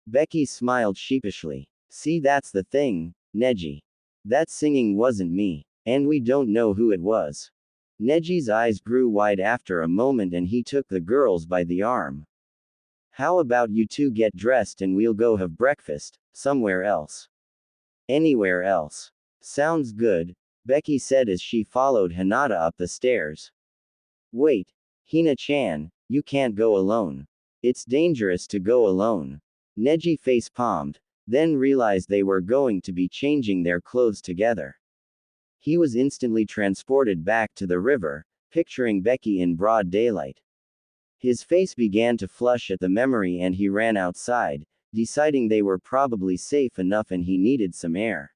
Speaker 1: Becky smiled sheepishly. See, that's the thing, Neji. That singing wasn't me, and we don't know who it was. Neji's eyes grew wide after a moment and he took the girls by the arm. How about you two get dressed and we'll go have breakfast, somewhere else. Anywhere else. Sounds good, Becky said as she followed Hinata up the stairs. Wait, Hina-chan, you can't go alone. It's dangerous to go alone. Neji face-palmed, then realized they were going to be changing their clothes together. He was instantly transported back to the river, picturing Becky in broad daylight. His face began to flush at the memory and he ran outside, deciding they were probably safe enough and he needed some air.